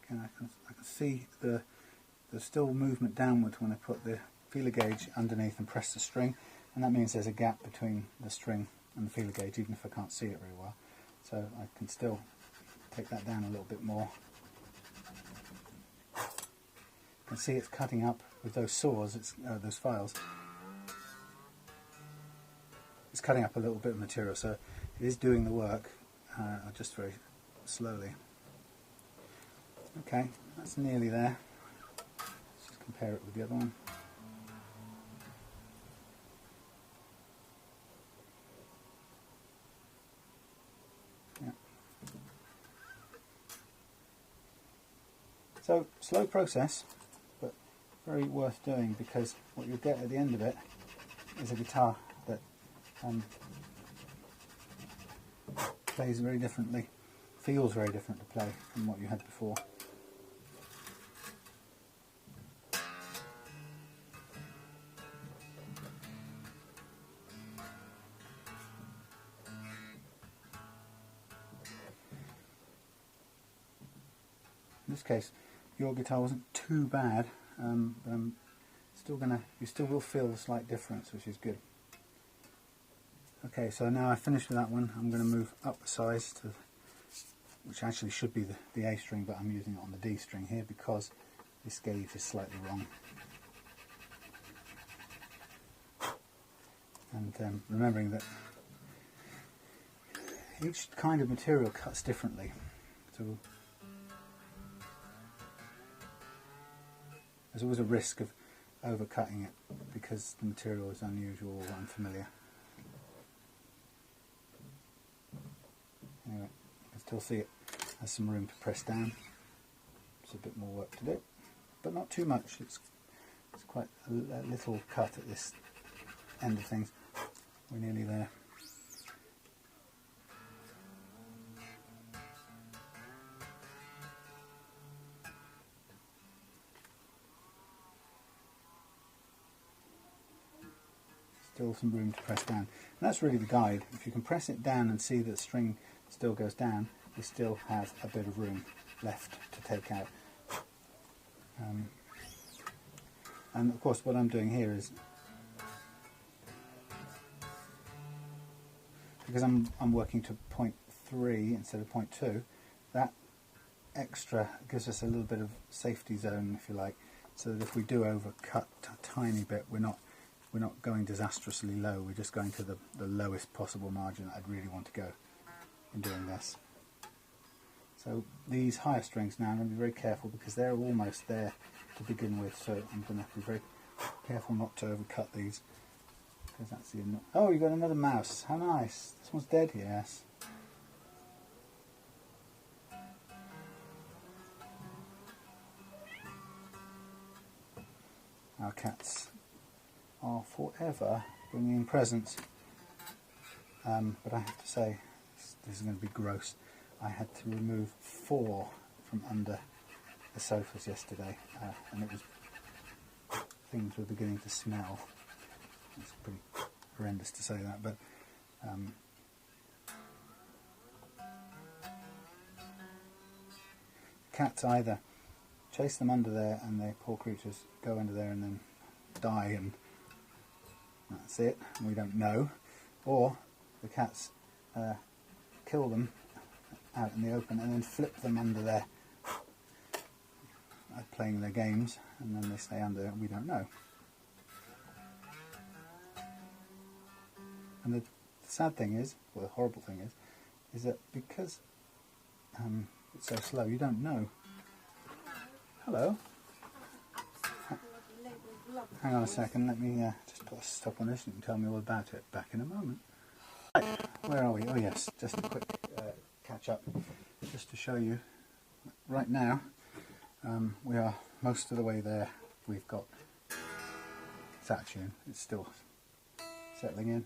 Again, I can see the there's still movement downward when I put the feeler gauge underneath and press the string, and that means there's a gap between the string and the feeler gauge, even if I can't see it very well. So I can still take that down a little bit more. You can see it's cutting up with those saws, those files. It's cutting up a little bit of material, so it is doing the work, just very slowly. Okay, that's nearly there. Let's just compare it with the other one. Yeah. So, slow process, but very worth doing, because what you'll get at the end of it is a guitar that plays very differently, feels very different to play from what you had before. In this case, your guitar wasn't too bad, but you still will feel a slight difference, which is good. Okay, so now I've finished with that one. I'm going to move up the size to, which actually should be the A string, but I'm using it on the D string here because this gauge is slightly wrong. And remembering that each kind of material cuts differently, so there's always a risk of overcutting it because the material is unusual or unfamiliar. Anyway, you can still see it has some room to press down. There's a bit more work to do, but not too much. It's quite a little cut at this end of things. We're nearly there. Still some room to press down. And that's really the guide. If you can press it down and see that the string still goes down, you still have a bit of room left to take out. And of course what I'm doing here is, because I'm working to 0.3 instead of 0.2, that extra gives us a little bit of safety zone, if you like, so that if we do overcut a tiny bit, we're not going disastrously low, we're just going to the lowest possible margin I'd really want to go in doing this. So these higher strings now, I'm going to be very careful because they're almost there to begin with, so I'm going to have to be very careful not to overcut these. Because that's the oh, you got another mouse, how nice. This one's dead, yes. Our cats are forever bringing in presents, but I have to say, this is going to be gross. I had to remove 4 from under the sofas yesterday, and it was, things were beginning to smell. It's pretty horrendous to say that, but cats either chase them under there and the poor creatures go under there and then die, and that's it, and we don't know, or the cats kill them out in the open and then flip them under there, playing their games, and then they stay under and we don't know. And the sad thing is, or the horrible thing is that because it's so slow, you don't know. Hello. Hang on a second, let me just put a stop on this and you can tell me all about it back in a moment. Right, where are we? Oh yes, just a quick catch up, just to show you. Right now, we are most of the way there. We've got, it's out of tune, it's still settling in.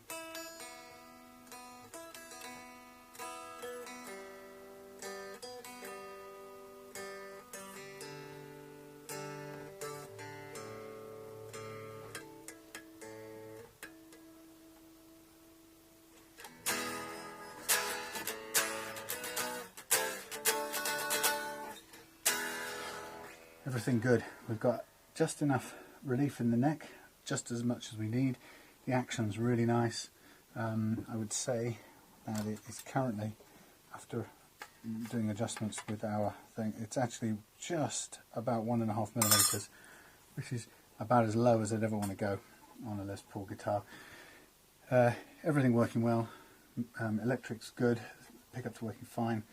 Everything good. We've got just enough relief in the neck, just as much as we need. The action's really nice. I would say that it is currently, after doing adjustments with our thing, it's actually just about 1.5 millimeters, which is about as low as I'd ever want to go on a Les Paul guitar. Everything working well. Electric's good, pickups are working fine.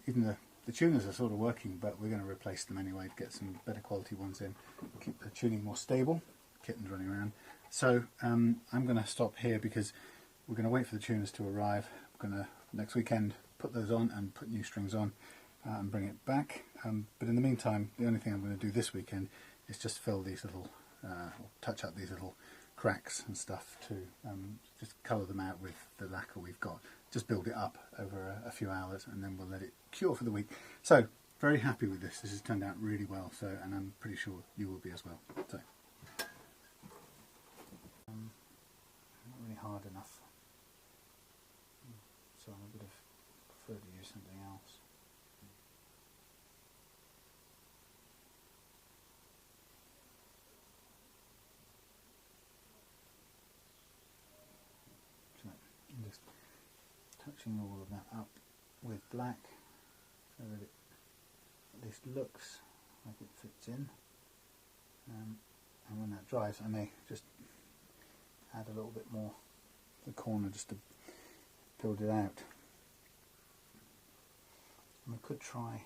Even the tuners are sort of working, but we're going to replace them anyway to get some better quality ones in, keep the tuning more stable. Kittens running around. So I'm going to stop here because we're going to wait for the tuners to arrive. I'm going to next weekend put those on and put new strings on and bring it back. But in the meantime, the only thing I'm going to do this weekend is just fill these little, or touch up these little cracks and stuff to just colour them out with the lacquer we've got. Just build it up over a few hours and then we'll let it cure for the week. So very happy with this. This has turned out really well. So, and I'm pretty sure you will be as well. So not really hard enough. So I would have preferred to use something else. So I'm just touching all of that up with black so that it at least looks like it fits in. And when that dries, I may just add a little bit more to the corner just to build it out. And we could try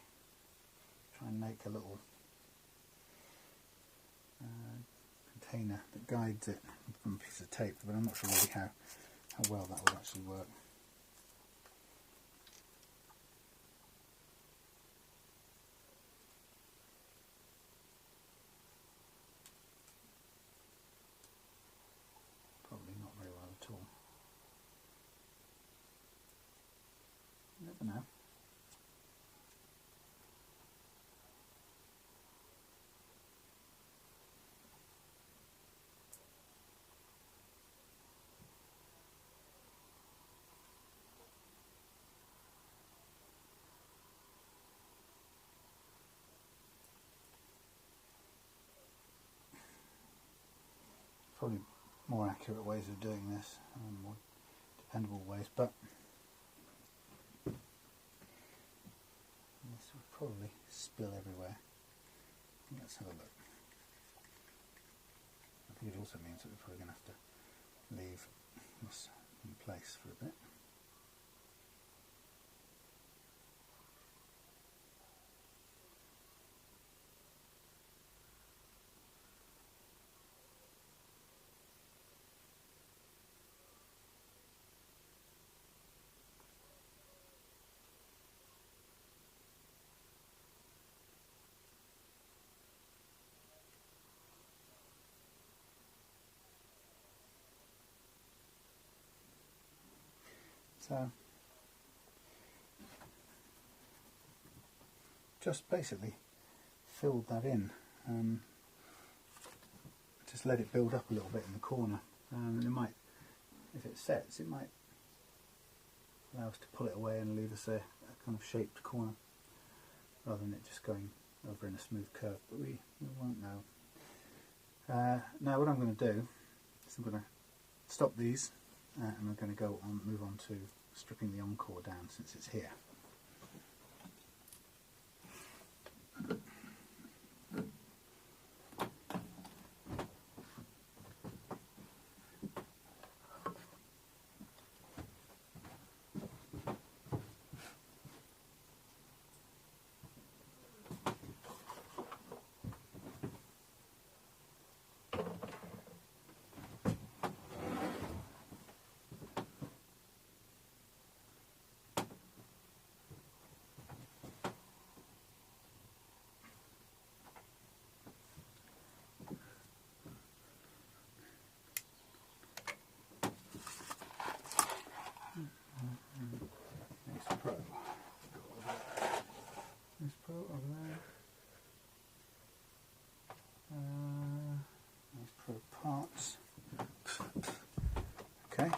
and make a little container that guides it from a piece of tape, but I'm not sure really how well that would actually work. Probably not very well at all. You never know. Probably more accurate ways of doing this, more dependable ways, but this will probably spill everywhere. Let's have a look. I think it also means that we're probably going to have to leave this in place for a bit. So just basically filled that in. Just let it build up a little bit in the corner. And it might, if it sets, it might allow us to pull it away and leave us a kind of shaped corner, rather than it just going over in a smooth curve. But we won't know. Now what I'm going to do is I'm going to stop these and we're going to move on to stripping the encore down since it's here. This pro over there. Nice pro parts. Okay.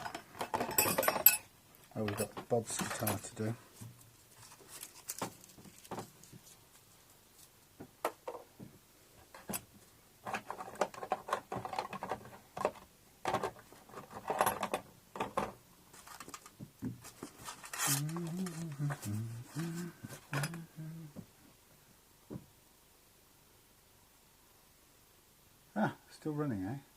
Oh, we've got Bob's guitar to do. Ah, still running, eh?